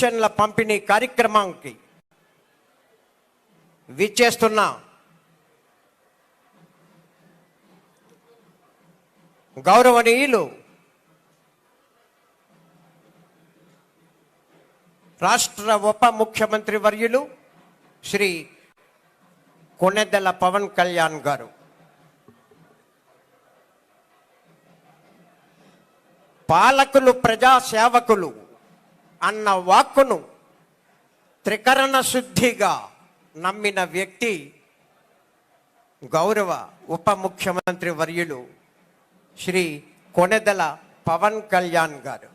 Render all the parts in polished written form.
పింఛన్ల పంపిణీ కార్యక్రమానికి విచ్చేస్తున్న గౌరవనీయులు రాష్ట్ర ఉప ముఖ్యమంత్రి వర్యులు శ్రీ కొణిదెల పవన్ కళ్యాణ్ గారు, పాలకులు ప్రజా సేవకులు అన్న వాక్కును త్రికరణ శుద్ధిగా నమ్మిన వ్యక్తి గౌరవ ఉప ముఖ్యమంత్రి వర్యులు శ్రీ కొణిదెల పవన్ కళ్యాణ్ గారు.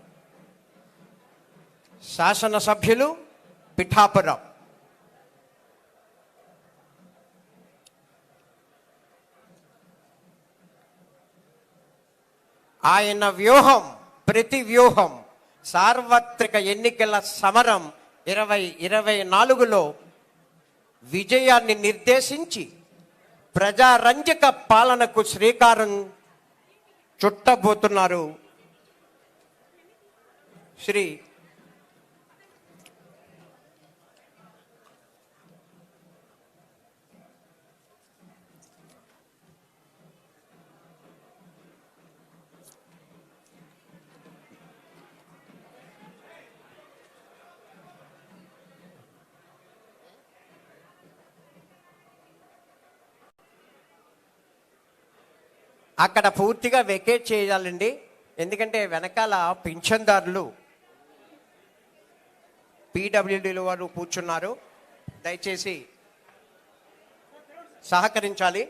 శాసనసభ్యులు పిఠాపురం, ఆయన వ్యూహం ప్రతి వ్యూహం సార్వత్రిక ఎన్నికల సమరం 2024లో విజయాన్ని నిర్దేశించి ప్రజారంజక పాలనకు శ్రీకారం చుట్టబోతున్నారు శ్రీ అక్కడ పూర్తిగా వెకేట్ చేయాలండి. ఎందుకంటే వెనకాల పింఛన్దారులు పీడబ్ల్యూడీల వారు కూర్చున్నారు. దయచేసి సహకరించాలి.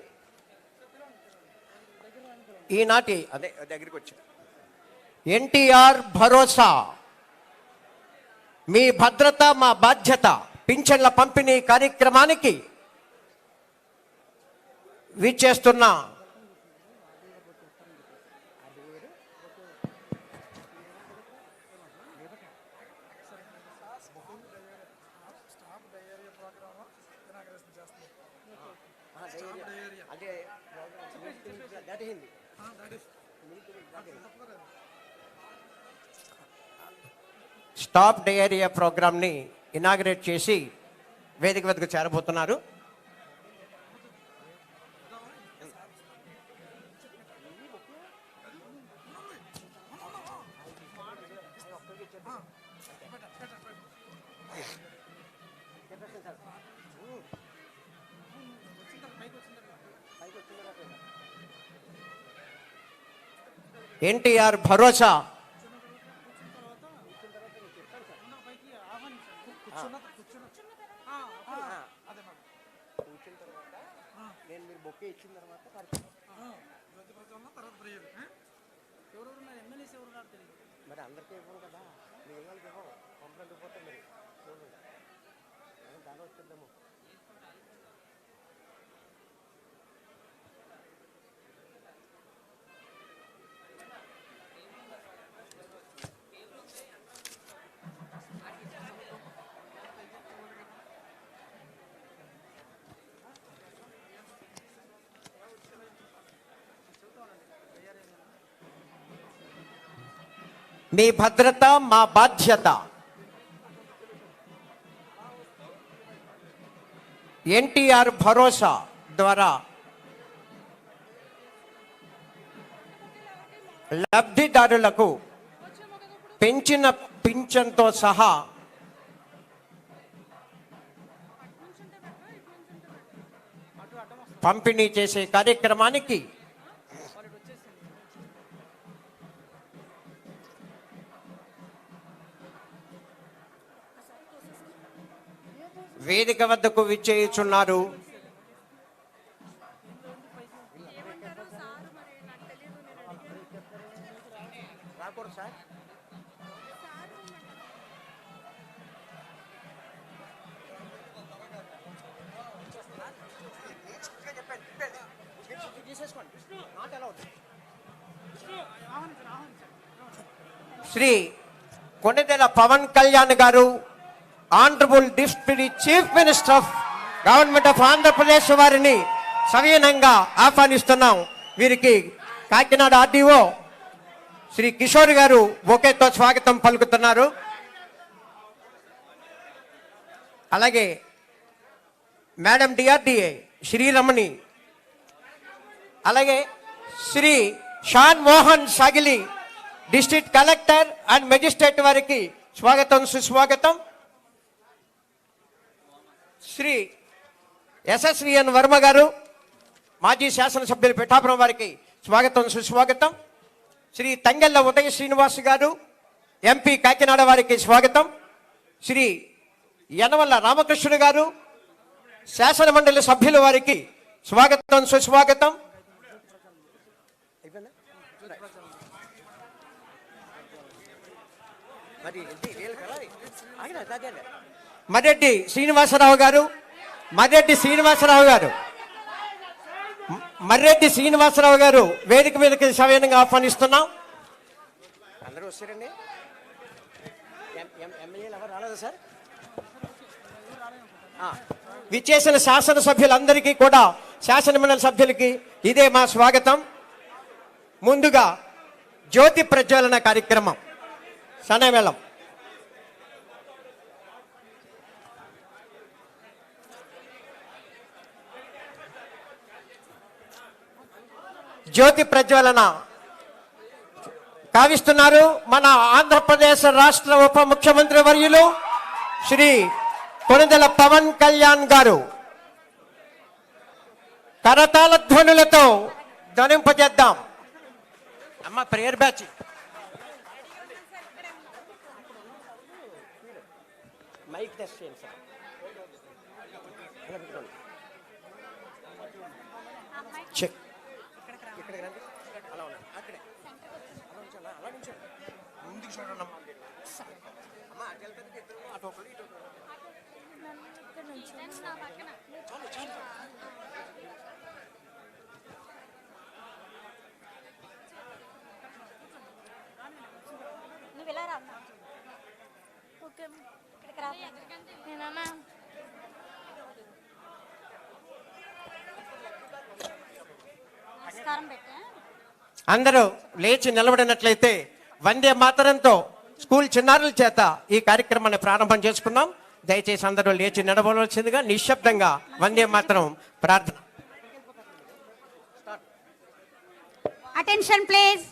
ఈనాటి దగ్గరికి వచ్చి ఎన్టీఆర్ భరోసా, మీ భద్రత మా బాధ్యత పింఛన్ల పంపిణీ కార్యక్రమానికి విచ్చేస్తున్న స్టాప్ డయేరియా ప్రోగ్రామ్ని ఇనాగ్రేట్ చేసి వేదిక వద్దకు చేరబోతున్నారు. ఎన్టీఆర్ భరోసా మరి అందరికీ ఇవ్వను కదా, మిగిలిన కంప్లైంట్ పోతే మరి దాని వచ్చిందేమో. మీ భద్రత మా బాధ్యత, ఎన్టీఆర్ భరోసా ద్వారా లబ్ధిదారులకు పెంచిన పింఛన్తో సహా పంపిణీ చేసే కార్యక్రమానికి వేదిక వద్దకు విచ్చేయుచున్నారు శ్రీ కొణిదెల పవన్ కళ్యాణ్ గారు, honourable deputy chief minister of government of Andhra Pradesh వారిని సవినయంగా ఆహ్వానిస్తున్నాం. వీరికి కాకినాడ ఆర్డీఓ శ్రీ కిషోర్ గారు బొకేతో స్వాగతం పలుకుతున్నారు. అలాగే మేడం డిఆర్డిఏ శ్రీరమణి, అలాగే Sri Shan Mohan Sagili district collector and magistrate వారికి స్వాగతం సుస్వాగతం. శ్రీ ఎస్ఎస్విఎన్ వర్మ గారు మాజీ శాసనసభ్యులు పిఠాపురం వారికి స్వాగతం సుస్వాగతం. శ్రీ తంగెళ్ళ ఉదయ శ్రీనివాస్ గారు ఎంపీ కాకినాడ వారికి స్వాగతం. శ్రీ యనమల రామకృష్ణుడు గారు శాసన మండలి సభ్యుల వారికి స్వాగతం సుస్వాగతం. మర్రెడ్డి శ్రీనివాసరావు గారు, మర్రెడ్డి శ్రీనివాసరావు గారు వేదిక మీదకి సవినయంగా ఆహ్వానిస్తున్నాం. అందరూ వస్తారండి. ఎమ్మెల్యేలు ఎవరు రాలేదు సార్? విచ్చేసిన శాసనసభ్యులందరికీ కూడా, శాసనమండలి సభ్యులకి ఇదే మా స్వాగతం. ముందుగా జ్యోతి ప్రజ్వలన కార్యక్రమం సనవేళం. జ్యోతి ప్రజ్వలన కావిస్తున్నారు మన ఆంధ్రప్రదేశ్ రాష్ట్ర ఉప ముఖ్యమంత్రి వర్యులు శ్రీ కొణిదెల పవన్ కళ్యాణ్ గారు. కరతాళ ధ్వనులతో ధ్వనింపజేద్దాం. అమ్మ ప్రేయర్ బ్యాచ్ మైక్ టెస్ట్ చేయండి సార్. చెక్ అందరూ లేచి నిలబడినట్లయితే వందే మాతరంతో స్కూల్ చిన్నారుల చేత ఈ కార్యక్రమాన్ని ప్రారంభం చేసుకున్నాం. దయచేసి అందరూ లేచి నిలబడవలసిందిగా నిశ్శబ్దంగా వందే మాతరం ప్రార్థన. Attention please.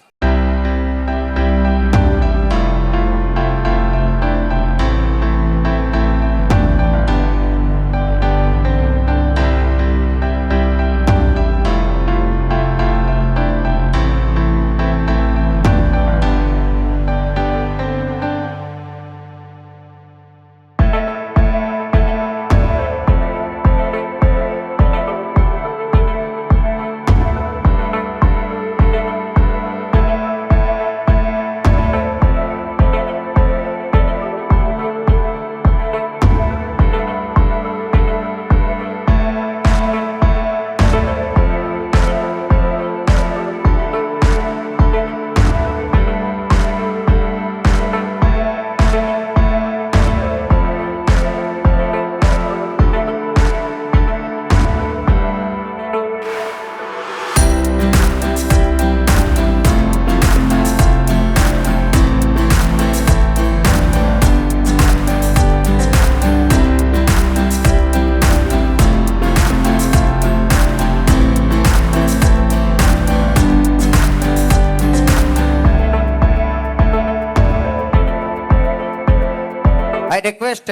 I request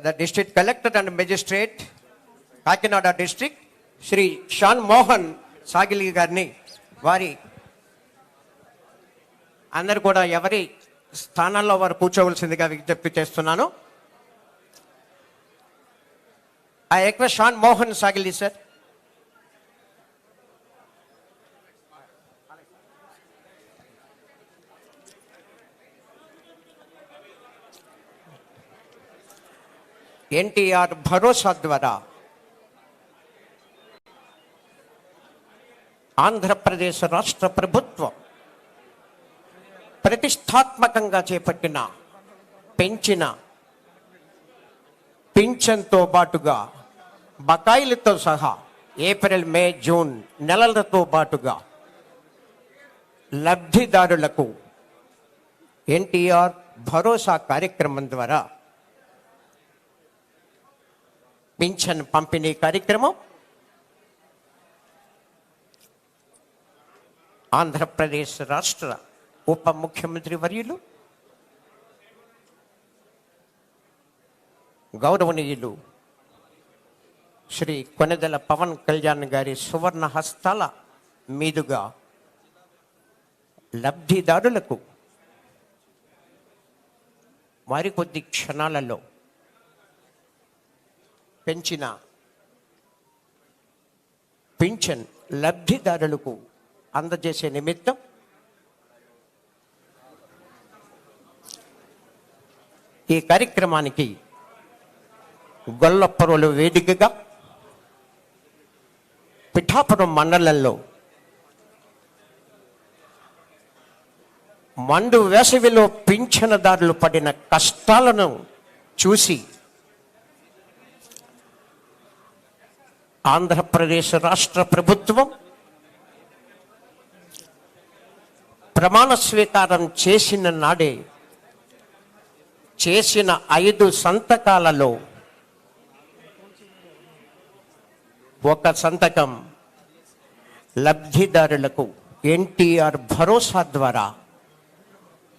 the district collector and magistrate, Kakinada district, Shri Shan Mohan Sagili గారిని వారి అందరు కూడా ఎవరి స్థానాల్లో వారు కూర్చోవలసిందిగా విజ్ఞప్తి చేస్తున్నాను. I request Shan Mohan Sagili sir. NTR భరోసా ద్వారా ఆంధ్రప్రదేశ్ రాష్ట్ర ప్రభుత్వం ప్రతిష్టాత్మకంగా చేపట్టిన పెంచిన పింఛన్తో పాటుగా బకాయిలతో సహా ఏప్రిల్ మే జూన్ నెలలతో పాటుగా లబ్ధిదారులకు ఎన్టీఆర్ భరోసా కార్యక్రమం ద్వారా పింఛన్ పంపిణీ కార్యక్రమం ఆంధ్రప్రదేశ్ రాష్ట్ర ఉప ముఖ్యమంత్రి వర్యులు గౌరవనీయులు శ్రీ కొణిదెల పవన్ కళ్యాణ్ గారి సువర్ణ హస్తాల మీదుగా లబ్ధిదారులకు మరికొద్ది క్షణాలలో పెంచిన పింఛన్ లబ్ధిదారులకు అందజేసే నిమిత్తం ఈ కార్యక్రమానికి గొల్లపురం వేదికగా పిఠాపురం మండలంలో మండు వేసవిలో పింఛనదారులు పడిన కష్టాలను చూసి ఆంధ్రప్రదేశ్ రాష్ట్ర ప్రభుత్వం ప్రమాణ స్వీకారం చేసిన నాడే చేసిన 5 సంతకాలలో ఒక సంతకం లబ్ధిదారులకు ఎన్టీఆర్ భరోసా ద్వారా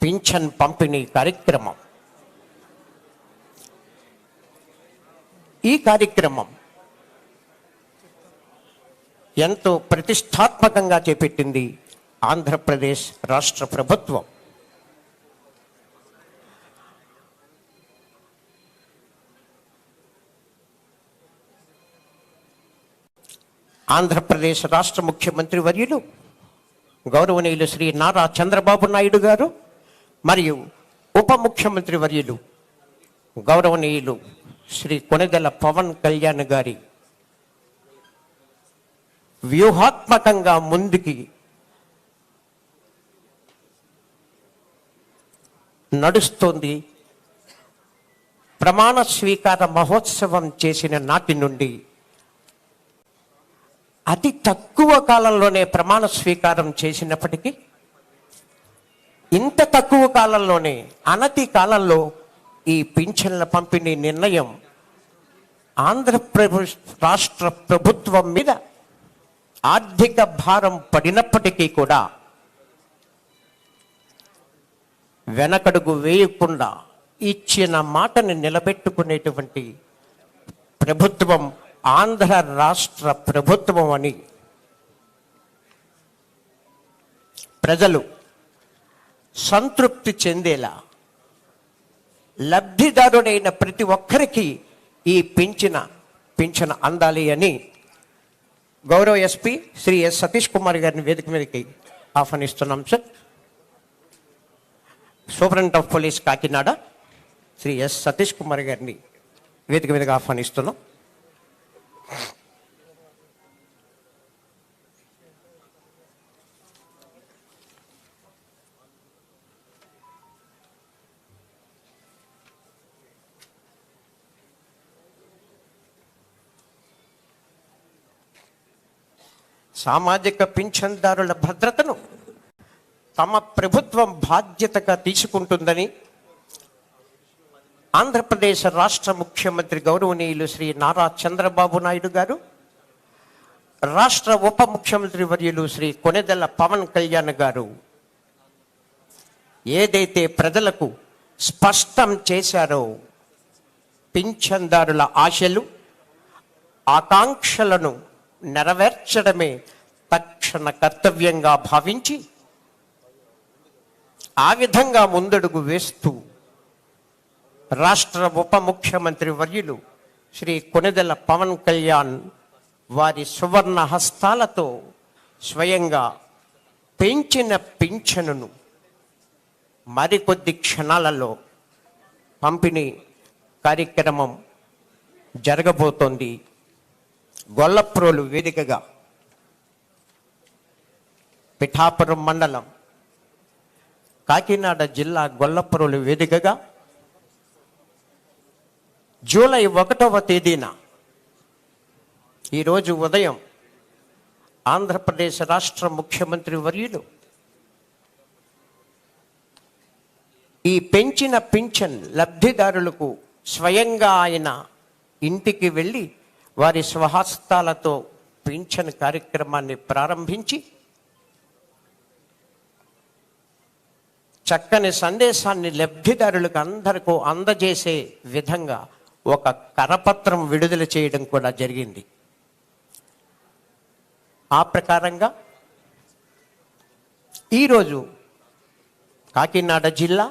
పింఛన్ పంపిణీ కార్యక్రమం. ఈ కార్యక్రమం ఎంతో ప్రతిష్టాత్మకంగా చేపట్టింది ఆంధ్రప్రదేశ్ రాష్ట్ర ప్రభుత్వం. ఆంధ్రప్రదేశ్ రాష్ట్ర ముఖ్యమంత్రి వర్యులు గౌరవనీయులు శ్రీ నారా చంద్రబాబు నాయుడు గారు మరియు ఉప ముఖ్యమంత్రి వర్యులు గౌరవనీయులు శ్రీ కొణిదెల పవన్ కళ్యాణ్ గారి వ్యూహాత్మకంగా ముందుకి నడుస్తోంది. ప్రమాణ స్వీకార మహోత్సవం చేసిన నాటి నుండి అతి తక్కువ కాలంలోనే ప్రమాణ స్వీకారం చేసినప్పటికీ ఇంత తక్కువ కాలంలోనే అనతి కాలంలో ఈ పింఛన్ల పంపిణీ నిర్ణయం ఆంధ్రప్రదేశ్ రాష్ట్ర ప్రభుత్వం మీద ఆర్థిక భారం పడినప్పటికీ కూడా వెనకడుగు వేయకుండా ఇచ్చిన మాటని నిలబెట్టుకునేటువంటి ప్రభుత్వం ఆంధ్ర రాష్ట్ర ప్రభుత్వం అని ప్రజలు సంతృప్తి చెందేలా లబ్ధిదారుడైన ప్రతి ఒక్కరికి ఈ పింఛన అందాలి అని గౌరవ ఎస్పీ శ్రీ ఎస్ సతీష్ కుమార్ గారిని వేదిక మీదకి ఆహ్వానిస్తున్నాం. Sir, superintendent of police Kakinada Shri S Satish Kumar గారిని వేదిక మీదకి ఆహ్వానిస్తున్నాం. సామాజిక పింఛన్దారుల భద్రతను తమ ప్రభుత్వం బాధ్యతగా తీసుకుంటుందని ఆంధ్రప్రదేశ్ రాష్ట్ర ముఖ్యమంత్రి గౌరవనీయులు శ్రీ నారా చంద్రబాబు నాయుడు గారు, రాష్ట్ర ఉప ముఖ్యమంత్రి వర్యులు శ్రీ కొణిదెల పవన్ కళ్యాణ్ గారు ఏదైతే ప్రజలకు స్పష్టం చేశారో పింఛన్దారుల ఆశలు ఆకాంక్షలను నెరవేర్చడమే తక్షణ కర్తవ్యంగా భావించి ఆ విధంగా ముందడుగు వేస్తూ రాష్ట్ర ఉప ముఖ్యమంత్రి వర్యులు శ్రీ కొణిదెల పవన్ కళ్యాణ్ వారి సువర్ణ హస్తాలతో స్వయంగా పెంచిన పింఛనును మరికొద్ది క్షణాలలో పంపిణీ కార్యక్రమం జరగబోతోంది. గొల్లప్రోలు వేదికగా పిఠాపురం మండలం కాకినాడ జిల్లా గొల్లప్రోలు వేదికగా జూలై 1వ తేదీన ఈరోజు ఉదయం ఆంధ్రప్రదేశ్ రాష్ట్ర ముఖ్యమంత్రి వర్యులు ఈ పెంచిన పింఛన్ లబ్ధిదారులకు స్వయంగా ఆయన ఇంటికి వెళ్ళి వారి స్వహస్తాలతో పింఛన్ కార్యక్రమాన్ని ప్రారంభించి చక్కని సందేశాన్ని లబ్ధిదారులకు అందరికీ అందజేసే విధంగా ఒక కరపత్రం విడుదల చేయడం కూడా జరిగింది. ఆ ప్రకారంగా ఈరోజు కాకినాడ జిల్లా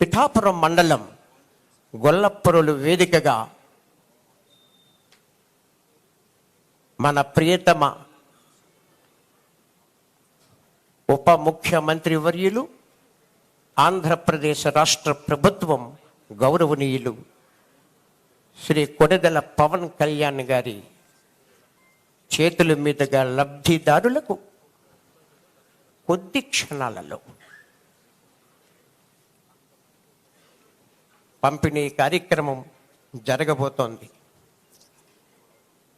పిఠాపురం మండలం గొల్లపురులు వేదికగా మన ప్రియతమ ఉప ముఖ్యమంత్రి వర్యులు, ఆంధ్రప్రదేశ్ రాష్ట్ర ప్రభుత్వం గౌరవనీయులు శ్రీ కొణిదెల పవన్ కళ్యాణ్ గారి చేతుల మీదుగా లబ్ధిదారులకు కొద్ది క్షణాలలో పంపిణీ కార్యక్రమం జరగబోతోంది.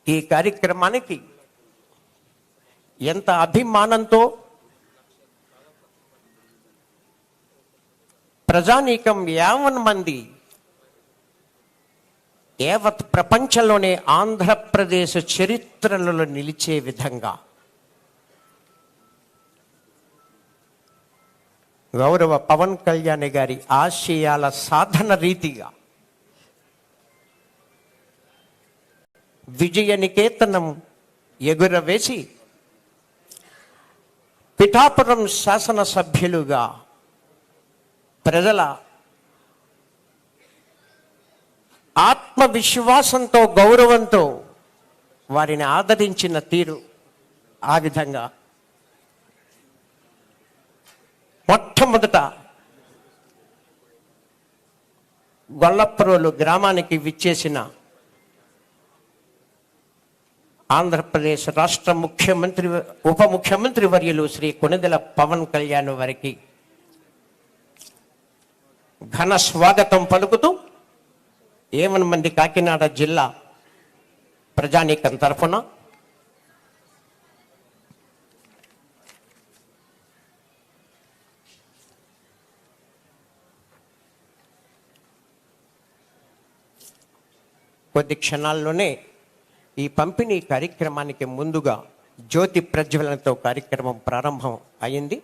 ఈ కార్యక్రమానికి ఎంత అభిమానంతో ప్రజానీకం 50 మంది యావత్ ప్రపంచంలోనే ఆంధ్రప్రదేశ్ చరిత్రలలో నిలిచే విధంగా గౌరవ పవన్ కళ్యాణ్ గారి ఆశయాల సాధన రీతిగా విజయ నికేతనం ఎగురవేసి పిఠాపురం శాసనసభ్యులుగా ప్రజల ఆత్మవిశ్వాసంతో గౌరవంతో వారిని ఆదరించిన తీరు ఆ విధంగా మొట్టమొదట గొల్లపురోలు గ్రామానికి విచ్చేసిన ఆంధ్రప్రదేశ్ రాష్ట్ర ముఖ్యమంత్రి ఉప ముఖ్యమంత్రి వర్యులు శ్రీ కొణిదెల పవన్ కళ్యాణ్ వారికి ఘన స్వాగతం పలుకుతూ 50 మంది కాకినాడ జిల్లా ప్రజానీకం తరఫున కొద్ది క్షణాల్లోనే ఈ పంపిణీ కార్యక్రమానికి ముందుగా జ్యోతి ప్రజ్వలనతో కార్యక్రమం ప్రారంభం అయింది.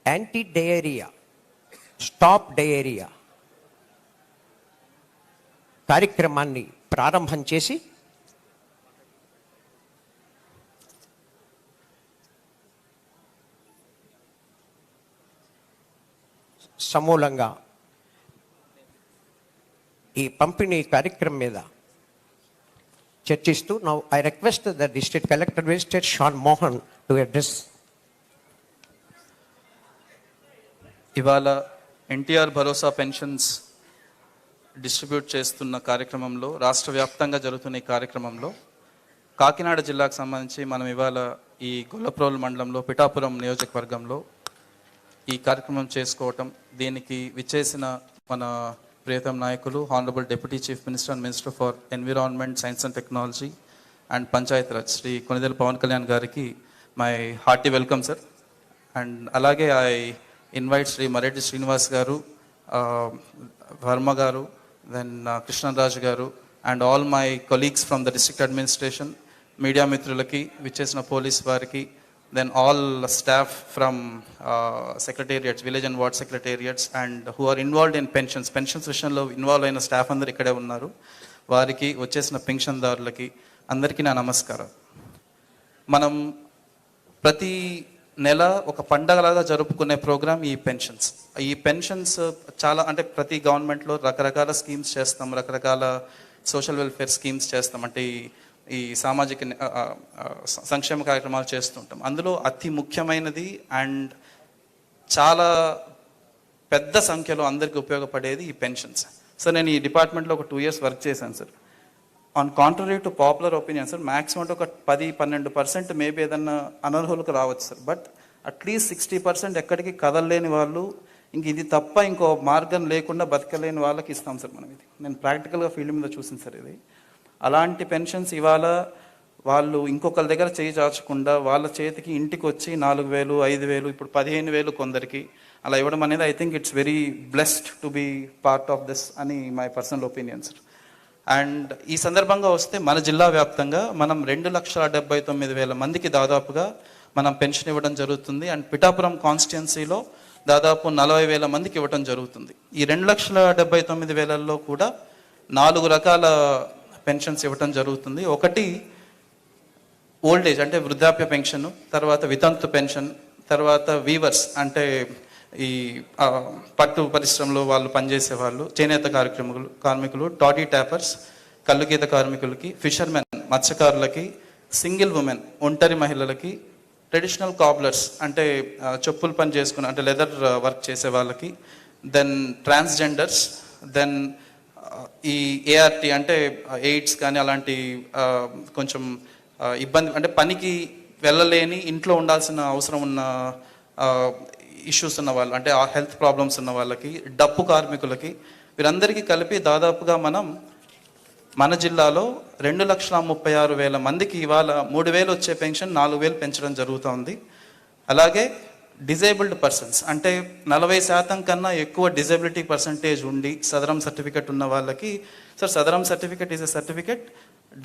యాంటీ డయేరియా, స్టాప్ డయేరియా కార్యక్రమాన్ని ప్రారంభం చేసి సమూలంగా ఈ పంపిణీ కార్యక్రమం మీద చర్చిస్తూ now I request the district collector విజిటర్ షాన్ మోహన్ టు అడ్రస్. ఇవాళ ఎన్టీఆర్ భరోసా పెన్షన్స్ డిస్ట్రిబ్యూట్ చేస్తున్న కార్యక్రమంలో, రాష్ట్ర వ్యాప్తంగా జరుగుతున్న ఈ కార్యక్రమంలో కాకినాడ జిల్లాకు సంబంధించి మనం ఇవాళ ఈ గొల్లప్రోలు మండలంలో పిఠాపురం నియోజకవర్గంలో ఈ కార్యక్రమం చేసుకోవటం, దీనికి విచ్చేసిన మన ప్రియతమ నాయకులు honourable deputy chief minister and minister for environment, science and technology and panchayat raj Sri Konidela Pawan Kalyan గారికి my hearty welcome sir. And అలాగే ఐ ఇన్వైట్ శ్రీ మరెడ్డి శ్రీనివాస్ గారు, వర్మ గారు, దెన్ కృష్ణరాజు గారు and all my colleagues from the district administration, media మిత్రులకి, విచ్చేసిన పోలీస్ వారికి, then all staff from secretariats, village and ward secretariats and who are involved in pensions విషయంలో involve అయిన staff అందరు ఇక్కడే ఉన్నారు. వారికి, వచ్చేసిన పెన్షన్దారులకి అందరికీ నా నమస్కారం. మనం ప్రతి నెల ఒక పండగలాగా జరుపుకునే ప్రోగ్రామ్ ఈ పెన్షన్స్. ఈ పెన్షన్స్ చాలా, అంటే ప్రతి గవర్నమెంట్లో రకరకాల స్కీమ్స్ చేస్తాం, రకరకాల సోషల్ వెల్ఫేర్ స్కీమ్స్ చేస్తాం, అంటే ఈ సామాజిక సంక్షేమ కార్యక్రమాలు చేస్తుంటాం. అందులో అతి ముఖ్యమైనది అండ్ చాలా పెద్ద సంఖ్యలో అందరికీ ఉపయోగపడేది ఈ పెన్షన్స్. సార్ నేను ఈ డిపార్ట్మెంట్లో ఒక 2 years వర్క్ చేశాను sir. On contrary to popular opinion sir, maximum ఒక 10-12% మేబీ ఏదన్నా అనర్హులకు రావచ్చు సార్, బట్ అట్లీస్ట్ 60% ఎక్కడికి కదలలేని వాళ్ళు, ఇంక ఇది తప్ప ఇంకో మార్గం లేకుండా బతకలేని వాళ్ళకి ఇస్తాం సార్ మనం. ఇది నేను ప్రాక్టికల్గా ఫీల్డ్ మీద చూసాను సార్. ఇది అలాంటి పెన్షన్స్ ఇవాళ వాళ్ళు ఇంకొకరి దగ్గర చేయి చాచకుండా వాళ్ళ చేతికి ఇంటికి వచ్చి 4,000, 5,000, ఇప్పుడు 15,000 కొందరికి అలా ఇవ్వడం అనేది I think it's very blessed to be part of this అని my personal opinion sir. And ఈ సందర్భంగా వస్తే మన జిల్లా వ్యాప్తంగా మనం 2,79,000 మందికి దాదాపుగా మనం పెన్షన్ ఇవ్వడం జరుగుతుంది. అండ్ పిఠాపురం కాన్స్టిట్యున్సీలో దాదాపు 40,000 మందికి ఇవ్వడం జరుగుతుంది. ఈ 2,79,000లో కూడా 4 రకాల పెన్షన్స్ ఇవ్వడం జరుగుతుంది. ఒకటి ఓల్డ్ ఏజ్ అంటే వృద్ధాప్య పెన్షన్, తర్వాత వితంతు పెన్షన్, తర్వాత వీవర్స్ అంటే ఈ పట్టు పరిశ్రమలో వాళ్ళు పనిచేసే వాళ్ళు, చేనేత కార్మికులు, టాడీ ట్యాపర్స్, కల్లుగీత కార్మికులకి, ఫిషర్మెన్ మత్స్యకారులకి, సింగిల్ ఉమెన్ ఒంటరి మహిళలకి, ట్రెడిషనల్ కాబ్లర్స్ అంటే చెప్పులు పని చేసుకున్న అంటే లెదర్ వర్క్ చేసే వాళ్ళకి, దెన్ ట్రాన్స్జెండర్స్, దెన్ ఈ ఏఆర్టీ అంటే ఎయిడ్స్ కానీ అలాంటి కొంచెం ఇబ్బంది అంటే పనికి వెళ్ళలేని ఇంట్లో ఉండాల్సిన అవసరం ఉన్న ఇష్యూస్ ఉన్న వాళ్ళు అంటే ఆ హెల్త్ ప్రాబ్లమ్స్ ఉన్న వాళ్ళకి, డప్పు కార్మికులకి, వీరందరికీ కలిపి దాదాపుగా మనం మన జిల్లాలో 2,36,000 మందికి ఇవాళ 3,000 వచ్చే పెన్షన్ 4,000 పెంచడం జరుగుతోంది. అలాగే డిజేబుల్డ్ పర్సన్స్ అంటే 40% కన్నా ఎక్కువ డిజబిలిటీ పర్సంటేజ్ ఉండి సదరం సర్టిఫికెట్ ఉన్న వాళ్ళకి, sir Sadaram certificate is a certificate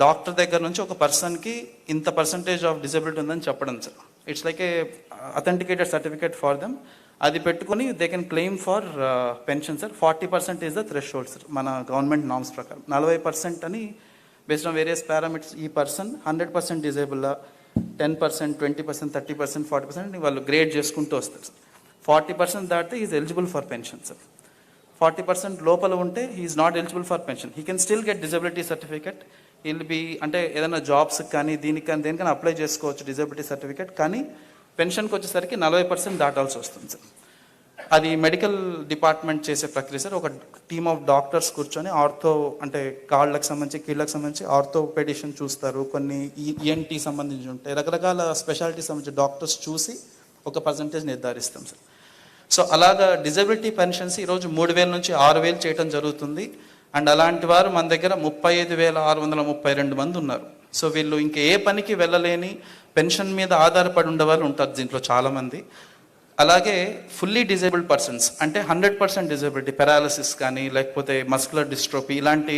doctor దగ్గర నుంచి ఒక పర్సన్కి ఇంత పర్సంటేజ్ ఆఫ్ డిజబిలిటీ ఉందని చెప్పడం sir. It's like A authenticated certificate for them. అది పెట్టుకుని they can claim for pension sir. 40% is the thresh hold sir మన గవర్నమెంట్ నామ్స్ ప్రకారం. 40% అని బేస్డ్ ఆన్ వేరియస్ పారామీటర్స్ ఈ పర్సన్ 100% డిజేబుల్, 10%, 20%, 30%, 40% వాళ్ళు గ్రేడ్ చేసుకుంటూ వస్తారు సార్. 40% దాటితే is eligible for pension sir. 40% లోపల ఉంటే he is not eligible for pension. He can still get disability certificate. Will be అంటే ఏదైనా జాబ్స్కి కానీ దీనికి కానీ దేనికైనా అప్లై చేసుకోవచ్చు డిజబిలిటీ సర్టిఫికేట్. కానీ పెన్షన్కి వచ్చేసరికి 40% దాటాల్సి వస్తుంది సార్. అది మెడికల్ డిపార్ట్మెంట్ చేసే ప్రక్రియ సార్. ఒక టీమ్ ఆఫ్ డాక్టర్స్ కూర్చొని ఆర్థో అంటే కాళ్ళకు సంబంధించి కీళ్ళకి సంబంధించి ఆర్థోపెడిషన్ చూస్తారు, కొన్ని ఈఎన్టీ సంబంధించి ఉంటాయి, రకరకాల స్పెషాలిటీ సంబంధించి డాక్టర్స్ చూసి ఒక పర్సంటేజ్ నిర్ధారిస్తాం సార్. సో అలాగా డిజబిలిటీ పెన్షన్స్ ఈరోజు 3,000 నుంచి 6,000 చేయడం జరుగుతుంది. అండ్ అలాంటి వారు మన దగ్గర 35,632 మంది ఉన్నారు. సో వీళ్ళు ఇంక ఏ పనికి వెళ్ళలేని పెన్షన్ మీద ఆధారపడి ఉండే వాళ్ళు ఉంటారు దీంట్లో చాలామంది. అలాగే ఫుల్లీ డిజేబుల్డ్ పర్సన్స్ అంటే 100% డిజబిలిటీ, పెరాలసిస్ కానీ లేకపోతే మస్కులర్ డిస్ట్రోఫీ ఇలాంటి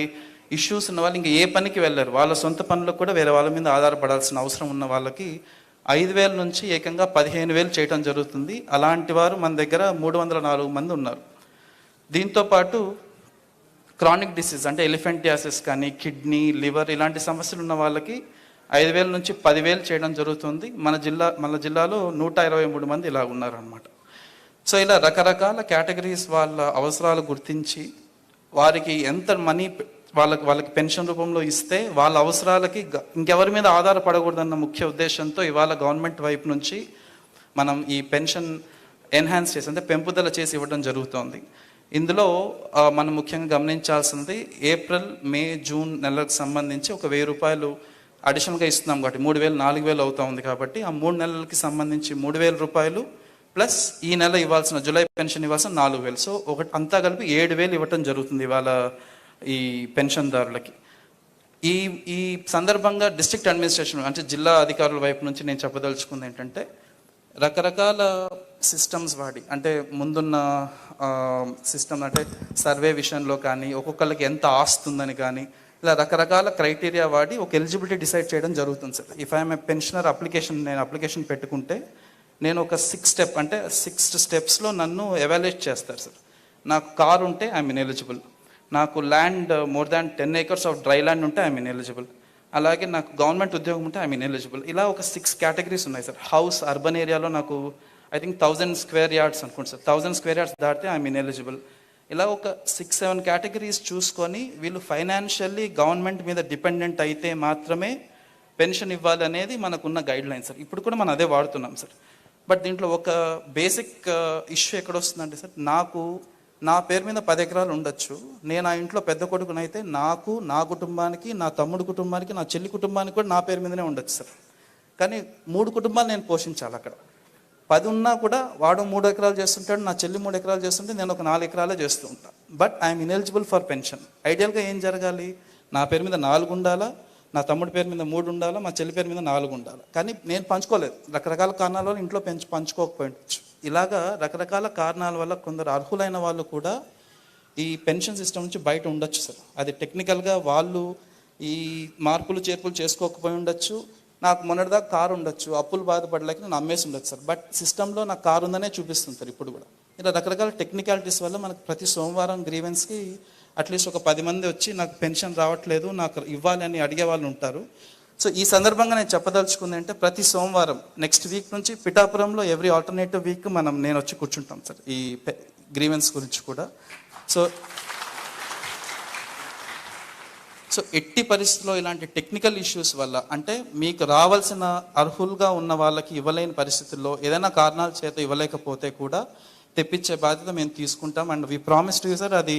ఇష్యూస్ ఉన్న వాళ్ళు ఇంక ఏ పనికి వెళ్ళరు. వాళ్ళ సొంత పనులకు కూడా వేరే వాళ్ళ మీద ఆధారపడాల్సిన అవసరం ఉన్న వాళ్ళకి 5,000 నుంచి ఏకంగా 15,000 చేయడం జరుగుతుంది. అలాంటి వారు మన దగ్గర 304 మంది ఉన్నారు. దీంతోపాటు క్రానిక్ డిసీజ్ అంటే ఎలిఫెంటియాసిస్ కానీ కిడ్నీ, లివర్ ఇలాంటి సమస్యలు ఉన్న వాళ్ళకి 5,000 నుంచి 10,000 చేయడం జరుగుతుంది. మన జిల్లాలో 123 మంది ఇలా ఉన్నారనమాట. సో ఇలా రకరకాల కేటగిరీస్ వాళ్ళ అవసరాలు గుర్తించి వారికి ఎంత మనీ వాళ్ళకి పెన్షన్ రూపంలో ఇస్తే వాళ్ళ అవసరాలకి ఇంకెవరి మీద ఆధారపడకూడదన్న ముఖ్య ఉద్దేశంతో ఇవాళ గవర్నమెంట్ వైపు నుంచి మనం ఈ పెన్షన్ ఎన్హాన్స్ చేసి అంటే పెంపుదల చేసి ఇవ్వడం జరుగుతోంది. ఇందులో మనం ముఖ్యంగా గమనించాల్సింది ఏప్రిల్, మే, జూన్ నెలలకు సంబంధించి ఒక 1,000 రూపాయలు అడిషనల్గా ఇస్తున్నాం కాబట్టి 3,000, 4,000 అవుతా ఉంది కాబట్టి ఆ 3 నెలలకి సంబంధించి 3,000 రూపాయలు ప్లస్ ఈ నెల ఇవ్వాల్సిన జూలై పెన్షన్ ఇవ్వాల్సిన 4,000. సో అంతా కలిపి 7,000 ఇవ్వటం జరుగుతుంది ఇవాళ ఈ పెన్షన్దారులకి. ఈ సందర్భంగా డిస్ట్రిక్ట్ అడ్మినిస్ట్రేషన్ అంటే జిల్లా అధికారుల వైపు నుంచి నేను చెప్పదలుచుకుంది ఏంటంటే రకరకాల సిస్టమ్స్ వాడి అంటే ముందున్న సిస్టమ్ అంటే సర్వే విషయంలో కానీ ఒక్కొక్కరికి ఎంత ఆస్తుందని కానీ ఇలా రకరకాల క్రైటీరియా వాడి ఒక ఎలిజిబిలిటీ డిసైడ్ చేయడం జరుగుతుంది sir. If I'm a pensioner నేను అప్లికేషన్ పెట్టుకుంటే నేను ఒక 6 స్టెప్స్లో నన్ను ఎవాల్యుయేట్ చేస్తారు సార్. నాకు కారు ఉంటే ఐఎమ్ ఇన్ఎలిజిబుల్, నాకు land more than 10 acres of dry land ఉంటే ఐఎమ్ ఇన్ఎలిజిబుల్, అలాగే నాకు గవర్నమెంట్ ఉద్యోగం ఉంటే ఐఎమ్ ఇన్ఎలిజిబుల్. ఇలా ఒక 6 కేటగిరీస్ ఉన్నాయి సార్. హౌస్ అర్బన్ ఏరియాలో నాకు ఐ థింక్ 1,000 square yards అనుకోండి సార్, 1,000 square yards దాటితే ఐఎమ్ ఇన్ఎలిజిబుల్. ఇలా ఒక 6-7 కేటగిరీస్ చూసుకొని వీళ్ళు ఫైనాన్షియల్లీ గవర్నమెంట్ మీద డిపెండెంట్ అయితే మాత్రమే పెన్షన్ ఇవ్వాలి అనేది మనకున్న గైడ్ లైన్ సార్. ఇప్పుడు కూడా మనం అదే వాడుతున్నాం సార్. బట్ దీంట్లో ఒక బేసిక్ ఇష్యూ ఎక్కడొస్తుందంటే సార్, నా పేరు మీద 10 ఎకరాలు ఉండొచ్చు, నేను ఆ ఇంట్లో పెద్ద కొడుకునైతే నాకు, నా కుటుంబానికి, నా తమ్ముడు కుటుంబానికి, నా చెల్లి కుటుంబానికి కూడా నా పేరు మీదనే ఉండొచ్చు సార్. కానీ 3 కుటుంబాలు నేను పోషించాలి. అక్కడ 10 ఉన్నా కూడా వాడు 3 ఎకరాలు చేస్తుంటాడు, నా చెల్లి 3 ఎకరాలు చేస్తుంటే నేను ఒక 4 ఎకరాలే చేస్తూ ఉంటాను. But I'm ineligible for pension. ఐడియల్గా ఏం జరగాలి, నా పేరు మీద 4 ఉండాలా, నా తమ్ముడి పేరు మీద 3 ఉండాలి, మా చెల్లి పేరు మీద 4 ఉండాలి. కానీ నేను పంచుకోలేదు, రకరకాల కారణాల వల్ల ఇంట్లో పంచుకోకపోవచ్చు. ఇలాగా రకరకాల కారణాల వల్ల కొందరు అర్హులైన వాళ్ళు కూడా ఈ పెన్షన్ సిస్టమ్ నుంచి బయట ఉండొచ్చు సార్. అది టెక్నికల్గా వాళ్ళు ఈ మార్పులు చేర్పులు చేసుకోకపోయి ఉండొచ్చు. నాకు మొన్నటిదాకా కారు ఉండొచ్చు, అప్పులు బాధపడలేక నేను అమ్మేసి ఉండొచ్చు సార్. బట్ సిస్టంలో నాకు కారు ఉందనే చూపిస్తుంది సార్ ఇప్పుడు కూడా. ఇలా రకరకాల టెక్నికాలిటీస్ వల్ల మనకు ప్రతి సోమవారం గ్రీవెన్స్కి అట్లీస్ట్ ఒక 10 మంది వచ్చి నాకు పెన్షన్ రావట్లేదు, నాకు ఇవ్వాలి అని అడిగే వాళ్ళు ఉంటారు. సో ఈ సందర్భంగా నేను చెప్పదలుచుకుంది అంటే ప్రతి సోమవారం నెక్స్ట్ వీక్ నుంచి పిఠాపురంలో ఎవ్రీ ఆల్టర్నేటివ్ వీక్ నేను వచ్చి కూర్చుంటాం సార్ ఈ గ్రీవెన్స్ గురించి కూడా. సో ఎట్టి పరిస్థితుల్లో ఇలాంటి టెక్నికల్ ఇష్యూస్ వల్ల అంటే మీకు రావాల్సిన అర్హులుగా ఉన్న వాళ్ళకి ఇవ్వలేని పరిస్థితుల్లో ఏదైనా కారణాల చేత ఇవ్వలేకపోతే కూడా తెప్పించే బాధ్యత మేము తీసుకుంటాం. And we promise to you sir, అది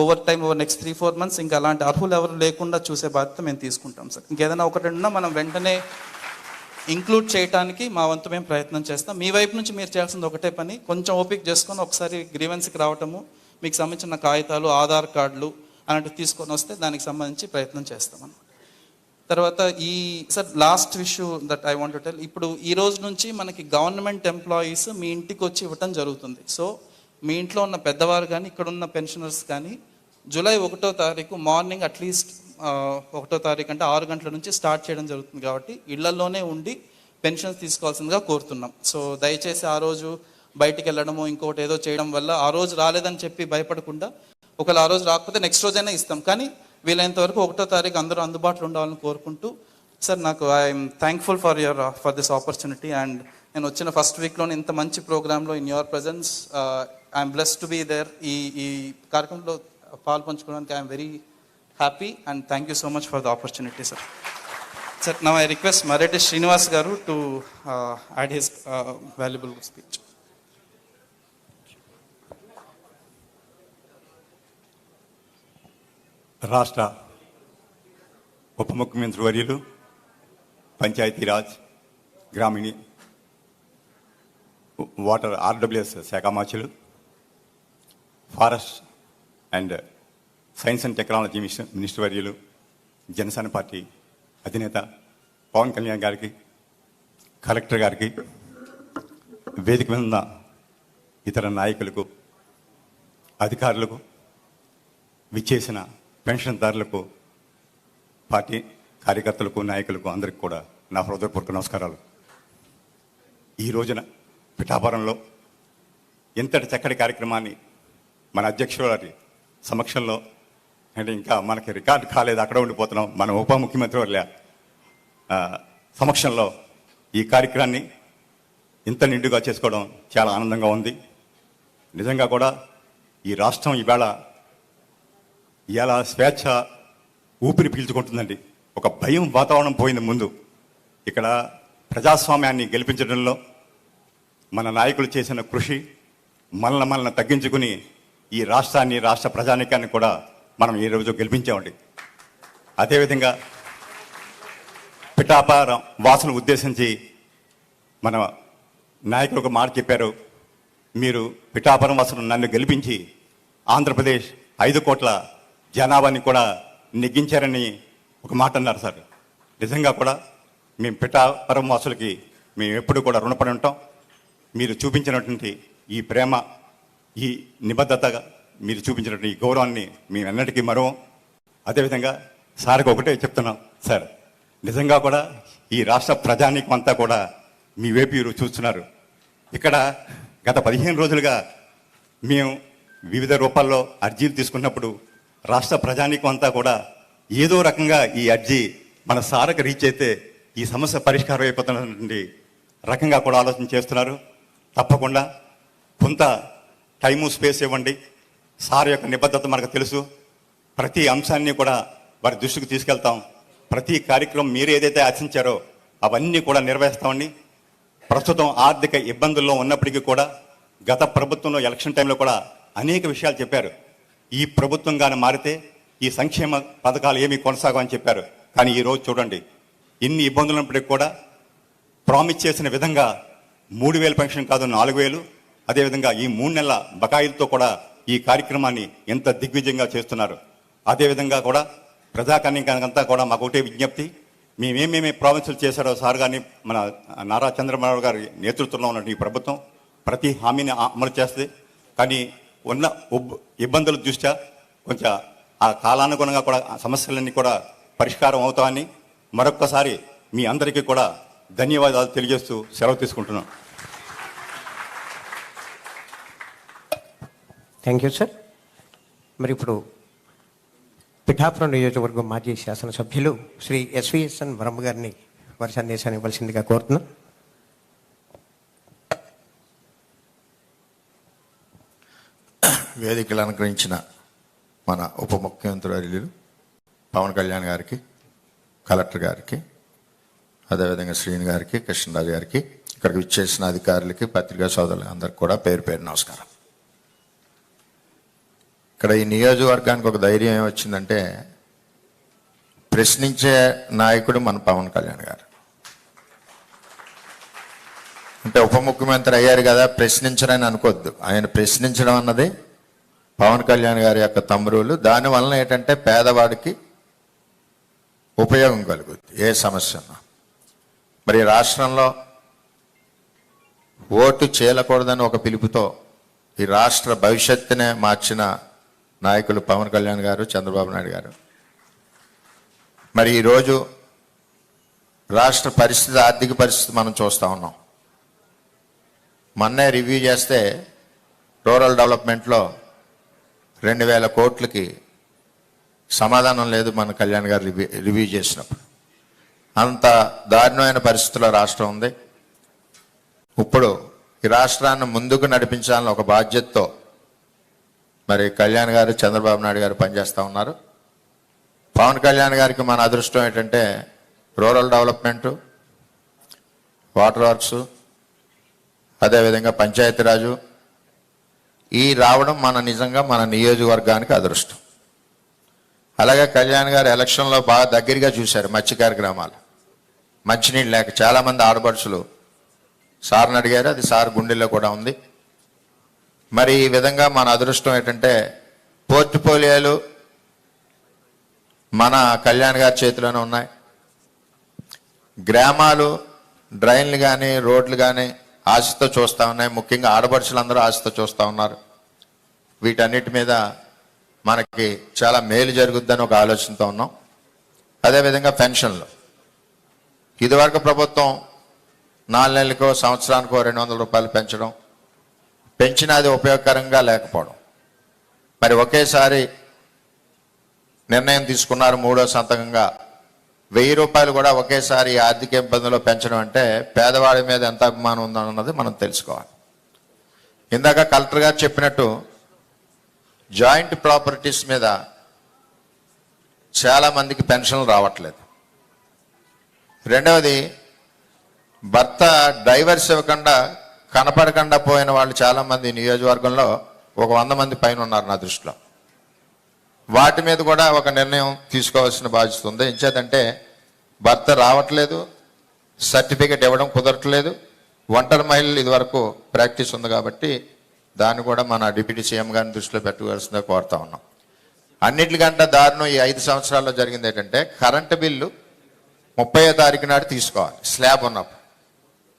ఓవర్ నెక్స్ట్ 3-4 months ఇంకా అలాంటి అర్హులు ఎవరు లేకుండా చూసే బాధ్యత మేము తీసుకుంటాం సార్. ఇంకేదైనా ఒకటి ఉన్నా మనం వెంటనే ఇంక్లూడ్ చేయడానికి మా వంతు మేము ప్రయత్నం చేస్తాం. మీ వైపు నుంచి మీరు చేయాల్సింది ఒకటే పని, కొంచెం ఓపిక చేసుకొని ఒకసారి గ్రీవెన్స్కి రావటము, మీకు సంబంధించిన కాగితాలు, ఆధార్ కార్డులు అలాంటివి తీసుకొని వస్తే దానికి సంబంధించి ప్రయత్నం చేస్తామన్నమాట. తర్వాత ఈ sir last issue that I want to tell, ఇప్పుడు ఈ రోజు నుంచి మనకి గవర్నమెంట్ ఎంప్లాయీస్ మీ ఇంటికి వచ్చి ఇవ్వటం జరుగుతుంది. సో మీ ఇంట్లో ఉన్న పెద్దవారు కానీ ఇక్కడ ఉన్న పెన్షనర్స్ కానీ జూలై 1వ తారీఖు మార్నింగ్ అట్లీస్ట్ 1వ తారీఖు అంటే 6 గంటల నుంచి స్టార్ట్ చేయడం జరుగుతుంది. కాబట్టి ఇళ్లలోనే ఉండి పెన్షన్స్ తీసుకోవాల్సిందిగా కోరుతున్నాం. సో దయచేసి ఆ రోజు బయటికి వెళ్ళడము ఇంకోటి ఏదో చేయడం వల్ల ఆ రోజు రాలేదని చెప్పి భయపడకుండా, ఒకవేళ ఆ రోజు రాకపోతే నెక్స్ట్ రోజైనా ఇస్తాం, కానీ వీలైనంత వరకు 1వ తారీఖు అందరూ అందుబాటులో ఉండాలని కోరుకుంటూ సార్, నాకు I'm thankful for this opportunity. And నేను వచ్చిన ఫస్ట్ వీక్లోనే ఇంత మంచి ప్రోగ్రాంలో in your presence I'm blessed to be there. ఈ కార్యక్రమంలో పాల్పంచుకోవడానికి I'm very happy and thank you so much for the opportunity sir. Sir, now I request Mareddy Srinivas గారు to add his valuable speech. రాష్ట్ర ఉప ముఖ్యమంత్రి వర్యులు, పంచాయతీరాజ్, గ్రామీణ వాటర్ ఆర్డబ్ల్యూఎస్ శాఖ మార్చులు, forest and science and technology minister వర్యులు, జనసేన పార్టీ అధినేత పవన్ కళ్యాణ్ గారికి, కలెక్టర్ గారికి, వేదిక మీద ఉన్న ఇతర నాయకులకు, అధికారులకు, విచ్చేసిన పెన్షన్దారులకు, పార్టీ కార్యకర్తలకు, నాయకులకు అందరికీ కూడా నా హృదయపూర్వక నమస్కారాలు. ఈ రోజున పిఠాపురంలో ఇంతటి చక్కటి కార్యక్రమాన్ని మన అధ్యక్షుల వారి సమక్షంలో, అంటే ఇంకా మనకి రికార్డు కాలేదు, అక్కడ ఉండిపోతున్నాం, మన ఉప ముఖ్యమంత్రి వర్ల సమక్షంలో ఈ కార్యక్రమాన్ని ఇంత నిండుగా చేసుకోవడం చాలా ఆనందంగా ఉంది. నిజంగా కూడా ఈ రాష్ట్రం ఇవాళ స్వేచ్ఛ ఊపిరి పీల్చుకుంటుందండి. ఒక భయం వాతావరణం పోయింది ముందు. ఇక్కడ ప్రజాస్వామ్యాన్ని గెలిపించడంలో మన నాయకులు చేసిన కృషి, మనల్ని తగ్గించుకుని ఈ రాష్ట్రాన్ని, రాష్ట్ర ప్రజానీకాన్ని కూడా మనం ఈరోజు గెలిపించామండి. అదేవిధంగా పిఠాపురం వాసులను ఉద్దేశించి మన నాయకులు ఒక మాట చెప్పారు, మీరు పిఠాపురం వాసులు నన్ను గెలిపించి ఆంధ్రప్రదేశ్ 5 కోట్ల జనాభాని కూడా నెగ్గించారని ఒక మాట అన్నారు సార్. నిజంగా కూడా మేము పిఠాపురం వాసులకి మేము ఎప్పుడు కూడా రుణపడి ఉంటాం. మీరు చూపించినటువంటి ఈ ప్రేమ, ఈ నిబద్ధతగా మీరు చూపించినటువంటి ఈ గౌరవాన్ని మేము ఎన్నటికీ మరవం. అదేవిధంగా సార్కి ఒకటే చెప్తున్నాం సార్, నిజంగా కూడా ఈ రాష్ట్ర ప్రజానీకం అంతా కూడా మీ వైపు చూస్తున్నారు. ఇక్కడ గత 15 రోజులుగా మేము వివిధ రూపాల్లో అర్జీలు తీసుకున్నప్పుడు రాష్ట్ర ప్రజానీకం అంతా కూడా ఏదో రకంగా ఈ అర్జీ మన సార్కి రీచ్ అయితే ఈ సమస్య పరిష్కారం అయిపోతున్నటువంటి రకంగా కూడా ఆలోచన చేస్తున్నారు. తప్పకుండా కొంత టైము, స్పేస్ ఇవ్వండి. సార్ యొక్క నిబద్ధత మనకు తెలుసు. ప్రతి అంశాన్ని కూడా వారి దృష్టికి తీసుకెళ్తాం. ప్రతి కార్యక్రమం మీరు ఏదైతే ఆశించారో అవన్నీ కూడా నిర్వహిస్తామండి. ప్రస్తుతం ఆర్థిక ఇబ్బందుల్లో ఉన్నప్పటికీ కూడా గత ప్రభుత్వంలో ఎలక్షన్ టైంలో కూడా అనేక విషయాలు చెప్పారు. ఈ ప్రభుత్వంగానే మారితే ఈ సంక్షేమ పథకాలు ఏమీ కొనసాగని చెప్పారు. కానీ ఈరోజు చూడండి, ఇన్ని ఇబ్బందులు ఉన్నప్పటికీ కూడా ప్రామిస్ చేసిన విధంగా 3,000 పెన్షన్ కాదు 4,000, అదేవిధంగా ఈ 3 నెలల బకాయిలతో కూడా ఈ కార్యక్రమాన్ని ఎంత దిగ్విజయంగా చేస్తున్నారు. అదేవిధంగా కూడా ప్రజాకర్ణికంతా కూడా మాకు ఒకటే విజ్ఞప్తి, మేమేమేమి ప్రామిసులు చేశారో సార్ కానీ మన నారా చంద్రబాబు గారి నేతృత్వంలో ఉన్న ఈ ప్రభుత్వం ప్రతి హామీని అమలు చేస్తుంది. కానీ ఉన్న ఇబ్బందుల దృష్ట్యా కొంచెం ఆ కాలానుగుణంగా కూడా ఆ సమస్యలన్నీ కూడా పరిష్కారం అవుతామని మరొక్కసారి మీ అందరికీ కూడా ధన్యవాదాలు తెలియజేస్తూ సెలవు తీసుకుంటున్నాను. Thank you sir. మరి ఇప్పుడు పిఠాపురం నియోజకవర్గం మాజీ శాసనసభ్యులు శ్రీ ఎస్విఎస్ఎన్ వరమ్మ గారిని వారి సందేశాన్ని ఇవ్వాల్సిందిగా కోరుతున్నాం. వేదికలు అలంకరించిన మన ఉప ముఖ్యమంత్రి వర్యులు పవన్ కళ్యాణ్ గారికి, కలెక్టర్ గారికి, అదేవిధంగా శ్రీని గారికి, కృష్ణరాజు గారికి, ఇక్కడికి విచ్చేసిన అధికారులకి, పత్రికా సోదరులు అందరికి కూడా పేరు పేరు నమస్కారం. ఇక్కడ ఈ నియోజకవర్గానికి ఒక ధైర్యం ఏమొచ్చిందంటే, ప్రశ్నించే నాయకుడు మన పవన్ కళ్యాణ్ గారు. అంటే ఉప ముఖ్యమంత్రి అయ్యారు కదా, ప్రశ్నించరని అనుకోవద్దు. ఆయన ప్రశ్నించడం అన్నది పవన్ కళ్యాణ్ గారి యొక్క తమ్మురులు. దానివలన ఏంటంటే పేదవాడికి ఉపయోగం కలుగుద్ది ఏ సమస్య ఉన్నా. మరి రాష్ట్రంలో ఓటు చేయకూడదని ఒక పిలుపుతో ఈ రాష్ట్ర భవిష్యత్తునే మార్చిన నాయకులు పవన్ కళ్యాణ్ గారు, చంద్రబాబు నాయుడు గారు. మరి ఈరోజు రాష్ట్ర పరిస్థితి, ఆర్థిక పరిస్థితి మనం చూస్తూ ఉన్నాం. మొన్నే రివ్యూ చేస్తే రూరల్ డెవలప్మెంట్లో 2000 కోట్లకి సమాధానం లేదు మన కళ్యాణ్ గారు రివ్యూ చేసినప్పుడు. అంత దారుణమైన పరిస్థితుల్లో రాష్ట్రం ఉంది. ఇప్పుడు ఈ రాష్ట్రాన్ని ముందుకు నడిపించాలని ఒక బాధ్యతతో మరి కళ్యాణ్ గారు, చంద్రబాబు నాయుడు గారు పనిచేస్తూ ఉన్నారు. పవన్ కళ్యాణ్ గారికి మన అదృష్టం ఏంటంటే రూరల్ డెవలప్మెంటు, వాటర్ వర్క్స్, అదేవిధంగా పంచాయతీరాజు ఈ రావడం నిజంగా మన నియోజకవర్గానికి అదృష్టం. అలాగే కళ్యాణ్ గారు ఎలక్షన్లో బాగా దగ్గరగా చూశారు మత్స్యకార గ్రామాలు. మంచినీళ్ళు లేక చాలామంది ఆడపడుచులు సార్ని అడిగారు, అది సార్ గుండెల్లో కూడా ఉంది. మరి ఈ విధంగా మన అదృష్టం ఏంటంటే పోర్ట్ఫోలియోలు మన కళ్యాణ్ గారి చేతిలోనే ఉన్నాయి. గ్రామాలు డ్రైన్లు కానీ రోడ్లు కానీ ఆశతో చూస్తూ ఉన్నాయి. ముఖ్యంగా ఆడపడుచులందరూ ఆశతో చూస్తూ ఉన్నారు. వీటన్నిటి మీద మనకి చాలా మేలు జరుగుద్దని ఒక ఆలోచనతో ఉన్నాం. అదేవిధంగా పెన్షన్లు ఇదివరకు ప్రభుత్వం 4 నెలలకో సంవత్సరానికో 200 రూపాయలు పెంచినా అది ఉపయోగకరంగా లేకపోవడం. మరి ఒకేసారి నిర్ణయం తీసుకున్నారు, 3వ సంతకంగా 1000 రూపాయలు కూడా ఒకేసారి ఆర్థిక ఇబ్బందులో పెంచడం అంటే పేదవాడి మీద ఎంత అభిమానం ఉందన్నది మనం తెలుసుకోవాలి. ఇందాక కలెక్టర్ గారు చెప్పినట్టు జాయింట్ ప్రాపర్టీస్ మీద చాలా మందికి పెన్షన్లు రావట్లేదు. రెండవది, భర్త డైవర్స్ ఇవ్వకుండా కనపడకుండా పోయిన వాళ్ళు చాలామంది నియోజకవర్గంలో ఒక 100 మంది పైన ఉన్నారు నా దృష్టిలో. వాటి మీద కూడా ఒక నిర్ణయం తీసుకోవాల్సిన బాధ్యత ఉంది. ఎంచేతంటే భర్త రావట్లేదు, సర్టిఫికెట్ ఇవ్వడం కుదరట్లేదు. ఒంటరి మహిళలు ఇదివరకు ప్రాక్టీస్ ఉంది కాబట్టి దాన్ని కూడా మన డిప్యూటీ సీఎం గారిని దృష్టిలో పెట్టుకోవాల్సిందే కోరుతా ఉన్నాం. అన్నిటికంటే దారుణం ఈ 5 సంవత్సరాల్లో జరిగింది ఏంటంటే కరెంటు బిల్లు 30వ తారీఖు నాడు తీసుకోవాలి స్లాబ్ ఉన్నప్పుడు.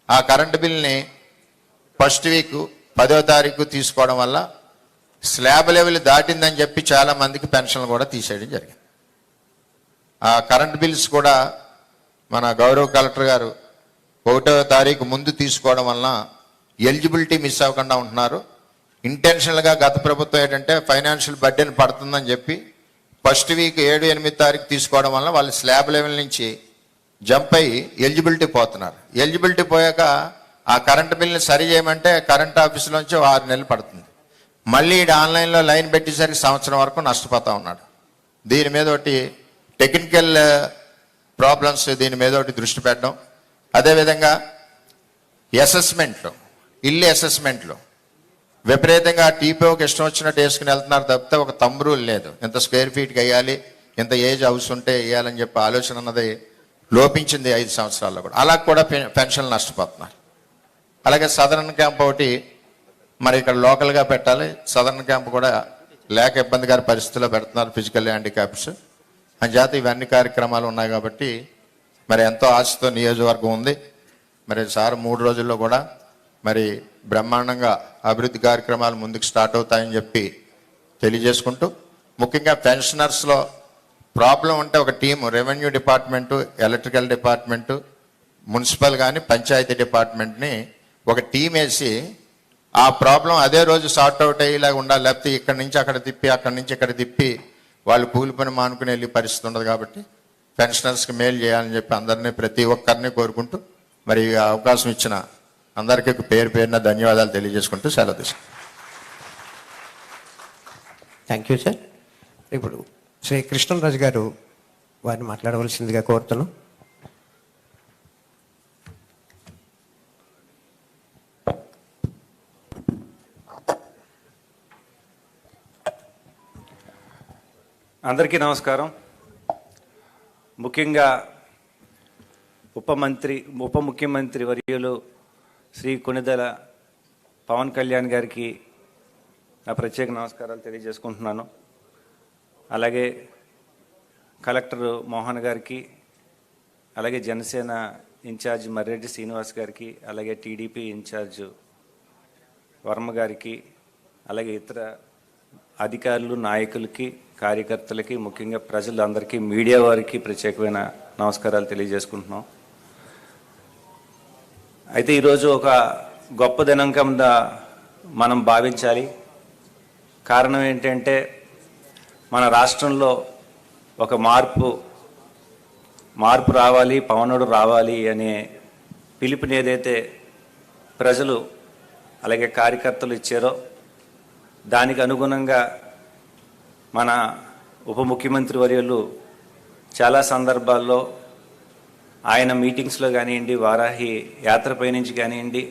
ఆ కరెంటు బిల్ని ఫస్ట్ వీక్ 10వ తారీఖు తీసుకోవడం వల్ల స్లాబ్ లెవెల్ దాటిందని చెప్పి చాలా మందికి పెన్షన్లు కూడా తీసేయడం జరిగింది. ఆ కరెంట్ బిల్స్ కూడా మన గౌరవ కలెక్టర్ గారు 1వ తారీఖు ముందు తీసుకోవడం వలన ఎలిజిబిలిటీ మిస్ అవ్వకుండా ఉంటున్నారు. ఇంటెన్షనల్గా గత ప్రభుత్వం ఏంటంటే ఫైనాన్షియల్ బర్డెన్ పడుతుందని చెప్పి ఫస్ట్ వీక్ 7, 8 తారీఖు తీసుకోవడం వల్ల వాళ్ళు స్లాబ్ లెవెల్ నుంచి జంప్ అయ్యి ఎలిజిబిలిటీ పోతున్నారు. ఎలిజిబిలిటీ పోయాక ఆ కరెంట్ బిల్ని సరి చేయమంటే కరెంట్ ఆఫీసులోంచి 6 నెలలు పడుతుంది. మళ్ళీ ఆన్లైన్లో లైన్ పెట్టేసరికి సంవత్సరం వరకు నష్టపోతూ ఉన్నాడు. దీని మీద ఒకటి టెక్నికల్ ప్రాబ్లమ్స్, దీని మీద ఒకటి దృష్టి పెట్టడం. అదేవిధంగా అసెస్మెంట్లో, ఇల్లు అసెస్మెంట్లో విపరీతంగా టీపీఓకి ఇష్టం వచ్చినట్టు వేసుకుని వెళ్తున్నారు తప్పితే ఒక తంబురూలు లేదు. ఇంత స్క్వేర్ ఫీట్కి వేయాలి, ఇంత ఏజ్ హౌస్ ఉంటే వేయాలని చెప్పి ఆలోచన అన్నది లోపించింది 5 సంవత్సరాల్లో కూడా. అలా కూడా పెన్షన్లు నష్టపోతున్నారు. అలాగే సదరన్ క్యాంప్ ఒకటి మరి ఇక్కడ లోకల్గా పెట్టాలి. సదరన్ క్యాంప్ కూడా లేక ఇబ్బందికర పరిస్థితుల్లో పెడుతున్నారు ఫిజికల్ హ్యాండిక్యాప్స్. అంచేత ఇవన్నీ కార్యక్రమాలు ఉన్నాయి కాబట్టి మరి ఎంతో ఆశతో నియోజకవర్గం ఉంది. మరి సార్ 3 రోజుల్లో కూడా మరి బ్రహ్మాండంగా అభివృద్ధి కార్యక్రమాలు ముందుకు స్టార్ట్ అవుతాయని చెప్పి తెలియజేసుకుంటూ, ముఖ్యంగా పెన్షనర్స్లో ప్రాబ్లం ఉంటే ఒక team, revenue department, electrical department, municipal కానీ పంచాయతీ డిపార్ట్మెంట్ని ఒక టీం వేసి ఆ ప్రాబ్లం అదే రోజు సార్ట్ అవుట్ అయ్యేలాగా ఉండాలి. లేకపోతే ఇక్కడి నుంచి అక్కడ తిప్పి, అక్కడి నుంచి ఇక్కడ తిప్పి వాళ్ళు కూలి పని మానుకుని వెళ్ళే పరిస్థితి ఉండదు. కాబట్టి పెన్షనర్స్కి మేలు చేయాలని చెప్పి అందరినీ, ప్రతి ఒక్కరిని కోరుకుంటూ మరి ఈ అవకాశం ఇచ్చిన అందరికీ పేరు పేరున ధన్యవాదాలు తెలియజేసుకుంటూ సెలవు తీసుకుంటాం. Thank you sir. ఇప్పుడు శ్రీ కృష్ణరాజు గారు వారిని మాట్లాడవలసిందిగా కోరుతున్నాం. అందరికీ నమస్కారం. ముఖ్యంగా ఉప ముఖ్యమంత్రి వర్యులు శ్రీ కొణిదెల పవన్ కళ్యాణ్ గారికి నా ప్రత్యేక నమస్కారాలు తెలియజేసుకుంటున్నాను. అలాగే కలెక్టర్ మోహన్ గారికి, అలాగే జనసేన ఇన్ఛార్జ్ మర్రెడ్డి శ్రీనివాస్ గారికి, అలాగే టీడీపీ ఇన్ఛార్జ్ వర్మ గారికి, అలాగే ఇతర అధికారులు, నాయకులకి, కార్యకర్తలకి, ముఖ్యంగా ప్రజలందరికీ, మీడియా వారికి ప్రత్యేకమైన నమస్కారాలు తెలియజేసుకుంటున్నాం. అయితే ఈరోజు ఒక గొప్ప దినం కింద మనం భావించాలి. కారణం ఏంటంటే మన రాష్ట్రంలో ఒక మార్పు రావాలి, పవనుడు రావాలి అనే పిలుపుని ఏదైతే ప్రజలు అలాగే కార్యకర్తలు ఇచ్చారో దానికి అనుగుణంగా మన ఉప ముఖ్యమంత్రి వర్యులు చాలా సందర్భాల్లో ఆయన మీటింగ్స్లో కానివ్వండి, వారాహి యాత్రపై నుంచి కానివ్వండి,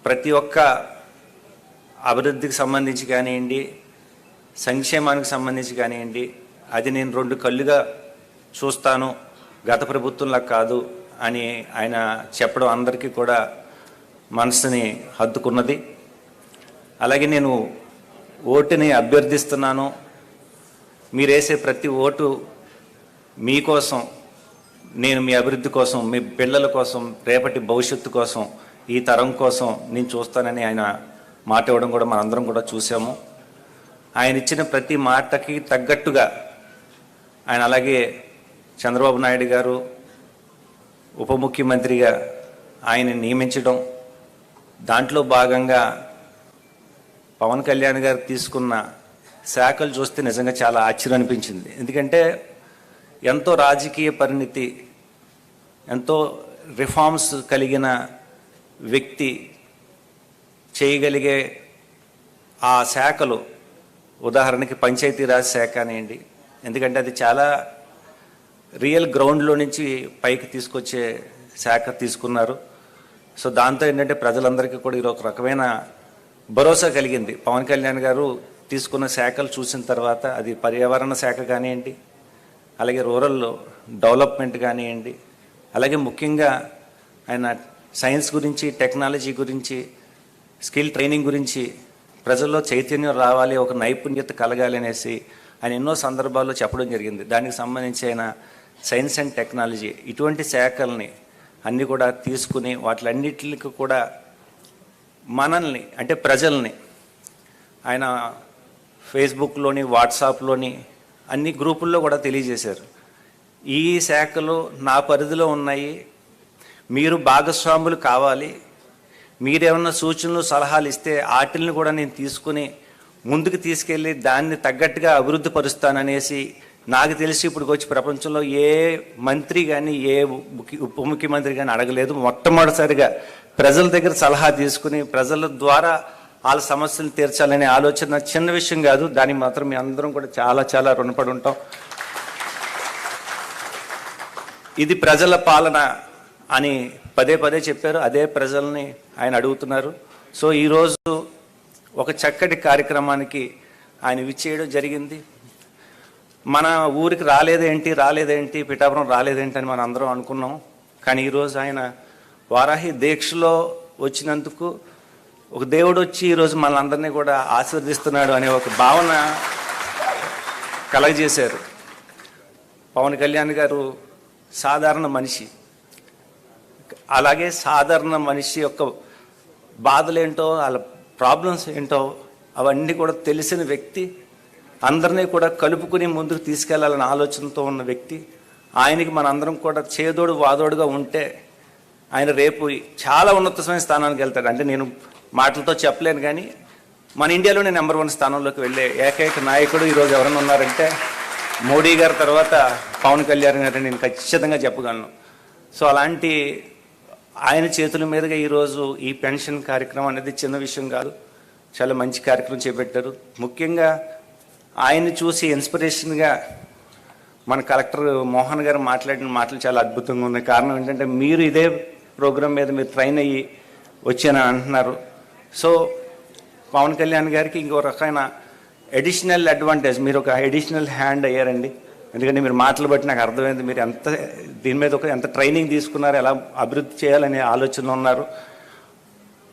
ప్రతి ఒక్క అభివృద్ధికి సంబంధించి కానివ్వండి, సంక్షేమానికి సంబంధించి కానివ్వండి, అది నేను 2 కళ్ళుగా చూస్తాను, గత ప్రభుత్వంలా కాదు అని ఆయన చెప్పడం అందరికీ కూడా మనసుని హత్తుకున్నది. అలాగే నేను ఓటుని అభ్యర్థిస్తున్నాను. మీరేసే ప్రతి ఓటు మీకోసం, నేను మీ అభివృద్ధి కోసం, మీ పిల్లల కోసం, రేపటి భవిష్యత్తు కోసం, ఈ తరం కోసం నేను చూస్తానని ఆయన మాట ఇవ్వడం కూడా మనందరం కూడా చూసాము. ఆయన ఇచ్చిన ప్రతి మాటకి తగ్గట్టుగా ఆయన, అలాగే చంద్రబాబు నాయుడు గారు ఉప ముఖ్యమంత్రిగా ఆయన నియమించడం, దాంట్లో భాగంగా పవన్ కళ్యాణ్ గారు తీసుకున్న శాఖలు చూస్తే నిజంగా చాలా ఆశ్చర్యం అనిపించింది. ఎందుకంటే ఎంతో రాజకీయ పరిణితి, ఎంతో రిఫార్మ్స్ కలిగిన వ్యక్తి చేయగలిగే ఆ శాఖలు, ఉదాహరణకి పంచాయతీరాజ్ శాఖ అనేయండి, ఎందుకంటే అది చాలా రియల్ గ్రౌండ్లో నుంచి పైకి తీసుకొచ్చే శాఖ తీసుకున్నారు. సో దాంతో ఏంటంటే ప్రజలందరికీ కూడా ఇది ఒక రకమైన భరోసా కలిగింది. పవన్ కళ్యాణ్ గారు తీసుకున్న శాఖలు చూసిన తర్వాత, అది పర్యావరణ శాఖ కానివ్వండి, అలాగే రూరల్ డెవలప్మెంట్ కానివ్వండి, అలాగే ముఖ్యంగా ఆయన సైన్స్ గురించి, టెక్నాలజీ గురించి, స్కిల్ ట్రైనింగ్ గురించి ప్రజల్లో చైతన్యం రావాలి, ఒక నైపుణ్యత కలగాలి అనేసి ఆయన ఎన్నో సందర్భాల్లో చెప్పడం జరిగింది. దానికి సంబంధించి ఆయన సైన్స్ అండ్ టెక్నాలజీ ఇటువంటి శాఖల్ని అన్నీ కూడా తీసుకుని వాటిలన్నిటికి కూడా మనల్ని, అంటే ప్రజల్ని, ఆయన ఫేస్బుక్లోని, వాట్సాప్లోని అన్ని గ్రూపుల్లో కూడా తెలియజేశారు, ఈ శాఖలు నా పరిధిలో ఉన్నాయి, మీరు భాగస్వాములు కావాలి, మీరేమన్నా సూచనలు సలహాలు ఇస్తే వాటిని కూడా నేను తీసుకుని ముందుకు తీసుకెళ్ళి దాన్ని తగ్గట్టుగా అభివృద్ధి పరుస్తాననేసి, నాకు తెలిసి ఇప్పుడు వచ్చి ప్రపంచంలో ఏ మంత్రి కానీ, ఏ ఉప ముఖ్యమంత్రి కానీ అడగలేదు. మొట్టమొదటిసారిగా ప్రజల దగ్గర సలహా తీసుకుని ప్రజల ద్వారా వాళ్ళ సమస్యలు తీర్చాలనే ఆలోచన చిన్న విషయం కాదు. దానికి మాత్రం మీ అందరం కూడా చాలా చాలా రుణపడి ఉంటాం. ఇది ప్రజల పాలన అని పదే పదే చెప్పారు, అదే ప్రజల్ని ఆయన అడుగుతున్నారు. సో ఈరోజు ఒక చక్కటి కార్యక్రమానికి ఆయన విచ్చేయడం జరిగింది. మన ఊరికి రాలేదేంటి, పిఠాపురం రాలేదేంటి అని మనం అందరం అనుకున్నాం. కానీ ఈరోజు ఆయన వారాహి దీక్షలో వచ్చినందుకు ఒక దేవుడు వచ్చి ఈరోజు మనందరినీ కూడా ఆశీర్వదిస్తున్నాడు అనే ఒక భావన కలగజేశారు. పవన్ కళ్యాణ్ గారు సాధారణ మనిషి, అలాగే సాధారణ మనిషి యొక్క బాధలేంటో వాళ్ళ ప్రాబ్లమ్స్ ఏంటో అవన్నీ కూడా తెలిసిన వ్యక్తి, అందరినీ కూడా కలుపుకుని ముందుకు తీసుకెళ్లాలనే ఆలోచనతో ఉన్న వ్యక్తి. ఆయనకి మనందరం కూడా చేదోడు వాదోడుగా ఉంటే ఆయన రేపు చాలా ఉన్నతమైన స్థానానికి వెళ్తాడు. అంటే నేను మాటలతో చెప్పలేను, కానీ మన ఇండియాలోనే నెంబర్ 1 స్థానంలోకి వెళ్ళే ఏకైక నాయకుడు ఈరోజు ఎవరైనా ఉన్నారంటే మోడీ గారి తర్వాత పవన్ కళ్యాణ్ గారిని నేను ఖచ్చితంగా చెప్పగలను. సో అలాంటి ఆయన చేతుల మీదుగా ఈరోజు ఈ పెన్షన్ కార్యక్రమం అనేది చిన్న విషయం కాదు, చాలా మంచి కార్యక్రమం చేపట్టారు. ముఖ్యంగా ఆయన్ని చూసి ఇన్స్పిరేషన్గా మన కలెక్టర్ మోహన్ గారు మాట్లాడిన మాటలు చాలా అద్భుతంగా ఉన్నాయి. కారణం ఏంటంటే మీరు ఇదే ప్రోగ్రాం మీద మీరు ట్రైన్ అయ్యి వచ్చానని అంటున్నారు. సో పవన్ కళ్యాణ్ గారికి ఇంకో రకమైన అడిషనల్ అడ్వాంటేజ్, మీరు ఒక అడిషనల్ హ్యాండ్ అయ్యారండి. ఎందుకంటే మీరు మాటలు బట్టి నాకు అర్థమైంది మీరు ఎంత దీని మీద ఎంత ట్రైనింగ్ తీసుకున్నారు, ఎలా అభివృద్ధి చేయాలనే ఆలోచన ఉన్నారు.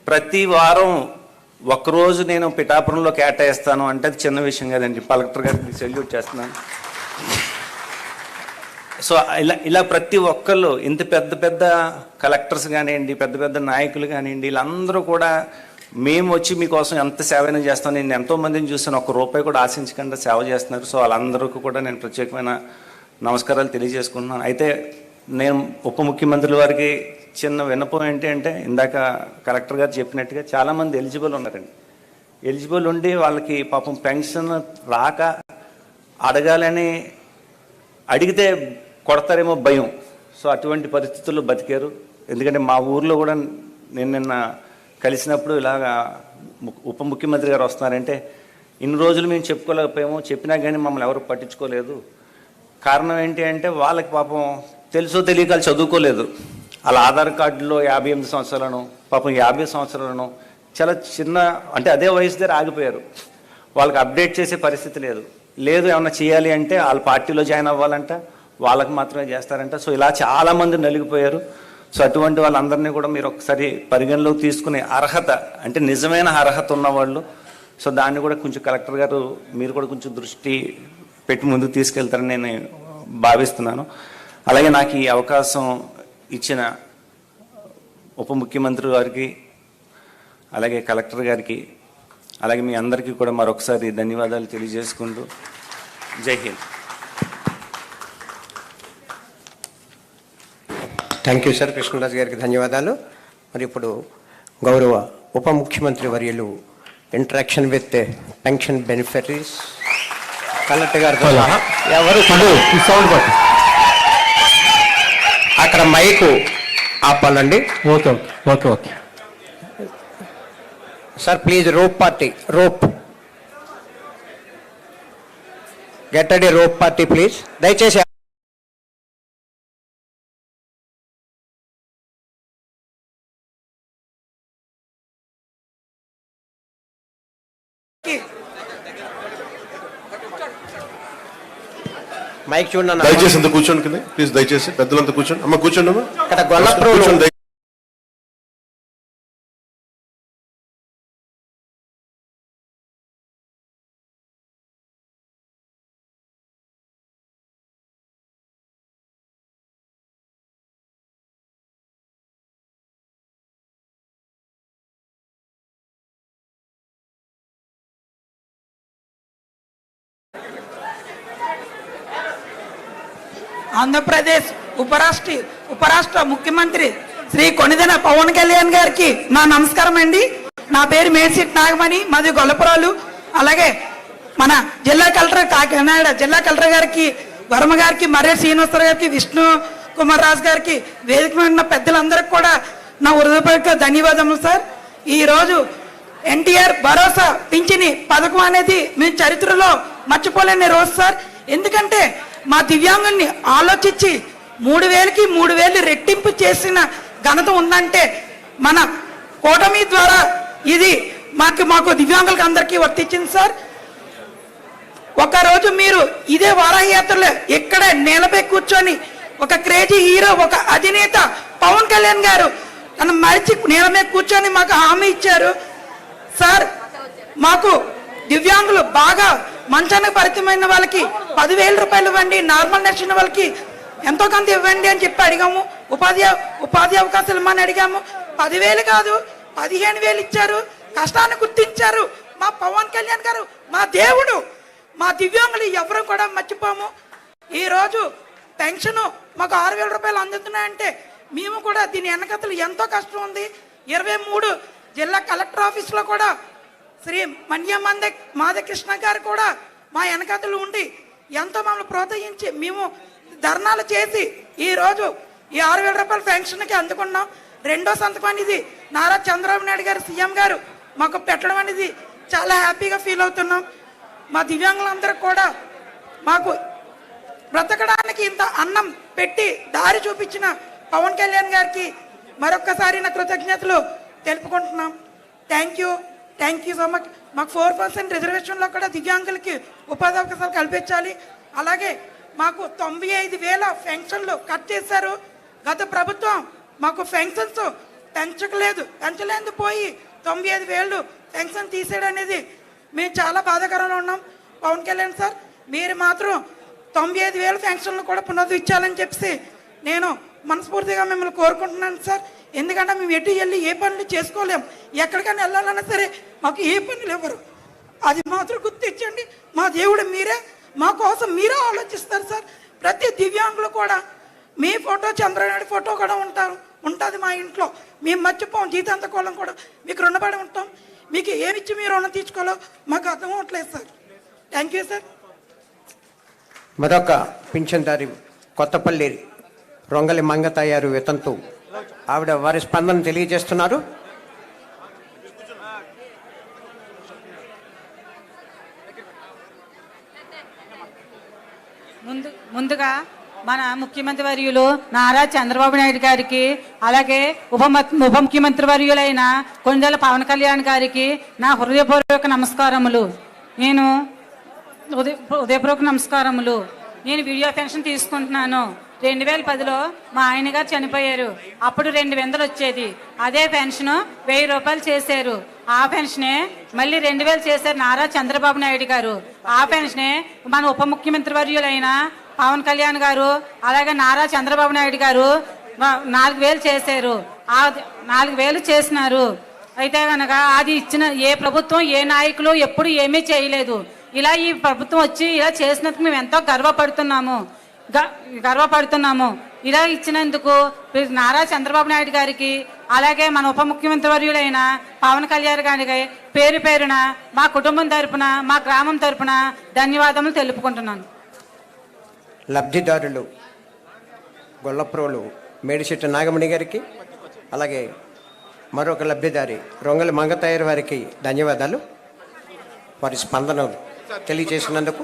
ప్రతి వారం ఒక్కరోజు నేను పిఠాపురంలో కేటాయిస్తాను అంటే అది చిన్న విషయం కదండి. కలెక్టర్ గారికి సెల్యూట్ చేస్తున్నాను. సో ఇలా ప్రతి ఒక్కళ్ళు ఇంత పెద్ద పెద్ద కలెక్టర్స్ కానివ్వండి, పెద్ద పెద్ద నాయకులు కానివ్వండి, వీళ్ళందరూ కూడా మేము వచ్చి మీకోసం ఎంత సేవైనా చేస్తాం. నేను ఎంతో మందిని చూస్తాను, ₹1 కూడా ఆశించకుండా సేవ చేస్తున్నారు. సో వాళ్ళందరికీ కూడా నేను ప్రత్యేకమైన నమస్కారాలు తెలియజేసుకుంటున్నాను. అయితే నేను ఉప ముఖ్యమంత్రుల వారికి చిన్న విన్నపం ఏంటి అంటే, ఇందాక కలెక్టర్ గారు చెప్పినట్టుగా చాలామంది ఎలిజిబుల్ ఉన్నారండి. ఎలిజిబుల్ ఉండి వాళ్ళకి పాపం పెన్షన్ రాక అడగాలని అడిగితే కొడతారేమో భయం. సో అటువంటి పరిస్థితుల్లో బతికారు. ఎందుకంటే మా ఊర్లో కూడా నేను నిన్న కలిసినప్పుడు ఇలాగా ఉప ముఖ్యమంత్రి గారు వస్తున్నారంటే ఇన్ని రోజులు మేము చెప్పుకోలేకపోయాము, చెప్పినా కానీ మమ్మల్ని ఎవరు పట్టించుకోలేదు. కారణం ఏంటి అంటే వాళ్ళకి పాపం తెలుసో తెలియక చదువుకోలేదు. వాళ్ళ ఆధార్ కార్డులో 58 సంవత్సరాలను పాపం 50 సంవత్సరాలను చాలా చిన్న, అంటే అదే వయసు దగ్గర ఆగిపోయారు. వాళ్ళకి అప్డేట్ చేసే పరిస్థితి లేదు. ఏమన్నా చేయాలి అంటే వాళ్ళ పార్టీలో జాయిన్ అవ్వాలంట, వాళ్ళకి మాత్రమే చేస్తారంట. సో ఇలా చాలామంది నలిగిపోయారు. సో అటువంటి వాళ్ళందరినీ కూడా మీరు ఒకసారి పరిగణలోకి తీసుకునే అర్హత, అంటే నిజమైన అర్హత ఉన్నవాళ్ళు. సో దాన్ని కూడా కొంచెం కలెక్టర్ గారు మీరు కూడా కొంచెం దృష్టి పెట్టి ముందుకు తీసుకెళ్తారని నేను భావిస్తున్నాను. అలాగే నాకు ఈ అవకాశం ఇచ్చిన ఉప ముఖ్యమంత్రి గారికి, అలాగే కలెక్టర్ గారికి, అలాగే మీ అందరికీ కూడా మరొకసారి ధన్యవాదాలు తెలియజేసుకుంటూ జై హింద్. Thank you sir. కృష్ణదాస్ గారికి ధన్యవాదాలు. మరి ఇప్పుడు గౌరవ ఉప ముఖ్యమంత్రి వర్యులు interaction with pension beneficiaries collector గారితో సహా ఎవరు సౌండ్ అక్కడ మైకు ఆపాలండి. Okay okay okay sir please rope get ready rope party please. దయచేసి మైక్ చూడండి. దయచేసి అంత కూర్చోండి కింద ప్లీజ్. దయచేసి పెద్దలంతా కూర్చోండి. అమ్మ కూర్చోండి అమ్మా. ఇక్కడ గొల్లప్రోలు కూర్చోండి. ఆంధ్రప్రదేశ్ ఉపరాష్ట్ర ముఖ్యమంత్రి శ్రీ కొణిదెల పవన్ కళ్యాణ్ గారికి నా నమస్కారం అండి. నా పేరు మేడ్సిట్ నాగమణి, మాది గొల్లపురాలు. అలాగే మన జిల్లా కలెక్టర్ కాకినాడ జిల్లా కలెక్టర్ గారికి, వర్మ గారికి, మర్రి శ్రీనివాసరావు గారికి, విష్ణు కుమార్ రాజు గారికి, వేదిక మీద ఉన్న పెద్దలందరికీ కూడా నా హృదయపూర్వక ధన్యవాదములు సార్. ఈరోజు ఎన్టీఆర్ భరోసా పింఛని పథకం అనేది మీ చరిత్రలో మర్చిపోలేని రోజు సార్. ఎందుకంటే మా దివ్యాంగుల్ని ఆలోచించి 3000కి 3000 రెట్టింపు చేసిన ఘనత ఉందంటే మన కూటమి ద్వారా ఇది మాకు దివ్యాంగులకు అందరికీ వర్తించింది సార్. ఒకరోజు మీరు ఇదే వారాహయాత్రలో ఇక్కడే నేలపై కూర్చొని ఒక క్రేజీ హీరో, ఒక అధినేత పవన్ కళ్యాణ్ గారు తను మరిచి నేల మీద కూర్చొని మాకు హామీ ఇచ్చారు సార్. మాకు దివ్యాంగులు బాగా మంచానికి పరిచయమైన వాళ్ళకి 10,000 రూపాయలు ఇవ్వండి, నార్మల్ నచ్చిన వాళ్ళకి ఎంతో కొంత ఇవ్వండి అని చెప్పి అడిగాము. ఉపాధి అవకాశాలు ఇమ్మని అడిగాము. 10,000 కాదు 15,000 ఇచ్చారు. కష్టాన్ని గుర్తించారు. మా పవన్ కళ్యాణ్ గారు మా దేవుడు, మా దివ్యాంగులు ఎవరు కూడా మర్చిపోము. ఈరోజు పెన్షన్ మాకు 6,000 రూపాయలు అందుతున్నాయంటే మేము కూడా దీని వెనకతలు ఎంతో కష్టం ఉంది. 23 జిల్లా కలెక్టర్ ఆఫీస్లో కూడా శ్రీ మాధకృష్ణ గారు కూడా మా వెనకతలు ఉండి ఎంతో మమ్మల్ని ప్రోత్సహించి మేము ధర్నాలు చేసి ఈరోజు ఈ 6,000 రూపాయల పెన్షన్కి అందుకున్నాం. రెండో సంతకం అనేది నారా చంద్రబాబు నాయుడు గారు సీఎం గారు మాకు పెట్టడం అనేది చాలా హ్యాపీగా ఫీల్ అవుతున్నాం. మా దివ్యాంగులందరూ కూడా మాకు బ్రతకడానికి ఇంత అన్నం పెట్టి దారి చూపించిన పవన్ కళ్యాణ్ గారికి మరొక్కసారి నా కృతజ్ఞతలు తెలుపుకుంటున్నాం. Thank you so much. మాకు 4% రిజర్వేషన్లో కూడా దివ్యాంగులకి ఉపాధి అవకాశాలు కల్పించాలి. అలాగే మాకు 95,000 పెన్షన్లు కట్ చేశారు. గత ప్రభుత్వం మాకు పెన్షన్స్ పెంచలేదు పోయి 95,000 పెన్షన్ తీసేయడం అనేది మేము చాలా బాధాకరంలో ఉన్నాం. పవన్ కళ్యాణ్ సార్ మీరు మాత్రం 95,000 పెన్షన్లు కూడా పునరుద్ధరించాలని చెప్పి నేను మనస్ఫూర్తిగా మిమ్మల్ని కోరుకుంటున్నాను సార్. ఎందుకంటే మేము ఎటు వెళ్ళి ఏ పనులు చేసుకోలేము. ఎక్కడికైనా వెళ్ళాలన్నా సరే మాకు ఏ పనులు ఇవ్వరు. అది మాత్రం గుర్తించండి. మా దేవుడు మీరే, మా కోసం మీరే ఆలోచిస్తారు సార్. ప్రతి దివ్యాంగులు కూడా మీ ఫోటో, చంద్రనాయుడు ఫోటో కూడా ఉంటుంది మా ఇంట్లో. మేము మర్చిపోం. జీతాంతకోళం కూడా మీకు రుణపడి ఉంటాం. మీకు ఏమిచ్చి మీరు రుణం తీర్చుకోవాలో మాకు అర్థం అవ్వట్లేదు సార్. Thank you sir. మరొక పింఛన్దారి కొత్తపల్లి రొంగలి మంగతయ్యారు వితంతు ఆవిడ వారి స్పందన తెలియజేస్తున్నారు. ముందుగా మన ముఖ్యమంత్రి వర్యులు నారా చంద్రబాబు నాయుడు గారికి, అలాగే ఉప ముఖ్యమంత్రి వర్యులైన కొణిదెల పవన్ కళ్యాణ్ గారికి నా హృదయపూర్వక నమస్కారములు. నేను నేను వీడియో పెన్షన్ తీసుకుంటున్నాను. 2010లో మా ఆయన గారు చనిపోయారు. అప్పుడు 2,000 వచ్చేది. అదే పెన్షన్ 1,000 రూపాయలు చేశారు. ఆ పెన్షనే మళ్ళీ 2,000 చేశారు నారా చంద్రబాబు నాయుడు గారు. ఆ పెన్షనే మన ఉప ముఖ్యమంత్రి వర్యులైన పవన్ కళ్యాణ్ గారు, అలాగే నారా చంద్రబాబు నాయుడు గారు 4,000 చేశారు. ఆ 4,000 చేసినారు. అయితే కనుక అది ఇచ్చిన ఏ ప్రభుత్వం, ఏ నాయకులు ఎప్పుడు ఏమీ చేయలేదు. ఇలా ఈ ప్రభుత్వం వచ్చి ఇలా చేసినందుకు మేము ఎంతో గర్వపడుతున్నాము. ఇలా ఇచ్చినందుకు నారా చంద్రబాబు నాయుడు గారికి, అలాగే మన ఉప ముఖ్యమంత్రి వర్యులైన పవన్ కళ్యాణ్ గారికి పేరు పేరున మా కుటుంబం తరపున, మా గ్రామం తరపున ధన్యవాదములు తెలుపుకుంటున్నాను. లబ్ధిదారులు గొల్లప్రోలు మేడిశెట్టి నాగమణి గారికి, అలాగే మరొక లబ్ధిదారి రొంగలి మంగతయ్యారు వారికి ధన్యవాదాలు వారి స్పందన తెలియజేసినందుకు.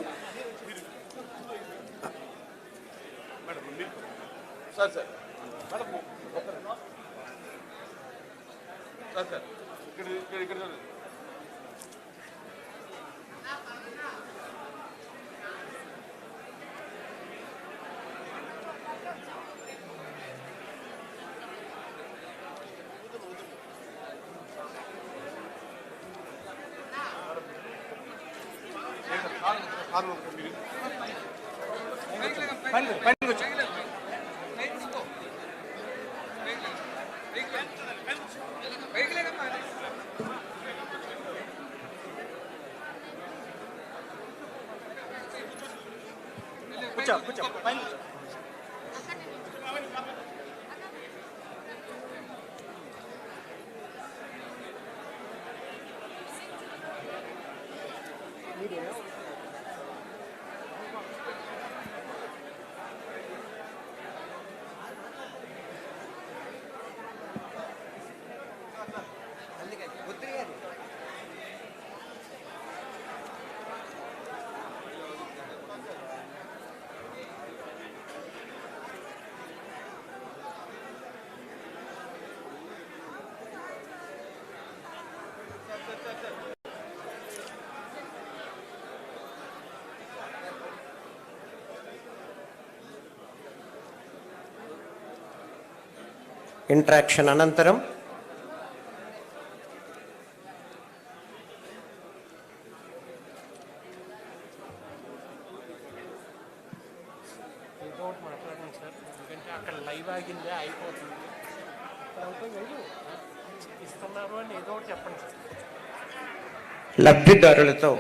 ఇంటరాక్షన్ అనంతరం లబ్ధిదారులతో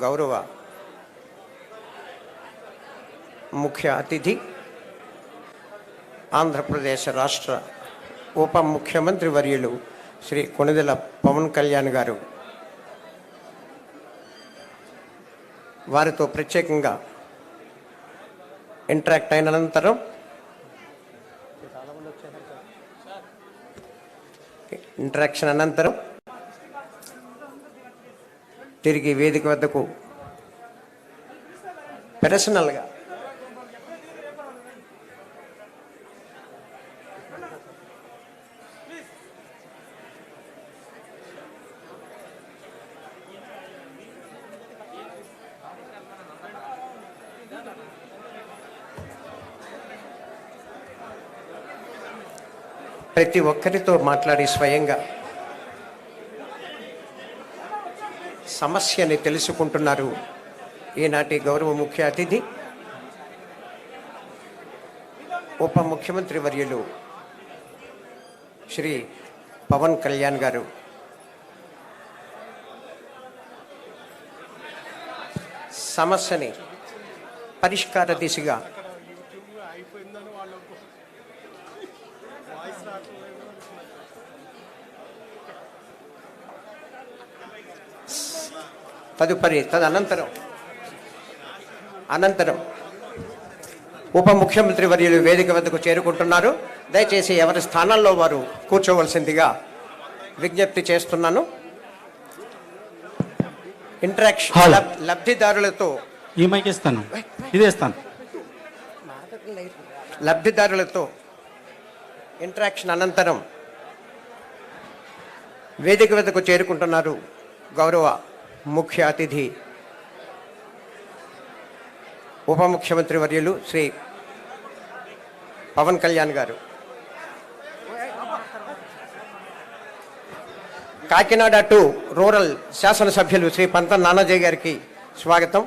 గౌరవ ముఖ్య అతిథి ఆంధ్రప్రదేశ్ రాష్ట్ర ఉప ముఖ్యమంత్రి వర్యులు శ్రీ కొణిదెల పవన్ కళ్యాణ్ గారు వారితో ప్రత్యేకంగా ఇంటరాక్ట్ అయిన అనంతరం ఇంటరాక్షన్ అనంతరం తిరిగి వేదిక వద్దకు పర్సనల్గా ప్రతి ఒక్కరితో మాట్లాడి స్వయంగా సమస్యని తెలుసుకుంటున్నారు ఈనాటి గౌరవ ముఖ్య అతిథి ఉప ముఖ్యమంత్రి వర్యులు శ్రీ పవన్ కళ్యాణ్ గారు. సమస్యని పరిష్కార దిశగా అనంతరం ఉప ముఖ్యమంత్రి వర్యులు వేదిక వద్దకు చేరుకుంటున్నారు. దయచేసి ఎవరి స్థానాల్లో వారు కూర్చోవలసిందిగా విజ్ఞప్తి చేస్తున్నాను. ఇంటరాక్షన్ లబ్ధిదారులతో ఈ మైక్ ఇస్తాను, ఇదే ఇస్తాను. లబ్ధిదారులతో ఇంటరాక్షన్ అనంతరం వేదిక వద్దకు చేరుకుంటున్నారు గౌరవ ముఖ్య అతిథి ఉప ముఖ్యమంత్రి వర్యులు శ్రీ పవన్ కళ్యాణ్ గారు. కాకినాడ టు రూరల్ శాసనసభ్యులు శ్రీ పంతం నానాజీ గారికి స్వాగతం.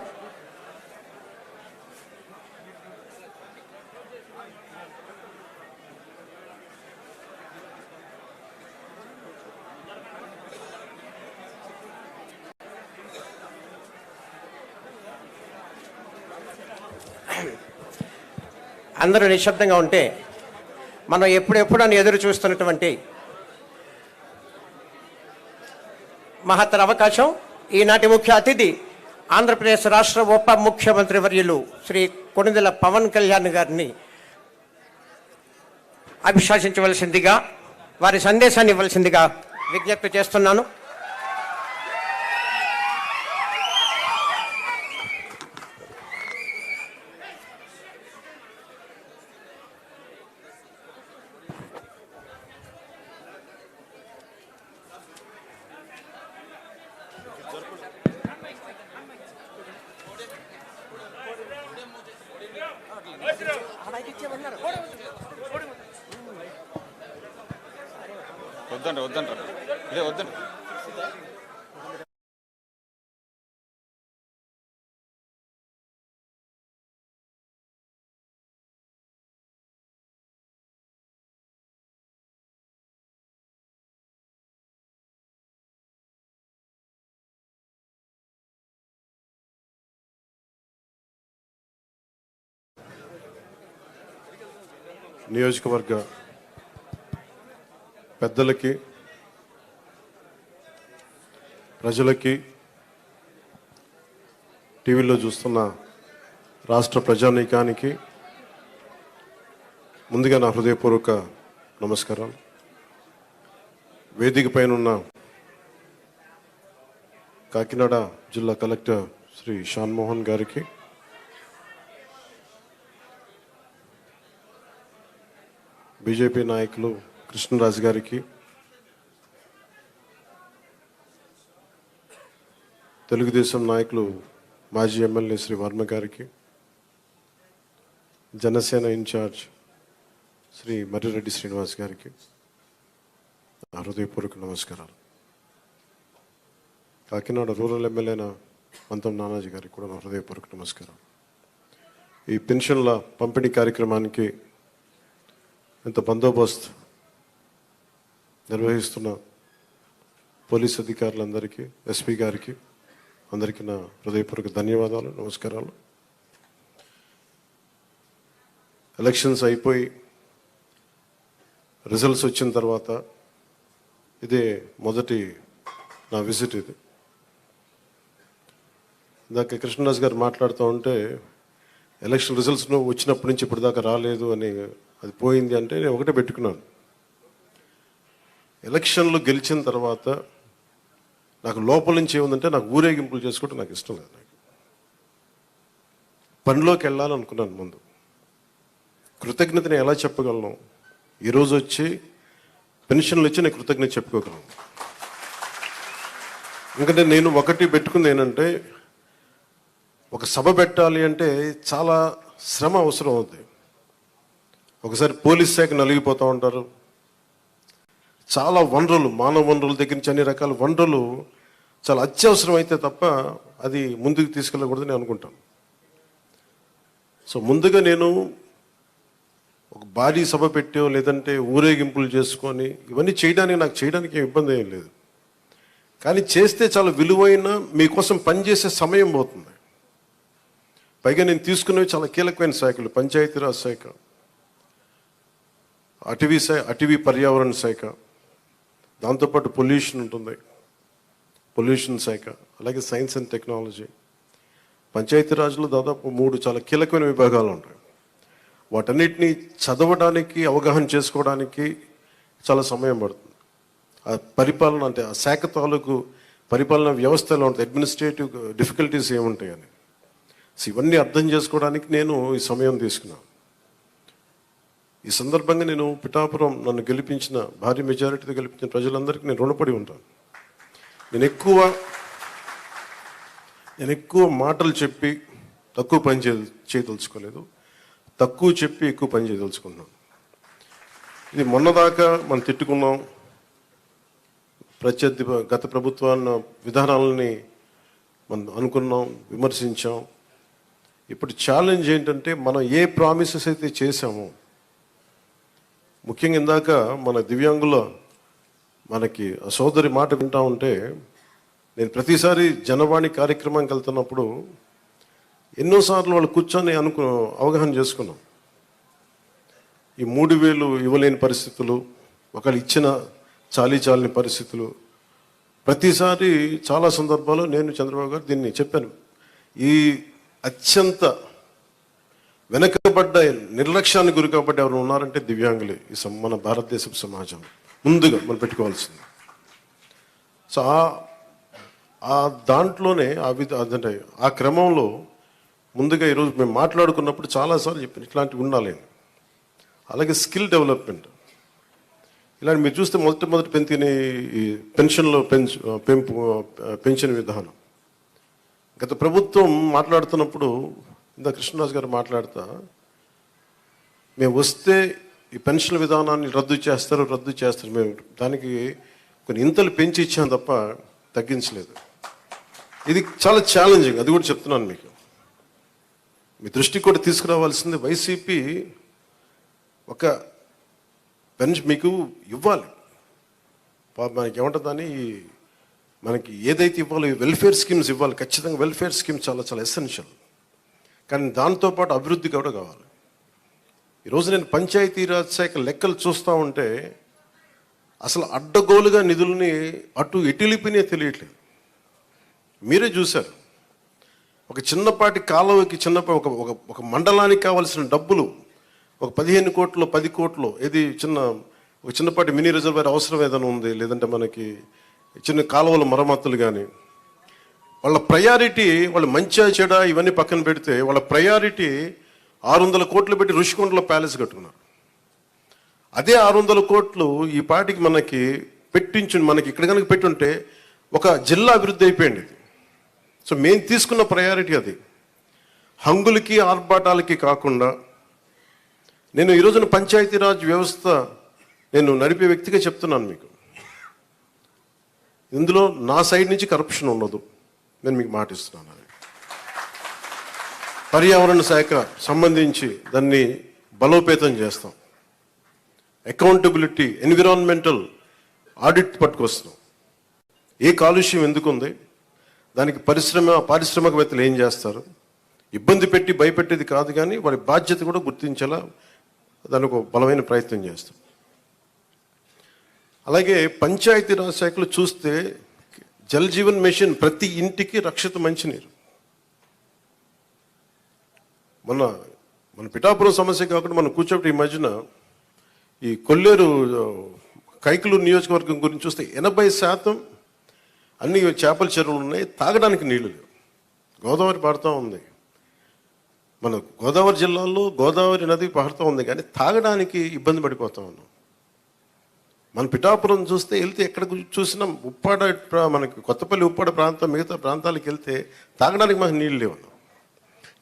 అందరూ నిశ్శబ్దంగా ఉంటే మనం ఎప్పుడెప్పుడని ఎదురు చూస్తున్నటువంటి మహత్తర అవకాశం ఈనాటి ముఖ్య అతిథి ఆంధ్రప్రదేశ్ రాష్ట్ర ఉప ముఖ్యమంత్రి వర్యులు శ్రీ కొణిదెల పవన్ కళ్యాణ్ గారిని అభిశాసించవలసిందిగా, వారి సందేశాన్ని ఇవ్వవలసిందిగా విజ్ఞప్తి చేస్తున్నాను. వద్దండి ఇదే వద్దండి. నియోజకవర్గ పెద్దలకి, ప్రజలకి, టీవీలో చూస్తున్న రాష్ట్ర ప్రజానీకానికి ముందుగా నా హృదయపూర్వక నమస్కారాలు. వేదిక పైన కాకినాడ జిల్లా కలెక్టర్ శ్రీ షాన్మోహన్ గారికి, బీజేపీ నాయకులు కృష్ణరాజు గారికి, తెలుగుదేశం నాయకులు మాజీ ఎమ్మెల్యే శ్రీ వర్మ గారికి, జనసేన ఇన్ఛార్జ్ శ్రీ మర్రిరెడ్డి శ్రీనివాస్ గారికి నా హృదయపూర్వక నమస్కారాలు. కాకినాడ రూరల్ ఎమ్మెల్యేన పంతం నానాజీ గారికి కూడా నా హృదయపూర్వక నమస్కారం. ఈ పెన్షన్ల పంపిణీ కార్యక్రమానికి ఇంత బందోబస్తు నిర్వహిస్తున్న పోలీస్ అధికారులందరికీ, ఎస్పీ గారికి అందరికీ నా హృదయపూర్వక ధన్యవాదాలు, నమస్కారాలు. ఎలక్షన్స్ అయిపోయి రిజల్ట్స్ వచ్చిన తర్వాత ఇదే మొదటి నా విజిట్. ఇది ఇందాక కృష్ణదాస్ గారు మాట్లాడుతూ ఉంటే ఎలక్షన్ రిజల్ట్స్ వచ్చినప్పటి నుంచి ఇప్పటిదాకా రాలేదు అని, అది పోయింది అంటే నేను ఒకటే పెట్టుకున్నాను. ఎలక్షన్లు గెలిచిన తర్వాత నాకు లోపల నుంచి ఏముందంటే నాకు ఊరేగింపులు చేసుకోవడం నాకు ఇష్టం లేదు. నాకు పనిలోకి వెళ్ళాలనుకున్నాను ముందు. కృతజ్ఞతని ఎలా చెప్పగలను? ఈరోజు వచ్చి పెన్షన్లు వచ్చి నేను కృతజ్ఞత చెప్పుకోగలను. ఎందుకంటే నేను ఒకటి పెట్టుకుంది ఏంటంటే, ఒక సభ పెట్టాలి అంటే చాలా శ్రమ అవసరం అవుతుంది. ఒకసారి పోలీస్ శాఖ నలిగిపోతూ ఉంటారు. చాలా వనరులు, మానవ వనరుల దగ్గర నుంచి అన్ని రకాల వనరులు చాలా అత్యవసరం అయితే తప్ప అది ముందుకు తీసుకెళ్ళకూడదని అనుకుంటాను. సో ముందుగా నేను ఒక భారీ సభ పెట్టో లేదంటే ఊరేగింపులు చేసుకొని ఇవన్నీ చేయడానికి ఇబ్బంది ఏం లేదు. కానీ చేస్తే చాలా విలువైన మీకోసం పనిచేసే సమయం పోతుంది. పైగా నేను తీసుకునేవి చాలా కీలకమైన శాఖలు: పంచాయతీరాజ్ శాఖ, అటవీ పర్యావరణ శాఖ, దాంతోపాటు పొల్యూషన్ ఉంటుంది, పొల్యూషన్ శాఖ, అలాగే సైన్స్ అండ్ టెక్నాలజీ. పంచాయతీరాజ్లో దాదాపు 3 చాలా కీలకమైన విభాగాలు ఉంటాయి. వాటన్నిటిని చదవడానికి, అవగాహన చేసుకోవడానికి చాలా సమయం పడుతుంది. ఆ పరిపాలన అంటే ఆ శాఖ తాలూకు పరిపాలన వ్యవస్థ ఎలా ఉంటుంది, అడ్మినిస్ట్రేటివ్ డిఫికల్టీస్ ఏముంటాయని, సో ఇవన్నీ అర్థం చేసుకోవడానికి నేను ఈ సమయం తీసుకున్నాను. ఈ సందర్భంగా నేను పిఠాపురం నన్ను గెలిపించిన, భారీ మెజారిటీతో గెలిపించిన ప్రజలందరికీ నేను రుణపడి ఉంటాను. నేను ఎక్కువ మాటలు చెప్పి తక్కువ పని చేయదలుచుకోలేదు, తక్కువ చెప్పి ఎక్కువ పని చేయదలుచుకున్నాను. ఇది మొన్నదాకా మనం తిట్టుకున్నాం, గత ప్రభుత్వాన్ని విధానాలని మనం అనుకున్నాం, విమర్శించాం. ఇప్పుడు ఛాలెంజ్ ఏంటంటే, మనం ఏ ప్రామిసెస్ అయితే చేశామో, ముఖ్యంగా ఇందాక మన దివ్యాంగుల మనకి ఆ సోదరి మాట వింటా ఉంటే, నేను ప్రతిసారి జనవాణి కార్యక్రమానికి వెళ్తున్నప్పుడు ఎన్నోసార్లు వాళ్ళు కూర్చొని అవగాహన చేసుకున్నాం. ఈ 3,000 ఇవ్వలేని పరిస్థితులు, ఒకళ్ళు ఇచ్చిన చాలీని పరిస్థితులు. ప్రతిసారి చాలా సందర్భాల్లో నేను చంద్రబాబు గారు దీన్ని చెప్పాను. ఈ అత్యంత వెనకబడ్డ, నిర్లక్ష్యానికి గురి కాబట్టి ఎవరు ఉన్నారంటే దివ్యాంగులే ఈ మన భారతదేశపు సమాజం ముందుగా మనం పెట్టుకోవాల్సింది. సో ఆ దాంట్లోనే అంటే ఆ క్రమంలో ముందుగా ఈరోజు మేము మాట్లాడుకున్నప్పుడు చాలాసార్లు చెప్పాను ఇట్లాంటివి ఉండాలి. అలాగే స్కిల్ డెవలప్మెంట్, ఇలాంటి మీరు చూస్తే మొదటి పెంచిన ఈ పెన్షన్లో పెన్షన్ విధానం. గత ప్రభుత్వం మాట్లాడుతున్నప్పుడు ఇందా కృష్ణరాజు గారు మాట్లాడుతా, మేము వస్తే ఈ పెన్షన్ విధానాన్ని రద్దు చేస్తారు, మేము దానికి కొన్ని ఇంతలు పెంచి ఇచ్చాం తప్ప తగ్గించలేదు. ఇది చాలా ఛాలెంజింగ్, అది కూడా చెప్తున్నాను మీకు. మీ దృష్టికి కూడా తీసుకురావాల్సింది, వైసీపీ ఒక పెన్షన్ మీకు ఇవ్వాలి. మనకి ఏమంటుందని, మనకి ఏదైతే ఇవ్వాలో వెల్ఫేర్ స్కీమ్స్ ఇవ్వాలి, ఖచ్చితంగా వెల్ఫేర్ స్కీమ్స్ చాలా చాలా ఎసెన్షియల్. కానీ దాంతోపాటు అభివృద్ధి కూడా కావాలి. ఈరోజు నేను పంచాయతీరాజ్ శాఖ లెక్కలు చూస్తూ ఉంటే అసలు అడ్డగోలుగా నిధుల్ని అటు ఎటులిపినే తెలియట్లేదు. మీరే చూశారు, ఒక చిన్నపాటి కాలువకి ఒక మండలానికి కావాల్సిన డబ్బులు ఒక 15 కోట్లు 10 కోట్లు, ఏది ఒక చిన్నపాటి మినీ రిజర్వాయర్ అవసరం ఏదైనా ఉంది, లేదంటే మనకి చిన్న కాలువల మరమ్మతులు కానీ, వాళ్ళ ప్రయారిటీ, వాళ్ళు మంచిగా చెడ ఇవన్నీ పక్కన పెడితే వాళ్ళ ప్రయారిటీ 600 కోట్లు పెట్టి ఋషికొండలో ప్యాలెస్ కట్టుకున్నారు. అదే 600 కోట్లు ఈ పాటికి మనకి మనకి ఇక్కడ కనుక పెట్టుంటే ఒక జిల్లా అభివృద్ధి అయిపోయింది. సో మేము తీసుకున్న ప్రయారిటీ అది. హంగులకి ఆర్భాటాలకి కాకుండా, నేను ఈ రోజున పంచాయతీరాజ్ వ్యవస్థ నేను నడిపే వ్యక్తిగా చెప్తున్నాను మీకు, ఇందులో నా సైడ్ నుంచి కరప్షన్ ఉండదు, నేను మీకు మాటిస్తున్నాను. పర్యావరణ శాఖ సంబంధించి దాన్ని బలోపేతం చేస్తాం. అకౌంటబిలిటీ, ఎన్విరాన్మెంటల్ ఆడిట్ పట్టుకొస్తాం. ఏ కాలుష్యం ఎందుకు ఉంది, దానికి పారిశ్రామికవేత్తలు ఏం చేస్తారు, ఇబ్బంది పెట్టి భయపెట్టేది కాదు, కానీ వారి బాధ్యత కూడా గుర్తించేలా దానికి ఒక బలమైన ప్రయత్నం చేస్తాం. అలాగే పంచాయతీరాజ్ శాఖలు చూస్తే జల్ జీవన్ మిషన్ ప్రతి ఇంటికి రక్షిత మంచినీరు. మన పిఠాపురం సమస్య కాకుండా మనం కూర్చోబెట్టి ఈ మధ్యన ఈ కొల్లేరు కైకలూరు నియోజకవర్గం గురించి చూస్తే 80% అన్ని చేపల చెరువులు ఉన్నాయి, తాగడానికి నీళ్లు లేవు. గోదావరి పారుతూ ఉంది, మన గోదావరి జిల్లాలో గోదావరి నది పారుతూ ఉంది, కానీ తాగడానికి ఇబ్బంది పడిపోతా ఉన్నాం. మన పిఠాపురం చూస్తే వెళ్తే ఎక్కడ చూసినా ఉప్పాడ, మనకి కొత్తపల్లి ఉప్పాడ ప్రాంతం, మిగతా ప్రాంతాలకు వెళ్తే తాగడానికి మనకు నీళ్ళు లేవు.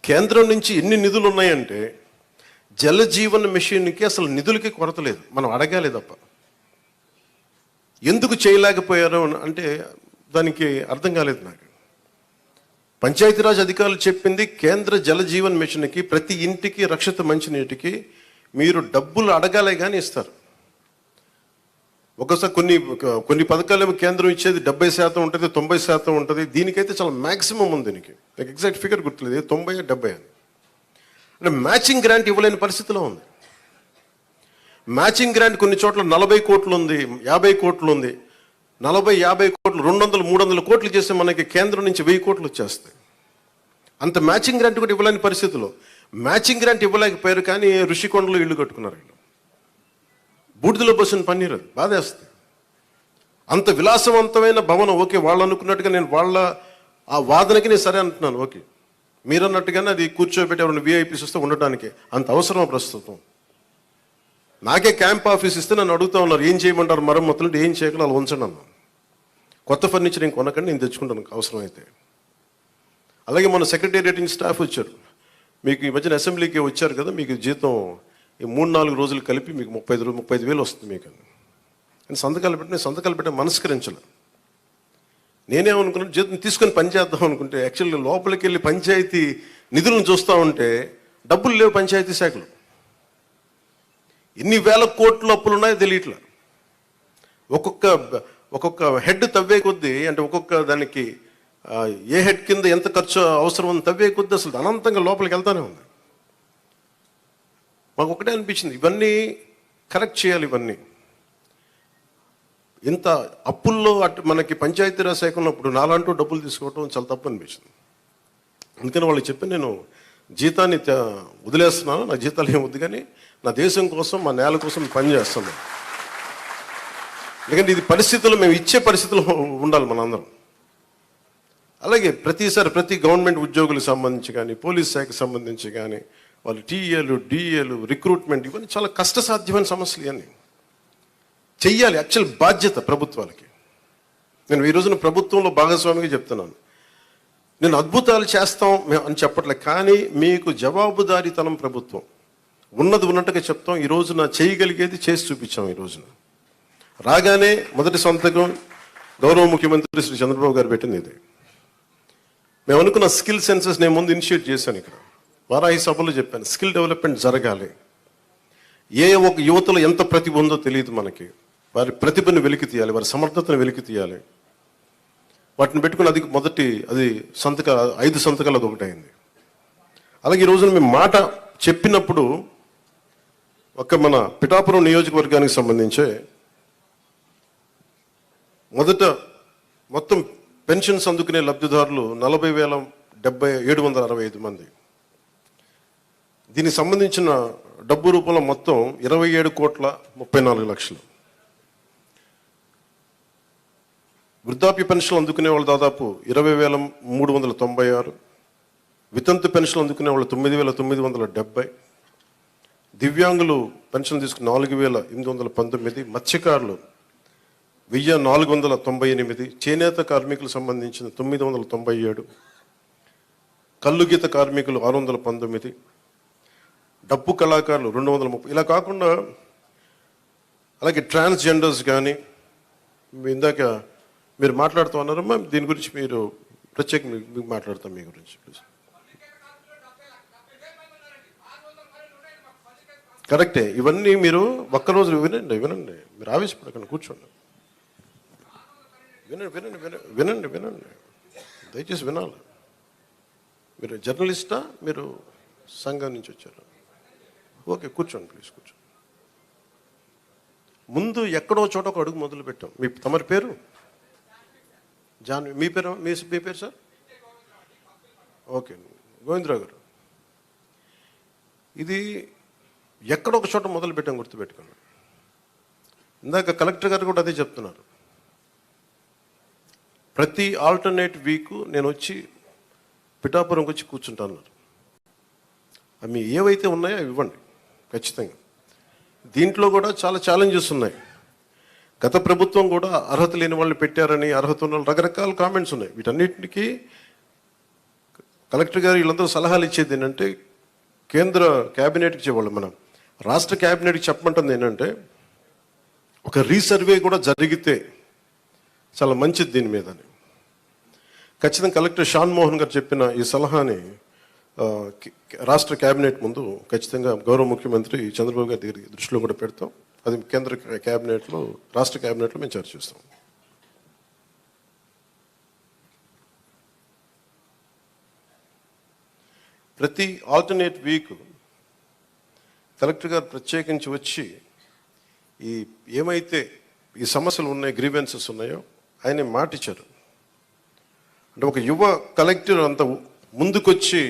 కేంద్రం నుంచి ఎన్ని నిధులు ఉన్నాయంటే జల జీవన్ మిషన్కి అసలు నిధులకి కొరత లేదు, మనం అడగాలి తప్ప. ఎందుకు చేయలేకపోయారు అంటే దానికి అర్థం కాలేదు నాకు. పంచాయతీరాజ్ అధికారులు చెప్పింది కేంద్ర జల జీవన్ మిషన్కి ప్రతి ఇంటికి రక్షిత మంచినీటికి మీరు డబ్బులు అడగాలే కానీ ఇస్తారు. ఒకసారి కొన్ని పథకాలు కేంద్రం ఇచ్చేది 70% ఉంటుంది, 90% ఉంటుంది. దీనికైతే చాలా మ్యాక్సిమం ఉంది. దీనికి నాకు ఎగ్జాక్ట్ ఫిగర్ గుర్తులేదు, 90, 70 అని. అంటే మ్యాచింగ్ గ్రాంట్ ఇవ్వలేని పరిస్థితిలో ఉంది. మ్యాచింగ్ గ్రాంట్ కొన్ని చోట్ల 40 కోట్లు ఉంది, 50 కోట్లు ఉంది. 40, 50 కోట్లు 200, 300 కోట్లు చేస్తే మనకి కేంద్రం నుంచి 1000 కోట్లు వచ్చేస్తాయి. అంత మ్యాచింగ్ గ్రాంట్ కూడా ఇవ్వలేని పరిస్థితిలో మ్యాచింగ్ గ్రాంట్ ఇవ్వలేకపోయారు, కానీ ఋషికొండలో ఇల్లు కట్టుకున్నారు. వీళ్ళు బూడిదలో పోసిన పన్నీరు, అది బాధేస్తుంది. అంత విలాసవంతమైన భవనం, ఓకే, వాళ్ళు అనుకున్నట్టుగా నేను వాళ్ళ ఆ వాదనకి నేను సరే అంటున్నాను, ఓకే, మీరు అన్నట్టుగానే అది కూర్చోబెట్టి ఎవరైనా విఐపీస్ వస్తే ఉండటానికి అంత అవసరమా ప్రస్తుతం? నాకే క్యాంప్ ఆఫీస్ ఇస్తే నన్ను అడుగుతా ఉన్నారు, ఏం చేయమంటారు మరమ్మతులు, ఏం చేయగలరు అలా ఉంచండి అన్నాను. కొత్త ఫర్నిచర్ ఇంక కొనకండి, నేను తెచ్చుకుంటాను అవసరమైతే. అలాగే మన సెక్రటేరియట్ నుంచి స్టాఫ్ వచ్చారు, మీకు ఈ మధ్యన అసెంబ్లీకి వచ్చారు కదా, మీకు జీతం ఈ 3-4 రోజులు కలిపి మీకు 35,000 వస్తుంది మీకు అని సంతకాలు పెట్టిన మనస్కరించలే. నేనేమనుకున్నాను, జీతం తీసుకొని పని చేద్దాం అనుకుంటే యాక్చువల్గా లోపలికి వెళ్ళి పంచాయతీ నిధులను చూస్తూ ఉంటే డబ్బులు లేవు. పంచాయతీ శాఖలు ఎన్ని వేల కోట్ల అప్పులు ఉన్నాయో తెలియట్లా. ఒక్కొక్క హెడ్ తవ్వే కొద్దీ, అంటే ఒక్కొక్క దానికి ఏ హెడ్ కింద ఎంత ఖర్చు అవసరం ఉంది తవ్వే కొద్దీ అసలు అనంతంగా లోపలికి వెళ్తానే ఉంది. మాకు ఒకటే అనిపించింది, ఇవన్నీ కరెక్ట్ చేయాలి. ఇవన్నీ ఇంత అప్పుల్లో మనకి పంచాయతీరాజ్ శాఖ ఉన్నప్పుడు నాలంటూ డబ్బులు తీసుకోవటం చాలా తప్పు అనిపించింది. అందుకని వాళ్ళకి చెప్పి నేను జీతాన్ని వదిలేస్తున్నాను, నా జీతాలు ఏం వద్దు, కానీ నా దేశం కోసం, మా నేల కోసం పని చేస్తాను. ఎందుకంటే ఇది పరిస్థితుల్లో మేము ఇచ్చే పరిస్థితుల్లో ఉండాలి మనందరం. అలాగే ప్రతి గవర్నమెంట్ ఉద్యోగులకు సంబంధించి కానీ, పోలీస్ శాఖకు సంబంధించి కానీ, వాళ్ళు టీఏలు, డిఏలు, రిక్రూట్మెంట్, ఇవన్నీ చాలా కష్టసాధ్యమైన సమస్యలు. ఇవన్నీ చెయ్యాలి, యాక్చువల్ బాధ్యత ప్రభుత్వాలకి. నేను ఈ రోజున ప్రభుత్వంలో భాగస్వామిగా చెప్తున్నాను, నేను అద్భుతాలు చేస్తాం అని చెప్పట్లే, కానీ మీకు జవాబుదారీతనం ప్రభుత్వం ఉన్నట్టుగా చెప్తాం. ఈ రోజున చేయగలిగేది చేసి చూపించాం. ఈ రోజున రాగానే మొదటి సంతకం గౌరవ ముఖ్యమంత్రి శ్రీ చంద్రబాబు గారు పెట్టింది ఇదే. మేము అనుకున్న స్కిల్ సెన్సెస్ నేను ముందు ఇనిషియేట్ చేశాను. ఇక్కడ వారాహి సభలో చెప్పాను, స్కిల్ డెవలప్మెంట్ జరగాలి. ఒక యువతలో ఎంత ప్రతిభ ఉందో తెలియదు మనకి. వారి ప్రతిభను వెలికి తీయాలి, వారి సమర్థతను వెలికి తీయాలి. వాటిని పెట్టుకుని అది 5 సంతకాలు అది ఒకటైంది. అలాగే ఈ రోజున మేము మాట చెప్పినప్పుడు మన పిఠాపురం నియోజకవర్గానికి సంబంధించే మొత్తం పెన్షన్స్ అందుకునే లబ్ధిదారులు 40,765 మంది. దీనికి సంబంధించిన డబ్బు రూపంలో మొత్తం 27,34,00,000. వృద్ధాప్య పెన్షన్లు అందుకునే వాళ్ళు దాదాపు 20,396. వితంతు పెన్షన్లు అందుకునే వాళ్ళు 9,970. దివ్యాంగులు పెన్షన్ తీసుకుని 4,819. మత్స్యకారులు 1,498. చేనేత కార్మికులకు సంబంధించిన 997. కల్లుగీత కార్మికులు 619. డప్పు కళాకారులు 230. ఇలా కాకుండా అలాగే ట్రాన్స్జెండర్స్ కానీ, ఇందాక మీరు మాట్లాడుతూ ఉన్నారమ్మా, దీని గురించి మీరు ప్రత్యేకంగా మీకు మాట్లాడతాం మీ గురించి ప్లీజ్. కరెక్టే. ఇవన్నీ మీరు ఒక్కరోజు వినండి, మీరు ఆవేశపడకండి, కూర్చోండి, వినండి, దయచేసి వినాలి. మీరు జర్నలిస్టా, మీరు సంఘం నుంచి వచ్చారు? ఓకే, కూర్చోండి, ప్లీజ్ కూర్చోండి. ముందు ఎక్కడో చోట ఒక అడుగు మొదలు పెట్టాం. మీ తమరి పేరు జాన్, మీ పేరు సార్? ఓకే, గోవిందరావు గారు. ఇది ఎక్కడో ఒక చోట మొదలు పెట్టాం, గుర్తుపెట్టుకోండి. ఇందాక కలెక్టర్ గారు కూడా అదే చెప్తున్నారు. ప్రతి ఆల్టర్నేట్ వీక్ నేను వచ్చి పిఠాపురంకి వచ్చి కూర్చుంటాను. అవి ఏవైతే ఉన్నాయో అవి ఇవ్వండి ఖచ్చితంగా. దీంట్లో కూడా చాలా ఛాలెంజెస్ ఉన్నాయి. గత ప్రభుత్వం కూడా అర్హత లేని వాళ్ళని పెట్టారని, అర్హత ఉన్న వాళ్ళు, రకరకాల కామెంట్స్ ఉన్నాయి. వీటన్నిటికీ కలెక్టర్ గారు వీళ్ళందరూ సలహాలు ఇచ్చేది ఏంటంటే, కేంద్ర క్యాబినెట్కి ఇచ్చేవాళ్ళు, మనం రాష్ట్ర క్యాబినెట్కి చెప్పమంటుంది ఏంటంటే, ఒక రీసర్వే కూడా జరిగితే చాలా మంచిది దీని మీద అని. ఖచ్చితంగా కలెక్టర్ షాన్ మోహన్ గారు చెప్పిన ఈ సలహాని రాష్ట్ర క్యాబినెట్ ముందు ఖచ్చితంగా గౌరవ ముఖ్యమంత్రి చంద్రబాబు గారి దగ్గర దృష్టిలో కూడా పెడతాం. అది కేంద్ర క్యాబినెట్లో, రాష్ట్ర క్యాబినెట్లో మేము చర్చిస్తాం. ప్రతి ఆల్టర్నేట్ వీక్ కలెక్టర్ గారు ప్రత్యేకించి వచ్చి ఈ ఏమైతే ఈ సమస్యలు ఉన్నాయో, గ్రీవెన్సెస్ ఉన్నాయో ఆయన మాట ఇచ్చారు. అంటే ఒక యువ కలెక్టర్ అంత ముందుకొచ్చి,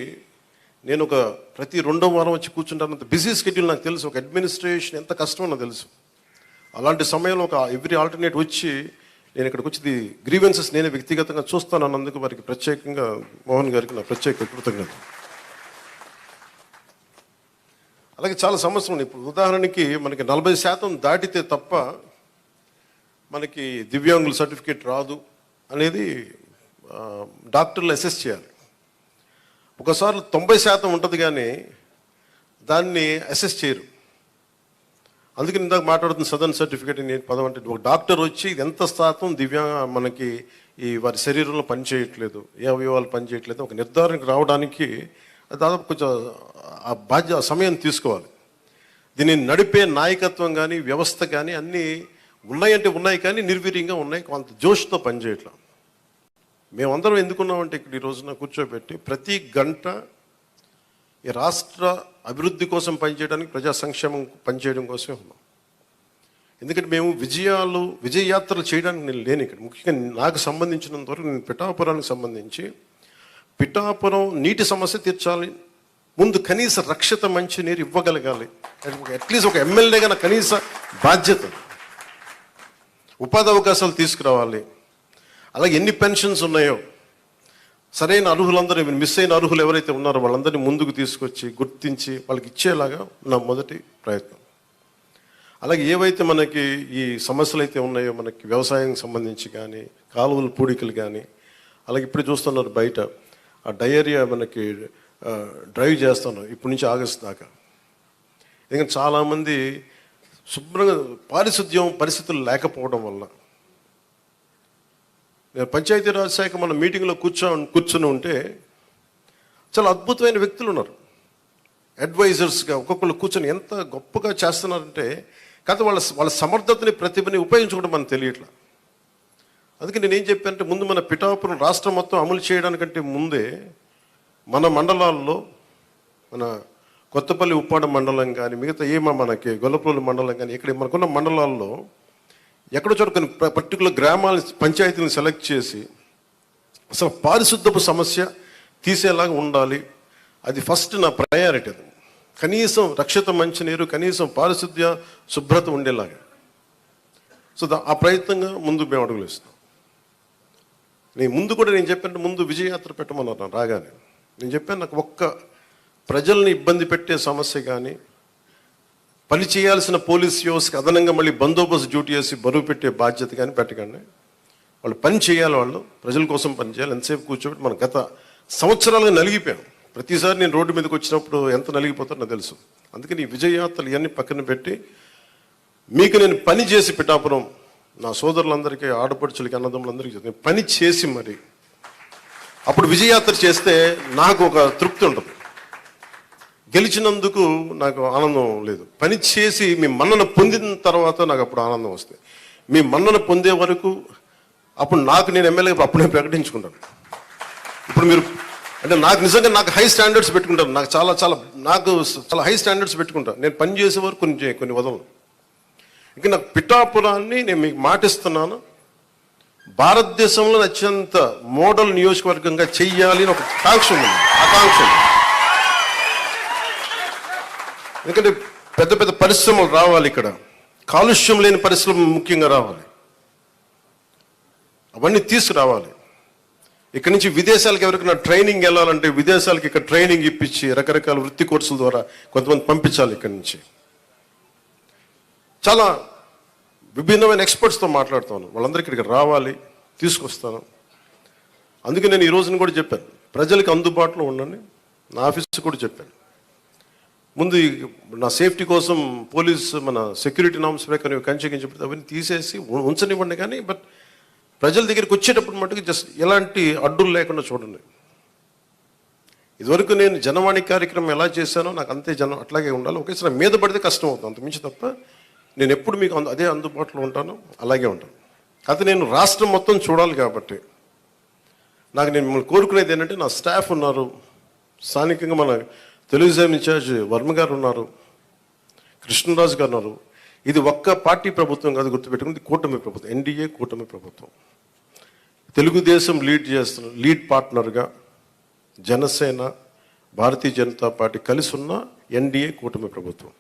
నేను ఒక ప్రతి 2వ వారం వచ్చి కూర్చుంటానంత బిజీ షెడ్యూల్ నాకు తెలుసు. ఒక అడ్మినిస్ట్రేషన్ ఎంత కష్టమో నాకు తెలుసు. అలాంటి సమయంలో ఒక ఎవ్రీ ఆల్టర్నేట్ వచ్చి నేను ఇక్కడికి వచ్చి గ్రీవెన్సెస్ నేనే వ్యక్తిగతంగా చూస్తానన్నందుకు వారికి ప్రత్యేకంగా మోహన్ గారికి నా ప్రత్యేక కృతజ్ఞత. అలాగే చాలా సమస్యలు ఉన్నాయి. ఇప్పుడు ఉదాహరణకి మనకి 40% దాటితే తప్ప మనకి దివ్యాంగుల సర్టిఫికేట్ రాదు అనేది డాక్టర్లు అసెస్ చేయాలి. ఒకసారి 90% ఉంటుంది కానీ దాన్ని అసెస్ చేయరు. అందుకని ఇందాక మాట్లాడుతున్న సదరన్ సర్టిఫికేట్ నేను పదం అంటే, ఒక డాక్టర్ వచ్చి ఇది ఎంత శాతం మనకి ఈ వారి శరీరంలో పనిచేయట్లేదు, ఏ అవయవాలు పనిచేయట్లేదు, ఒక నిర్ధారణకు రావడానికి దాదాపు కొంచెం ఆ సమయం తీసుకోవాలి. దీన్ని నడిపే నాయకత్వం కానీ, వ్యవస్థ కానీ అన్నీ ఉన్నాయంటే ఉన్నాయి, కానీ నిర్వీర్యంగా ఉన్నాయి, కొంత జోష్తో పనిచేయట్లా. మేమందరం ఎందుకున్నామంటే ఇక్కడ ఈ రోజున కూర్చోబెట్టి ప్రతి గంట ఈ రాష్ట్ర అభివృద్ధి కోసం పనిచేయడానికి, ప్రజా సంక్షేమం పనిచేయడం కోసమే ఉన్నాం. ఎందుకంటే మేము విజయయాత్రలు చేయడానికి నేను లేను ఇక్కడ. ముఖ్యంగా నాకు సంబంధించినంత వరకు నేను పిఠాపురానికి సంబంధించి, పిఠాపురం నీటి సమస్య తీర్చాలి, ముందు కనీస రక్షిత మంచినీరు ఇవ్వగలగాలి, అట్లీస్ట్ ఒక ఎమ్మెల్యేగా నా కనీస బాధ్యత, ఉపాధి అవకాశాలు తీసుకురావాలి. అలాగే ఎన్ని పెన్షన్స్ ఉన్నాయో సరైన అర్హులందరూ, మిస్ అయిన అర్హులు ఎవరైతే ఉన్నారో వాళ్ళందరినీ ముందుకు తీసుకొచ్చి గుర్తించి వాళ్ళకి ఇచ్చేలాగా నా మొదటి ప్రయత్నం. అలాగే ఏవైతే మనకి ఈ సమస్యలు అయితే ఉన్నాయో, మనకి వ్యవసాయం సంబంధించి కానీ, కాలువల పూడికలు కానీ, అలాగే ఇప్పుడు చూస్తున్నారు బయట ఆ డయేరియా మనకి డ్రైవ్ చేస్తాను ఇప్పటి నుంచి ఆగస్టు దాకా. ఎందుకంటే చాలామంది శుభ్రంగా పారిశుద్ధ్యం పరిస్థితులు లేకపోవడం వల్ల. నేను పంచాయతీరాజ్ శాఖ మన మీటింగ్లో కూర్చొని ఉంటే చాలా అద్భుతమైన వ్యక్తులు ఉన్నారు, అడ్వైజర్స్గా ఒక్కొక్కరు కూర్చొని ఎంత గొప్పగా చేస్తున్నారంటే, కాదు వాళ్ళ సమర్థతని, ప్రతిభని ఉపయోగించుకోవడం మనకు తెలియట్లా. అందుకే నేనేం చెప్పానంటే, ముందు మన పిఠాపురం రాష్ట్రం మొత్తం అమలు చేయడానికంటే ముందే మన మండలాల్లో, మన కొత్తపల్లి ఉప్పాడ మండలం కానీ, మిగతా మనకి గొల్లపల్లి మండలం కానీ, ఇక్కడ మనకున్న మండలాల్లో ఎక్కడో చోట కొన్ని పర్టికులర్ గ్రామాల పంచాయతీలను సెలెక్ట్ చేసి అసలు పారిశుద్ధపు సమస్య తీసేలాగా ఉండాలి. అది ఫస్ట్ నా ప్రయారిటీ. అది కనీసం రక్షిత మంచినీరు, కనీసం పారిశుద్ధ్య శుభ్రత ఉండేలాగా. సో ఆ ప్రయత్నంగా ముందు మేము అడుగులు ఇస్తాం. నేను చెప్పాను, ముందు విజయయాత్ర పెట్టమన్నారు రాగానే. నేను చెప్పాను, నాకు ఒక్క ప్రజల్ని ఇబ్బంది పెట్టే సమస్య కానీ, పని చేయాల్సిన పోలీస్ వ్యవస్థకి అదనంగా మళ్ళీ బందోబస్తు డ్యూటీ చేసి బరువు పెట్టే బాధ్యత కానీ పెట్టకండి. వాళ్ళు పని చేయాలి, వాళ్ళు ప్రజల కోసం పని చేయాలి. ఎంతసేపు కూర్చోబెట్టి మనం గత సంవత్సరాలుగా నలిగిపోయాం. ప్రతిసారి నేను రోడ్డు మీదకి వచ్చినప్పుడు ఎంత నలిగిపోతారో నాకు తెలుసు. అందుకని ఈ విజయయాత్రలు ఇవన్నీ పక్కన పెట్టి మీకు నేను పని చేసి పిఠాపురం నా సోదరులందరికీ, ఆడపడుచులకి, అన్నదమ్ములందరికీ నేను పని చేసి మరి అప్పుడు విజయయాత్ర చేస్తే నాకు ఒక తృప్తి ఉంటుంది. గెలిచినందుకు నాకు ఆనందం లేదు. పని చేసి మీ మన్నన పొందిన తర్వాత నాకు అప్పుడు ఆనందం వస్తుంది. మీ మన్నన పొందే వరకు అప్పుడు నేను ఎమ్మెల్యేగా అప్పుడు నేను ప్రకటించుకుంటాను. ఇప్పుడు మీరు అంటే నాకు నిజంగా నాకు హై స్టాండర్డ్స్ పెట్టుకుంటాను. నాకు చాలా హై స్టాండర్డ్స్ పెట్టుకుంటాను. నేను పని చేసే వరకు కొన్ని వదలను. ఇంకా నాకు పిఠాపురాన్ని నేను మీకు మాటిస్తున్నాను, భారతదేశంలో అత్యంత మోడల్ నియోజకవర్గంగా చెయ్యాలి అని ఒక ఆకాంక్ష ఉంది. ఎందుకంటే పెద్ద పెద్ద పరిశ్రమలు రావాలి, ఇక్కడ కాలుష్యం లేని పరిశ్రమలు ముఖ్యంగా రావాలి, అవన్నీ తీసుకురావాలి. ఇక్కడ నుంచి విదేశాలకు ఎవరికైనా ట్రైనింగ్ వెళ్ళాలంటే విదేశాలకు ఇక్కడ ట్రైనింగ్ ఇప్పించి రకరకాల వృత్తి కోర్సుల ద్వారా కొంతమంది పంపించాలి. ఇక్కడి నుంచి చాలా విభిన్నమైన ఎక్స్పర్ట్స్తో మాట్లాడుతాను, వాళ్ళందరికీ ఇక్కడికి రావాలి, తీసుకొస్తాను. అందుకే నేను ఈ రోజున కూడా చెప్పాను, ప్రజలకు అందుబాటులో ఉండండి. నా ఆఫీస్ కూడా చెప్పాను, ముందు నా సేఫ్టీ కోసం పోలీస్ మన సెక్యూరిటీ నామ్స్ ప్రకారం కంచె అవన్నీ తీసేసి ఉంచనివ్వండి, కానీ బట్ ప్రజల దగ్గరికి వచ్చేటప్పుడు మటుకు జస్ట్ ఎలాంటి అడ్డులు లేకుండా చూడండి. ఇదివరకు నేను జనవాణి కార్యక్రమం ఎలా చేశానో నాకు అంతే జనం అట్లాగే ఉండాలి. ఒకేసారి మీద పడితే కష్టం అవుతుంది, అంతకుమించి తప్ప నేను ఎప్పుడు మీకు అదే అందుబాటులో ఉంటాను, అలాగే ఉంటాను. అయితే నేను రాష్ట్రం మొత్తం చూడాలి కాబట్టి నేను మిమ్మల్ని కోరుకునేది ఏంటంటే, నా స్టాఫ్ ఉన్నారు, స్థానికంగా మన తెలుగుదేశం ఇన్ఛార్జ్ వర్మ గారు ఉన్నారు, కృష్ణరాజు గారు ఉన్నారు. ఇది ఒక్క పార్టీ ప్రభుత్వం కాదు, గుర్తుపెట్టుకుంది, కూటమి ప్రభుత్వం, ఎన్డీఏ కూటమి ప్రభుత్వం. తెలుగుదేశం లీడ్ పార్ట్నర్గా జనసేన, భారతీయ జనతా పార్టీ కలిసి ఉన్న ఎన్డీఏ కూటమి ప్రభుత్వం.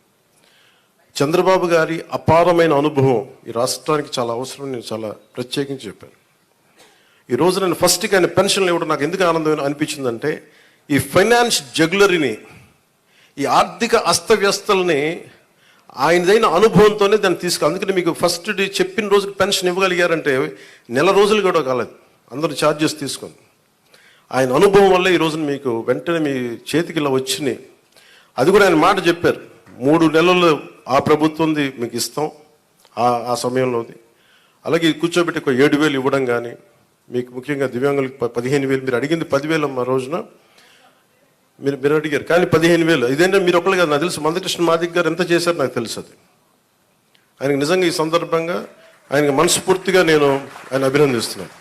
చంద్రబాబు గారి అపారమైన అనుభవం ఈ రాష్ట్రానికి చాలా అవసరం, నేను చాలా ప్రత్యేకించి చెప్పాను. ఈ రోజు నేను ఫస్ట్కి ఆయన పెన్షన్లు ఇవ్వడం నాకు ఎందుకు ఆనందం అనిపించిందంటే, ఈ ఫైనాన్స్ జగ్యులరీని, ఈ ఆర్థిక అస్తవ్యస్తల్ని ఆయనదైన అనుభవంతోనే దాన్ని అందుకని మీకు ఫస్ట్ చెప్పిన రోజుకి పెన్షన్ ఇవ్వగలిగారంటే నెల రోజులు కూడా కాలేదు, అందరూ ఛార్జెస్ తీసుకొని. ఆయన అనుభవం వల్ల ఈ రోజున మీకు వెంటనే మీ చేతికి ఇలా వచ్చినాయి. అది కూడా ఆయన మాట చెప్పారు, 3 నెలలు ఆ ప్రభుత్వంది మీకు ఇస్తాం ఆ సమయంలోది. అలాగే కూర్చోబెట్టి ఒక 7,000 ఇవ్వడం కానీ, మీకు ముఖ్యంగా దివ్యాంగులకు 15,000, మీరు అడిగింది 10,000 ఆ రోజున మీరు అడిగారు, కానీ 15,000. ఇదేంటంటే మీరు ఒకళ్ళు కాదు, నాకు తెలుసు మందకృష్ణ మాదిక్ గారు ఎంత చేశారు నాకు తెలుసు. అది ఆయనకు నిజంగా ఈ సందర్భంగా ఆయనకి మనస్ఫూర్తిగా నేను ఆయన అభినందిస్తున్నాను.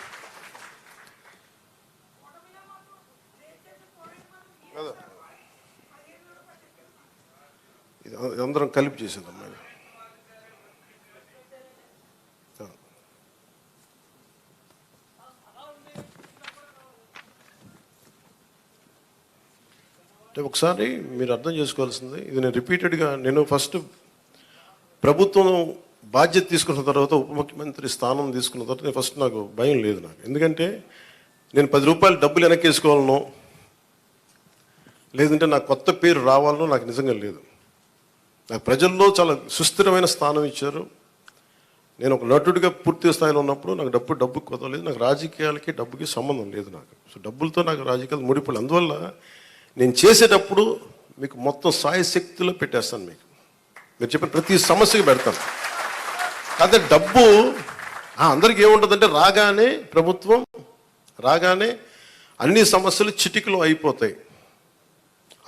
ఇది అందరం కలిపి చేసేదమ్మా. అంటే ఒకసారి మీరు అర్థం చేసుకోవాల్సింది, ఇది నేను రిపీటెడ్గా నేను ఫస్ట్ ప్రభుత్వం బాధ్యత తీసుకున్న తర్వాత, ఉప ముఖ్యమంత్రి స్థానం తీసుకున్న తర్వాత నేను ఫస్ట్ నాకు భయం లేదు నాకు. ఎందుకంటే నేను 10 రూపాయలు డబ్బులు వెనక్కేసుకోవాలనో లేదంటే నాకు కొత్త పేరు రావాలనో నాకు నిజంగా లేదు. నాకు ప్రజల్లో చాలా సుస్థిరమైన స్థానం ఇచ్చారు. నేను ఒక నటుడిగా పూర్తి స్థాయిలో ఉన్నప్పుడు నాకు డబ్బు కొదవలేదు. నాకు రాజకీయాలకి డబ్బుకి సంబంధం లేదు నాకు. సో డబ్బులతో నాకు రాజకీయాలు ముడిపడి, అందువల్ల నేను చేసేటప్పుడు మీకు మొత్తం సాయశక్తిలో పెట్టేస్తాను. మీరు చెప్పిన ప్రతి సమస్యకి పెడతాను. అదే డబ్బు అందరికి ఏముంటుందంటే, ప్రభుత్వం రాగానే అన్ని సమస్యలు చిటికలో అయిపోతాయి.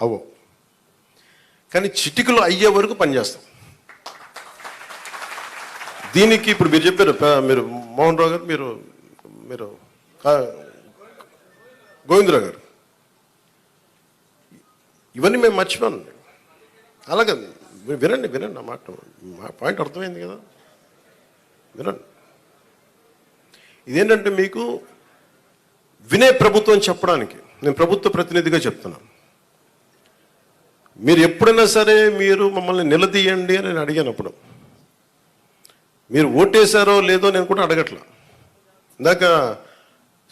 అవో, కానీ చిటికలో అయ్యే వరకు పనిచేస్తాం. దీనికి ఇప్పుడు మీరు చెప్పారు, మీరు మోహన్ రావు గారు, మీరు గోవిందరావు గారు, ఇవన్నీ మేము మర్చిపోయాను. అలాగే వినండి నా మాట, మా పాయింట్ అర్థమైంది కదా, వినండి. ఇదేంటంటే మీకు వినే ప్రభుత్వం చెప్పడానికి నేను ప్రభుత్వ ప్రతినిధిగా చెప్తున్నాను. మీరు ఎప్పుడైనా సరే మీరు మమ్మల్ని నిలదీయండి అని నేను అడిగానప్పుడు, మీరు ఓటేశారో లేదో నేను కూడా అడగట్లా. ఇందాక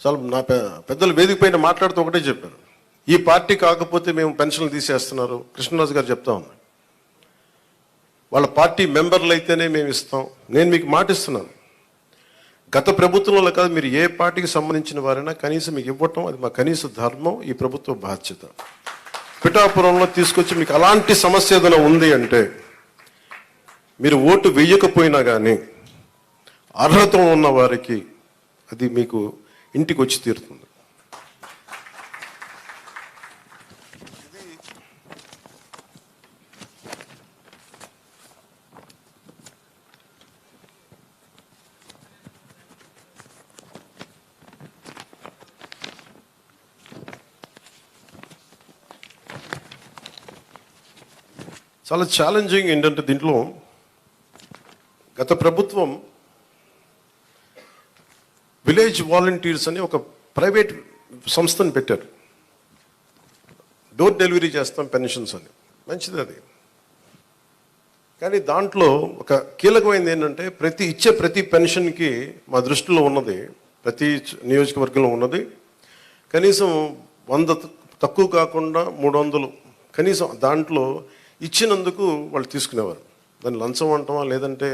చాలా నా పెద్దలు వేదిక పైన మాట్లాడుతూ ఒకటే చెప్పారు, ఈ పార్టీ కాకపోతే మేము పెన్షన్లు తీసేస్తున్నారు. కృష్ణరాజు గారు చెప్తా ఉన్నారు, వాళ్ళ పార్టీ మెంబర్లు అయితేనే మేము ఇస్తాం. నేను మీకు మాటిస్తున్నాను, గత ప్రభుత్వంలో కాదు, మీరు ఏ పార్టీకి సంబంధించిన వారైనా కనీసం మీకు ఇవ్వటం అది మా కనీస ధర్మం, ఈ ప్రభుత్వ బాధ్యత. పిఠాపురంలో తీసుకొచ్చి మీకు అలాంటి సమస్య ఏదైనా ఉంది అంటే, మీరు ఓటు వేయకపోయినా కానీ అర్హత ఉన్న వారికి అది మీకు ఇంటికి వచ్చి తీరుతుంది. చాలా ఛాలెంజింగ్ ఏంటంటే దీంట్లో గత ప్రభుత్వం విలేజ్ వాలంటీర్స్ అని ఒక ప్రైవేట్ సంస్థను పెట్టారు. డోర్ డెలివరీ చేస్తాం పెన్షన్స్ అని, మంచిది అది. కానీ దాంట్లో ఒక కీలకమైనది ఏంటంటే ప్రతి పెన్షన్కి మా దృష్టిలో ఉన్నది, ప్రతి నియోజకవర్గంలో ఉన్నది కనీసం 100 తక్కువ కాకుండా 300 కనీసం దాంట్లో ఇచ్చినందుకు వాళ్ళు తీసుకునేవారు. దాన్ని లంచం అంటామా లేదంటే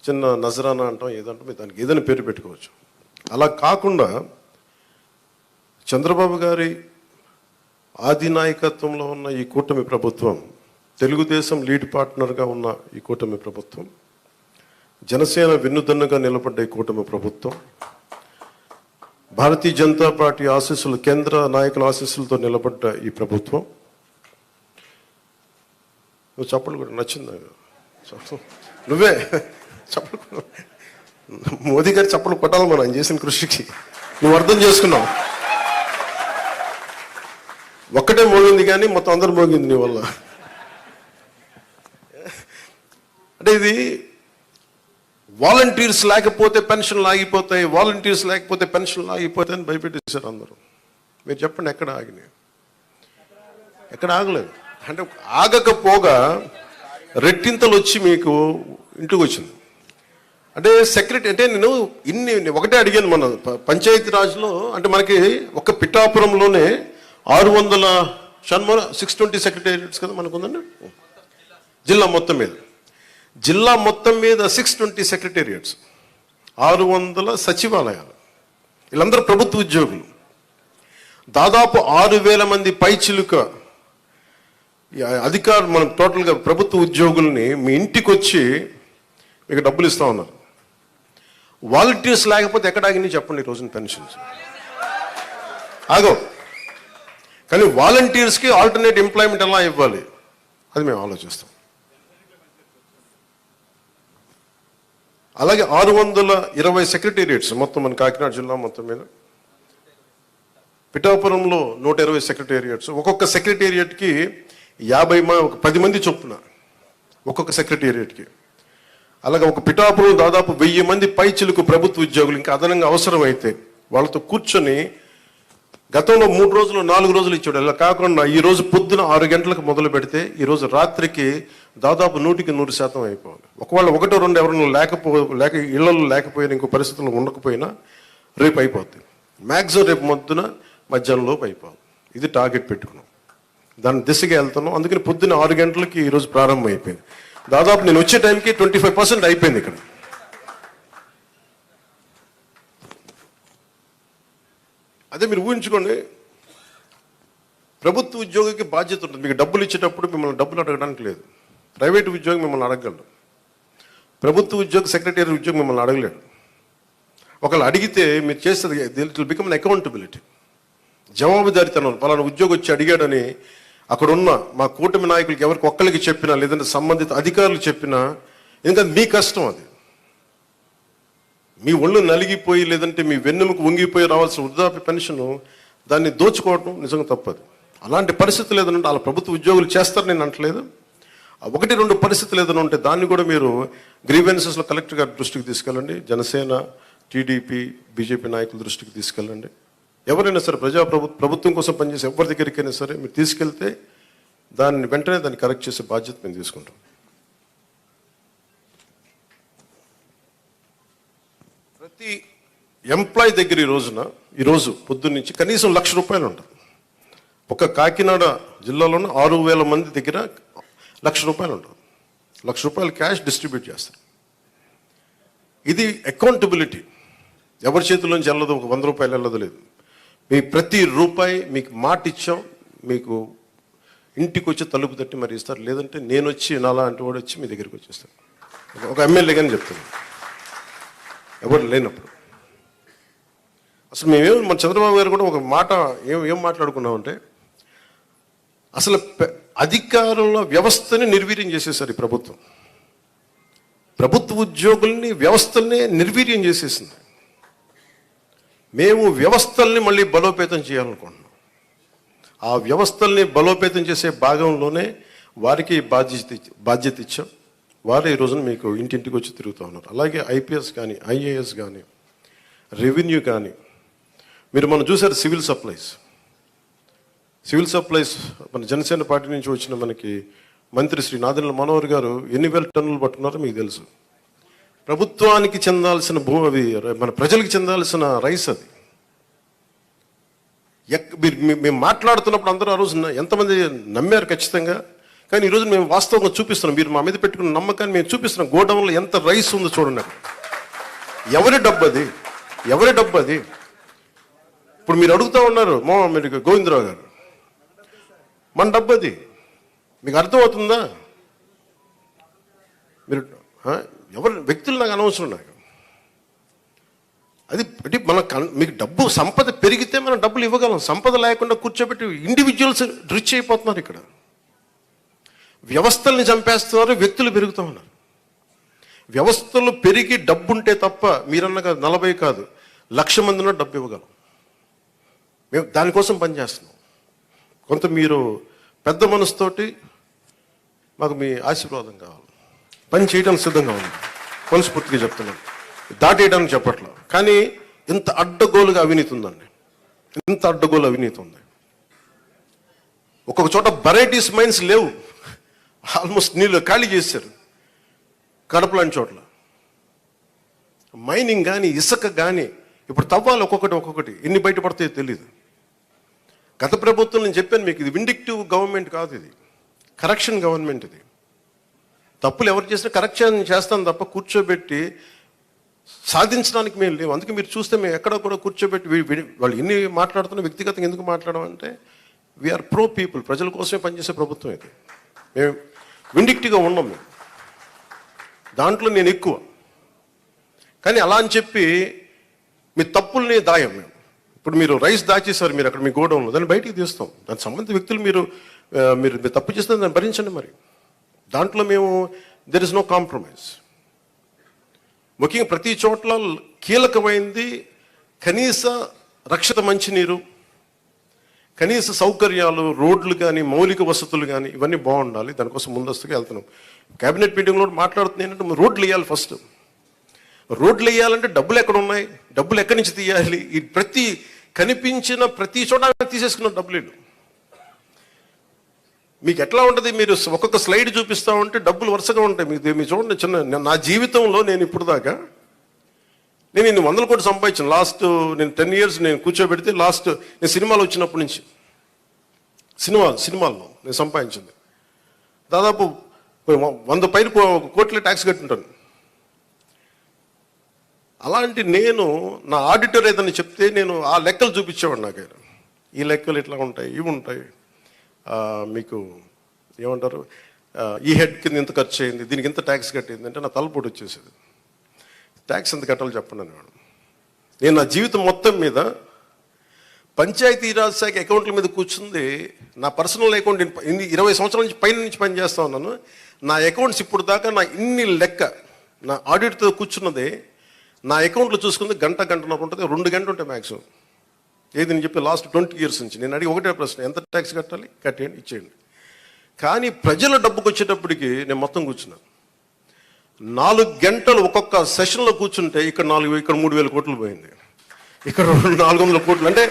చిన్న నజరానా అంటాం, ఏదంటాం, దానికి ఏదైనా పేరు పెట్టుకోవచ్చు. అలా కాకుండా చంద్రబాబు గారి ఆది నాయకత్వంలో ఉన్న ఈ కూటమి ప్రభుత్వం, తెలుగుదేశం లీడ్ పార్ట్నర్గా ఉన్న ఈ కూటమి ప్రభుత్వం, జనసేన వెన్నుదన్నుగా నిలబడ్డ ఈ కూటమి ప్రభుత్వం, భారతీయ జనతా పార్టీ ఆశీస్సులు, కేంద్ర నాయకుల ఆశీస్సులతో నిలబడ్డ ఈ ప్రభుత్వం. నువ్వు చప్పలు కూడా నచ్చింది, నువ్వే చప్పలు, మోదీ గారి చప్పలు కొట్టాలి మనం ఆయన చేసిన కృషికి. నువ్వు అర్థం చేసుకున్నావు. ఒక్కటే మోగింది కానీ మొత్తం అందరూ మోగింది నీ వల్ల. అంటే ఇది వాలంటీర్స్ లేకపోతే పెన్షన్లు ఆగిపోతాయి, వాలంటీర్స్ లేకపోతే పెన్షన్లు ఆగిపోతాయి అని భయపెట్టేశారు అందరూ. మీరు చెప్పండి ఎక్కడ ఆగినాయి? ఎక్కడ ఆగలేదు. అంటే ఆగకపోగా రెట్టింతలు వచ్చి మీకు ఇంటికి వచ్చింది. అంటే సెక్రటరీ అంటే నేను ఒకటే అడిగాను, మన పంచాయతీ రాజ్లో అంటే మనకి ఒక పిఠాపురంలోనే 620 సెక్రటేరియట్స్ కదా మనకు ఉందండి. జిల్లా మొత్తం మీద 620 సెక్రటేరియట్స్, 600 సచివాలయాలు, వీళ్ళందరూ ప్రభుత్వ ఉద్యోగులు. దాదాపు 6,000 మంది పైచిలుక అధికారులు, మనం టోటల్గా ప్రభుత్వ ఉద్యోగుల్ని మీ ఇంటికి వచ్చి మీకు డబ్బులు ఇస్తా ఉన్నారు. వాలంటీర్స్ లేకపోతే ఎక్కడ ఆగింది చెప్పండి ఈ రోజున పెన్షన్స్? ఆగో. కానీ వాలంటీర్స్కి ఆల్టర్నేట్ ఎంప్లాయ్మెంట్ ఎలా ఇవ్వాలి అది మేము ఆలోచిస్తాం. అలాగే 620 సెక్రటేరియట్స్ మొత్తం మన కాకినాడ జిల్లా మొత్తం మీద. పిఠాపురంలో 120 సెక్రటేరియట్స్, ఒక్కొక్క సెక్రటేరియట్కి 10 మంది చొప్పున ఒక్కొక్క సెక్రటేరియట్కి. అలాగే ఒక పిఠాపురం దాదాపు 1000 మంది పైచిలుకు ప్రభుత్వ ఉద్యోగులు ఇంకా అదనంగా అవసరమైతే వాళ్ళతో కూర్చొని గతంలో 3 రోజులు 4 రోజులు ఇచ్చాడు. అలా కాకుండా ఈ రోజు పొద్దున 6 గంటలకు మొదలు పెడితే ఈరోజు రాత్రికి దాదాపు 100% అయిపోవాలి. ఒకవేళ 1-2 ఎవరైనా లేక ఇళ్లలో లేకపోయినా, ఇంకో పరిస్థితుల్లో ఉండకపోయినా రేపు అయిపోద్ది. మ్యాక్సిమం రేపు మధ్యాహ్నంలోపు అయిపోవాలి. ఇది టార్గెట్ పెట్టుకున్నాం, దాని దిశగా వెళ్తున్నాం. అందుకని పొద్దున్న 6 గంటలకి ఈరోజు ప్రారంభం అయిపోయింది. దాదాపు నేను వచ్చే టైంకి 25% అయిపోయింది ఇక్కడ. అదే మీరు ఊహించుకోండి, ప్రభుత్వ ఉద్యోగికి బాధ్యత ఉంటుంది. మీకు డబ్బులు ఇచ్చేటప్పుడు మిమ్మల్ని డబ్బులు అడగడానికి లేదు. ప్రైవేట్ ఉద్యోగి మిమ్మల్ని అడగలడు, ప్రభుత్వ ఉద్యోగి సెక్రటరీ ఉద్యోగి మిమ్మల్ని అడగలేడు. ఒకళ్ళు అడిగితే మీరు చేసేది it will become an accountability, జవాబుదారితనం. పలానా ఉద్యోగి వచ్చి అడిగాడని అక్కడున్న మా కూటమి నాయకులకి ఎవరికి ఒక్కరికి చెప్పినా, లేదంటే సంబంధిత అధికారులు చెప్పినా, ఎందుకంటే మీ కష్టం అది. మీ ఒళ్ళు నలిగిపోయి లేదంటే మీ వెన్నెముకు వంగిపోయి రావాల్సిన వృద్ధాప్య పెన్షన్ దాన్ని దోచుకోవడం నిజంగా తప్పదు. అలాంటి పరిస్థితులు ఏదైనా అలా ప్రభుత్వ ఉద్యోగులు చేస్తారు నేను అంటలేదు. 1-2 పరిస్థితులు ఏదైనా ఉంటే దాన్ని కూడా మీరు గ్రీవెన్సెస్లో కలెక్టర్ గారి దృష్టికి తీసుకెళ్ళండి, జనసేన, టీడీపీ, బీజేపీ నాయకుల దృష్టికి తీసుకెళ్ళండి. ఎవరైనా సరే ప్రభుత్వం కోసం పనిచేసే ఎవరి దగ్గరికైనా సరే మీరు తీసుకెళ్తే వెంటనే దాన్ని కరెక్ట్ చేసే బాధ్యత మేము తీసుకుంటాం. ప్రతి ఎంప్లాయీ దగ్గర ఈరోజు పొద్దున్న నుంచి కనీసం ₹1,00,000 ఉంటుంది. ఒక కాకినాడ జిల్లాలోనే 6,000 మంది దగ్గర ₹1,00,000 ఉంటుంది. ₹1,00,000 క్యాష్ డిస్ట్రిబ్యూట్ చేస్తారు. ఇది అకౌంటబిలిటీ. ఎవరి చేతుల్లోంచి వెళ్ళదు, ఒక ₹100 వెళ్ళదు లేదు. మీ ప్రతి రూపాయి మీకు మాట ఇచ్చాం, మీకు ఇంటికి వచ్చి తలుపు తట్టి మరి ఇస్తారు. లేదంటే నేను వచ్చి నాలా అంటే వాడు వచ్చి మీ దగ్గరికి వచ్చేస్తాను. ఒక ఎమ్మెల్యే కానీ చెప్తాను, ఎవరు లేనప్పుడు. అసలు మన చంద్రబాబు గారు కూడా ఒక మాట ఏం మాట్లాడుకున్నామంటే, అసలు అధికారుల వ్యవస్థని నిర్వీర్యం చేసేసారు ఈ ప్రభుత్వం. ప్రభుత్వ ఉద్యోగుల్ని, వ్యవస్థల్ని నిర్వీర్యం చేసేసింది. మేము వ్యవస్థల్ని మళ్ళీ బలోపేతం చేయాలనుకుంటున్నాం. ఆ వ్యవస్థల్ని బలోపేతం చేసే భాగంలోనే వారికి బాధ్యత ఇచ్చాం. వారు ఈ రోజున మీకు ఇంటింటికి వచ్చి తిరుగుతూ ఉన్నారు. అలాగే ఐపీఎస్ కానీ, ఐఏఎస్ కానీ, రెవెన్యూ కానీ, మీరు మనం చూసారు సివిల్ సప్లైస్ మన జనసేన పార్టీ నుంచి వచ్చిన మనకి మంత్రి శ్రీ నాదెండ్ల మనోహర్ గారు ఎన్ని వేల టన్నులు పట్టుకున్నారో మీకు తెలుసు. ప్రభుత్వానికి చెందాల్సిన అది మన ప్రజలకు చెందాల్సిన రైస్ అది. మేము మాట్లాడుతున్నప్పుడు అందరూ ఆ రోజు ఎంతమంది నమ్మారు ఖచ్చితంగా. కానీ ఈరోజు మేము వాస్తవంగా చూపిస్తున్నాం. మీరు మా మీద పెట్టుకున్న నమ్మకాన్ని మేము చూపిస్తున్నాం. గోడౌన్లో ఎంత రైస్ ఉందో చూడండి. ఎవరి డబ్బు అది? ఇప్పుడు మీరు అడుగుతూ ఉన్నారు మీరు గోవిందరావు గారు, మన డబ్బు అది. మీకు అర్థమవుతుందా? మీరు ఎవరు వ్యక్తులు నాకు అనవసరం. నాకు అది మీకు డబ్బు సంపద పెరిగితే మనం డబ్బులు ఇవ్వగలం. సంపద లేకుండా కూర్చోబెట్టి ఇండివిజువల్స్ రిచ్ అయిపోతున్నారు. ఇక్కడ వ్యవస్థల్ని చంపేస్తున్నారు, వ్యక్తులు పెరుగుతూ ఉన్నారు. వ్యవస్థలు పెరిగి డబ్బు ఉంటే తప్ప మీరన్నగా 40 కాదు 1,00,000 మంది ఉన్న డబ్బు ఇవ్వగలం. మేము దానికోసం పనిచేస్తున్నాం. కొంత మీరు పెద్ద మనసుతోటి మాకు మీ ఆశీర్వాదం కావాలి. పని చేయడానికి సిద్ధంగా ఉంది, మనస్ఫూర్తిగా చెప్తున్నాను. దాటేయడానికి చెప్పట్లా. కానీ ఇంత అడ్డగోలుగా అవినీతి ఉందండి. ఇంత అడ్డగోలు అవినీతి ఉంది. ఒక్కొక్క చోట వెరైటీస్ మైన్స్ లేవు. ఆల్మోస్ట్ నీళ్ళు ఖాళీ చేశారు. కడప లాంటి చోట్ల మైనింగ్ కానీ, ఇసుక కానీ ఇప్పుడు తవ్వాలి. ఒక్కొక్కటి ఎన్ని బయటపడతాయో తెలియదు. గత ప్రభుత్వం నేను చెప్పాను మీకు, ఇది విండిక్టివ్ గవర్నమెంట్ కాదు, ఇది కరెక్షన్ గవర్నమెంట్. ఇది తప్పులు ఎవరు చేసినా కరెక్షన్ చేస్తాను తప్ప కూర్చోబెట్టి సాధించడానికి మేము లేవు. అందుకే మీరు చూస్తే మేము ఎక్కడ కూడా కూర్చోబెట్టి వాళ్ళు ఎన్ని మాట్లాడుతున్నా వ్యక్తిగతంగా ఎందుకు మాట్లాడమంటే వీఆర్ ప్రో పీపుల్, ప్రజల కోసమే పనిచేసే ప్రభుత్వం ఇది. మేము విండిక్టివ్గా ఉన్నాం. మేము దాంట్లో నేను ఎక్కువ. కానీ అలా అని చెప్పి మీ తప్పుల్ని దాయం మేము. ఇప్పుడు మీరు రైస్ దాచేశారు, మీరు అక్కడ మీ గోడౌన్లో, దాన్ని బయటికి తీస్తాం. దానికి సంబంధించిన వ్యక్తులు మీరు తప్పు చేస్తే దాన్ని భరించండి. మరి దాంట్లో మేము దెర్ ఇస్ నో కాంప్రమైజ్. ముఖ్యంగా ప్రతి చోట్ల కీలకమైంది కనీస రక్షిత మంచినీరు, కనీస సౌకర్యాలు, రోడ్లు కానీ, మౌలిక వసతులు కానీ ఇవన్నీ బాగుండాలి. దానికోసం ముందస్తుగా వెళ్తున్నాం. కేబినెట్ మీటింగ్లో మాట్లాడుతుంది ఏంటంటే రోడ్లు వేయాలి. ఫస్ట్ రోడ్లు వేయాలంటే డబ్బులు ఎక్కడ ఉన్నాయి, డబ్బులు ఎక్కడి నుంచి తీయాలి? ఈ కనిపించిన ప్రతి చోట తీసేసుకున్న డబ్బులు మీకు ఎట్లా ఉంటుంది? మీరు ఒక్కొక్క స్లైడ్ చూపిస్తూ ఉంటే డబ్బులు వరుసగా ఉంటాయి. మీరు చూడండి, చిన్న నా జీవితంలో నేను ఇప్పుడు దాకా నేను ఇన్ని 100 కోట్లు సంపాదించాను. లాస్ట్ నేను 10 years నేను కూర్చోబెడితే లాస్ట్ నేను సినిమాలు వచ్చినప్పటి నుంచి సినిమాల్లో నేను సంపాదించింది దాదాపు 100 పైన కోట్ల ట్యాక్స్ కట్టుంటాను. అలాంటి నేను నా ఆడిటర్ ఏదైనా చెప్తే నేను ఆ లెక్కలు చూపించేవాడు. నాకు ఈ లెక్కలు ఇట్లా ఉంటాయి, ఇవి ఉంటాయి, మీకు ఏమంటారు, ఈ హెడ్ కింద ఇంత ఖర్చు అయింది, దీనికి ఇంత ట్యాక్స్ కట్టింది అంటే నా తలపోటు వచ్చేసేది. ట్యాక్స్ ఎంత కట్టాలో చెప్పండి అనేవాడు. నేను నా జీవితం మొత్తం మీద పంచాయతీరాజ్ శాఖ అకౌంట్ల మీద కూర్చుంది నా పర్సనల్ అకౌంట్. 20 సంవత్సరాల నుంచి పైన నుంచి పనిచేస్తా ఉన్నాను. నా అకౌంట్స్ ఇప్పుడు దాకా నా ఇన్ని లెక్క నా ఆడిట్తో కూర్చున్నదే నా అకౌంట్లో చూసుకుంది గంటన్నర ఉంటుంది, 2 గంటలు ఉంటాయి మ్యాక్సిమం. ఏది నేను చెప్పి లాస్ట్ 20 years నుంచి నేను అడిగి ఒకటే ప్రశ్న, ఎంత ట్యాక్స్ కట్టాలి, కట్టేయండి, ఇచ్చేయండి. కానీ ప్రజల డబ్బుకు వచ్చేటప్పటికి నేను మొత్తం కూర్చున్నాను. 4 గంటలు ఒక్కొక్క సెషన్లో కూర్చుంటే ఇక్కడ 3,000 కోట్లు పోయింది, ఇక్కడ 400 కోట్లు. అంటే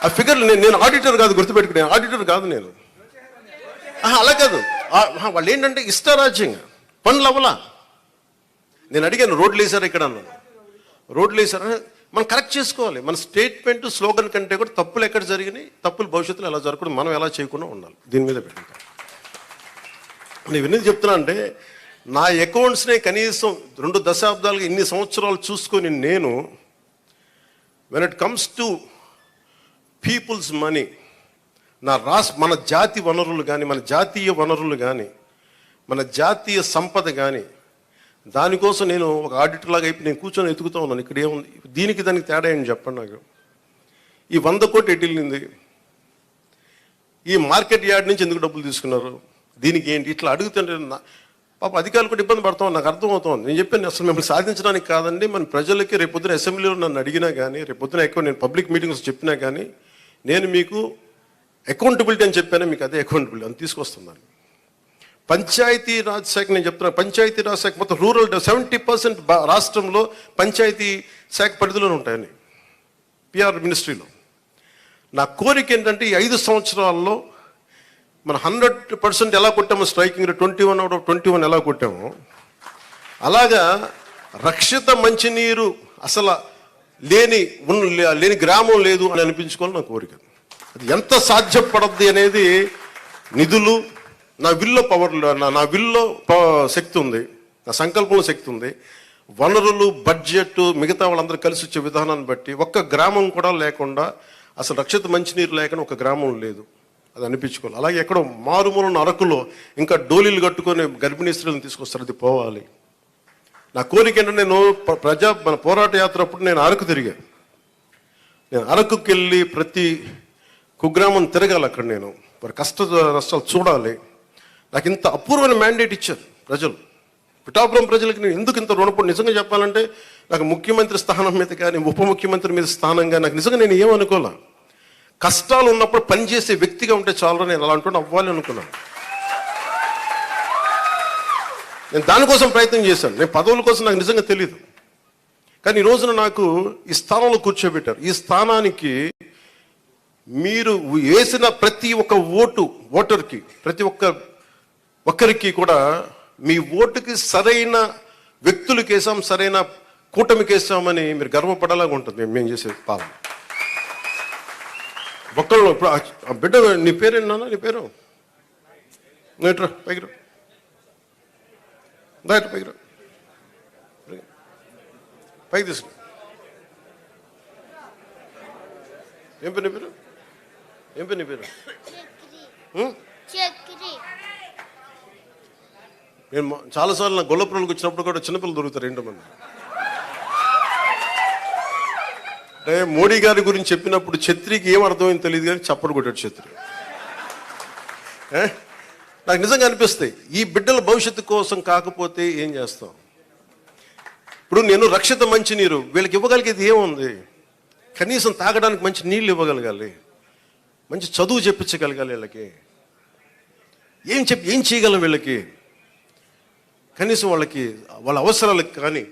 ఆ ఫిగర్ నేను ఆడిటర్ కాదు, గుర్తుపెట్టుకుని ఆడిటర్ కాదు నేను. అలా కాదు, వాళ్ళు ఏంటంటే ఇష్టారాజ్యంగా పనులు అవ్వలా. నేను అడిగాను రోడ్లు వేసారా ఇక్కడ అన్నాను. రోడ్లు వేసారా, మనం కరెక్ట్ చేసుకోవాలి. మన స్టేట్మెంట్ స్లోగన్ కంటే కూడా తప్పులు ఎక్కడ జరిగినాయి, తప్పులు భవిష్యత్తులో ఎలా జరగకూడదు, మనం ఎలా చేయకుండా ఉండాలి, దీని మీద పెట్టుకుంటాం. నేను ఎందుకు చెప్తున్నా అంటే నా అకౌంట్స్నే కనీసం 2 దశాబ్దాలుగా ఇన్ని సంవత్సరాలు చూసుకొని నేను when it comes to peoples money, మన జాతి వనరులు కానీ, మన జాతీయ వనరులు కానీ, మన జాతీయ సంపద కానీ, దానికోసం నేను ఒక ఆడిటర్ లాగా అయిపోయి నేను కూర్చొని ఎతుకుతూ ఉన్నాను. ఇక్కడ ఏముంది, దీనికి దానికి తేడా ఏంటి చెప్పండి నాకు. ఈ 100 కోట్లు ఎటు వెళ్ళింది, ఈ మార్కెట్ యార్డ్ నుంచి ఎందుకు డబ్బులు తీసుకున్నారు, దీనికి ఏంటి, ఇట్లా అడుగుతుంటే పాప అధికారులు కూడా ఇబ్బంది పడతాం. నాకు అర్థమవుతుంది. నేను చెప్పాను అసలు మిమ్మల్ని సాధించడానికి కాదండి, మన ప్రజలకి రేపొద్దున అసెంబ్లీలో నన్ను అడిగినా కానీ, రేపొద్దున ఎక్కువ నేను పబ్లిక్ మీటింగ్స్ చెప్పినా కానీ నేను మీకు అకౌంటబిలిటీ అని చెప్పాను, మీకు అదే అకౌంటబిలిటీ అని తీసుకొస్తున్నాను. పంచాయతీ రాజ్ శాఖ నేను చెప్తున్నాను, పంచాయతీ రాజ్ శాఖ మొత్తం రూరల్ 70% రాష్ట్రంలో పంచాయతీ శాఖ పరిధిలోనే ఉంటాయని పిఆర్ మినిస్ట్రీలో. నా కోరిక ఏంటంటే ఈ 5 సంవత్సరాల్లో మనం 100% ఎలా కొట్టామో స్ట్రైకింగ్ 21/21 ఎలా కొట్టామో అలాగా రక్షిత మంచినీరు అసలు లేని గ్రామం లేదు అని అనిపించుకోవాలి నా కోరిక. అది ఎంత సాధ్యపడద్ది అనేది నిధులు, నా విల్లో పవర్, నా విల్లో శక్తి ఉంది, నా సంకల్పంలో శక్తి ఉంది, వనరులు, బడ్జెట్, మిగతా వాళ్ళందరూ కలిసి వచ్చే విధానాన్ని బట్టి ఒక్క గ్రామం కూడా లేకుండా, అసలు రక్షిత మంచినీరు లేకుండా ఒక గ్రామం లేదు, అది అనిపించుకోవాలి. అలాగే ఎక్కడో మారుమూలన్న అరకులో ఇంకా డోలీలు కట్టుకొని గర్భిణీ స్త్రీలను తీసుకొస్తారు, అది పోవాలి. నా కోరిక ఏంటంటే నేను మన పోరాట యాత్ర అప్పుడు నేను అరకు తిరిగాను. నేను అరకుకి వెళ్ళి ప్రతి కుగ్రామం తిరగాలి, అక్కడ నేను వారి కష్ట నష్టాలు చూడాలి. నాకు ఇంత అపూర్వమైన మ్యాండేట్ ఇచ్చారు ప్రజలు, పిఠాపురం ప్రజలకి. నేను ఎందుకు ఇంత రుణపడి, నిజంగా చెప్పాలంటే నాకు ముఖ్యమంత్రి స్థానం మీద కానీ ఉప ముఖ్యమంత్రి మీద స్థానం కానీ నాకు నిజంగా నేను ఏమనుకోలే. కష్టాలు ఉన్నప్పుడు పనిచేసే వ్యక్తిగా ఉంటే చాలు, నేను అలా అంటూ అవ్వాలి అనుకున్నాను. నేను దానికోసం ప్రయత్నం చేశాను. నేను పదవుల కోసం నాకు నిజంగా తెలియదు, కానీ ఈ రోజున నాకు ఈ స్థానంలో కూర్చోబెట్టారు. ఈ స్థానానికి మీరు వేసిన ప్రతి ఒక్క ఓటర్కి, ప్రతి ఒక్కరికి కూడా మీ ఓటుకి సరైన వ్యక్తులకి వేసాం, సరైన కూటమికి వేసామని మీరు గర్వపడేలాగా ఉంటుంది మేము చేసే పాలన. ఒక్కళ్ళు ఇప్పుడు ఆ బిడ్డ, నీ పేరేనా? నీ పేరు నేట్రా పైకి రా, పైకి రా, పైకి తీసుకు. ఏం పేరు నీ పేరు? ఏం పేరు నీ పేరు? నేను చాలాసార్లు నా గొల్లపురంకి వచ్చినప్పుడు కూడా చిన్నపిల్లలు దొరుకుతారు 2 మంది. అంటే మోడీ గారి గురించి చెప్పినప్పుడు ఛత్రికి ఏం అర్థమైంది తెలియదు కానీ చప్పడు కొట్టాడు ఛత్రి. నాకు నిజంగా అనిపిస్తాయి, ఈ బిడ్డల భవిష్యత్తు కోసం కాకపోతే ఏం చేస్తాం? ఇప్పుడు నేను రక్షిత మంచినీరు వీళ్ళకి ఇవ్వగలిగేది ఏముంది? కనీసం తాగడానికి మంచి నీళ్ళు ఇవ్వగలగాలి, మంచి చదువు చెప్పించగలగాలి వీళ్ళకి. ఏం చేయగలం వీళ్ళకి? కనీసం వాళ్ళకి వాళ్ళ అవసరాలకు కానీ,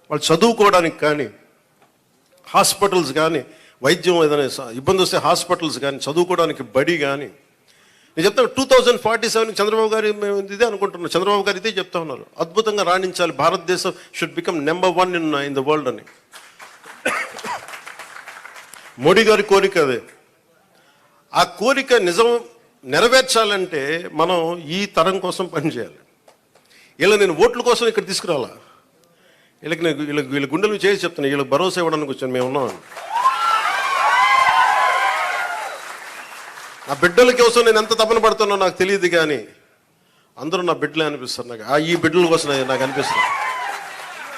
వాళ్ళు చదువుకోవడానికి కానీ, హాస్పిటల్స్ కానీ, వైద్యం ఏదైనా ఇబ్బంది వస్తే హాస్పిటల్స్ కానీ, చదువుకోవడానికి బడి కానీ. నేను చెప్తాను 2047 చంద్రబాబు గారు మేము ఇదే అనుకుంటున్నాం, చంద్రబాబు గారు ఇదే చెప్తా ఉన్నారు, అద్భుతంగా రాణించాలి భారతదేశం, should become number 1 in the world అని. మోడీ గారి కోరిక అదే. ఆ కోరిక నెరవేర్చాలంటే మనం ఈ తరం కోసం పనిచేయాలి. ఇలా నేను ఓట్ల కోసం ఇక్కడ తీసుకురాలా, వీళ్ళ గుండెలు చేసి చెప్తాను, వీళ్ళకి భరోసా ఇవ్వడానికి వచ్చాను, మేము ఉన్నాం. నా బిడ్డల కోసం నేను ఎంత తపన పడుతున్నా నాకు తెలియదు, కానీ అందరూ నా బిడ్డలే అనిపిస్తారు నాకు. ఈ బిడ్డల కోసం నాకు అనిపిస్తుంది,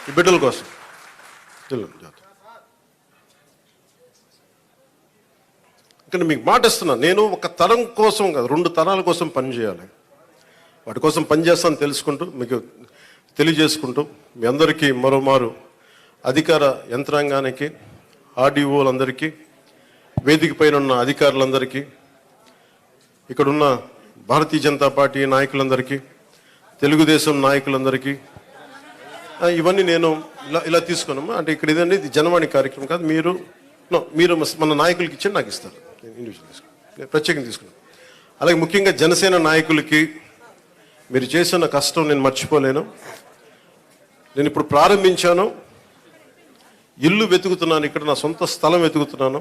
ఈ బిడ్డల కోసం. ఇక్కడ మీకు మాట ఇస్తున్నా, నేను ఒక తరం కోసం కాదు 2 తరాల కోసం పనిచేయాలి. వాటి కోసం పనిచేస్తాను తెలుసుకుంటూ, మీకు తెలియజేసుకుంటూ, మీ అందరికీ మరోమారు అధికార యంత్రాంగానికి, ఆర్డీఓలందరికీ, వేదిక పైన ఉన్న అధికారులందరికీ, ఇక్కడున్న భారతీయ జనతా పార్టీ నాయకులందరికీ, తెలుగుదేశం నాయకులందరికీ, ఇవన్నీ నేను ఇలా తీసుకున్నాము. అంటే ఇక్కడ ఇదండి, ఇది జనవాణి కార్యక్రమం కాదు. మీరు మన నాయకులకి ఇచ్చి నాకు ఇస్తారు, నేను ఇండివిజువల్ తీసుకున్నాను, నేను ప్రత్యేకంగా తీసుకున్నాను. అలాగే ముఖ్యంగా జనసేన నాయకులకి మీరు చేసిన కష్టం నేను మర్చిపోలేను. నేను ఇప్పుడు ప్రారంభించాను, ఇల్లు వెతుకుతున్నాను, ఇక్కడ నా సొంత స్థలం వెతుకుతున్నాను.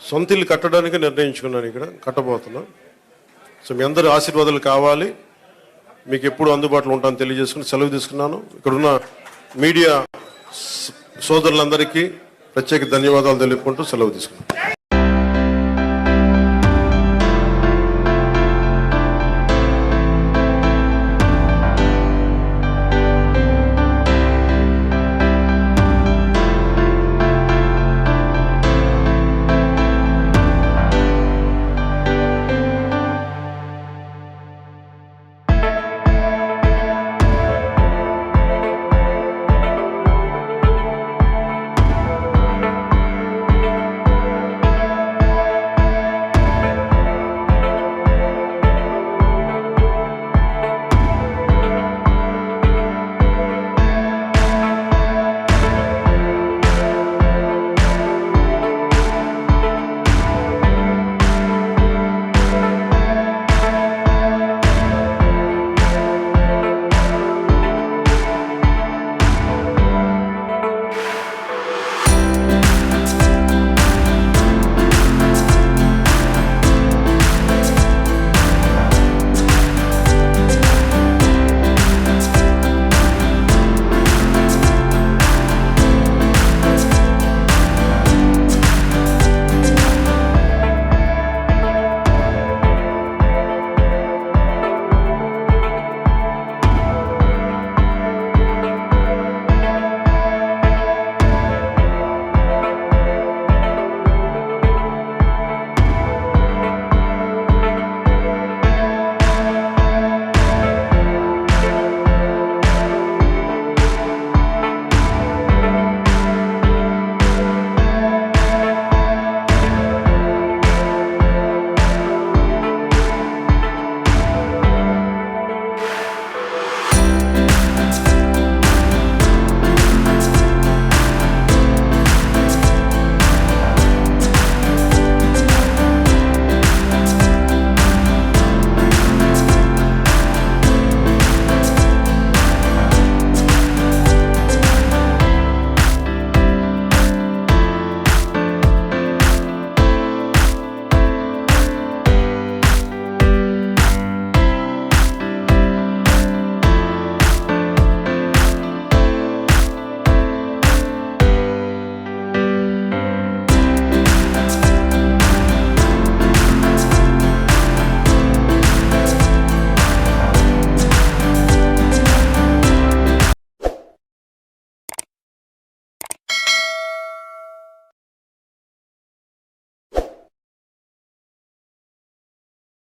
సొంత ఇల్లు కట్టడానికి నిర్ణయించుకున్నాను, ఇక్కడ కట్టబోతున్నాను. సో మీ అందరి ఆశీర్వాదాలు కావాలి, మీకు ఎప్పుడు అందుబాటులో ఉంటానని తెలియజేసుకుని సెలవు తీసుకున్నాను. ఇక్కడున్న మీడియా సోదరులందరికీ ప్రత్యేక ధన్యవాదాలు తెలుపుకుంటూ సెలవు తీసుకున్నాను.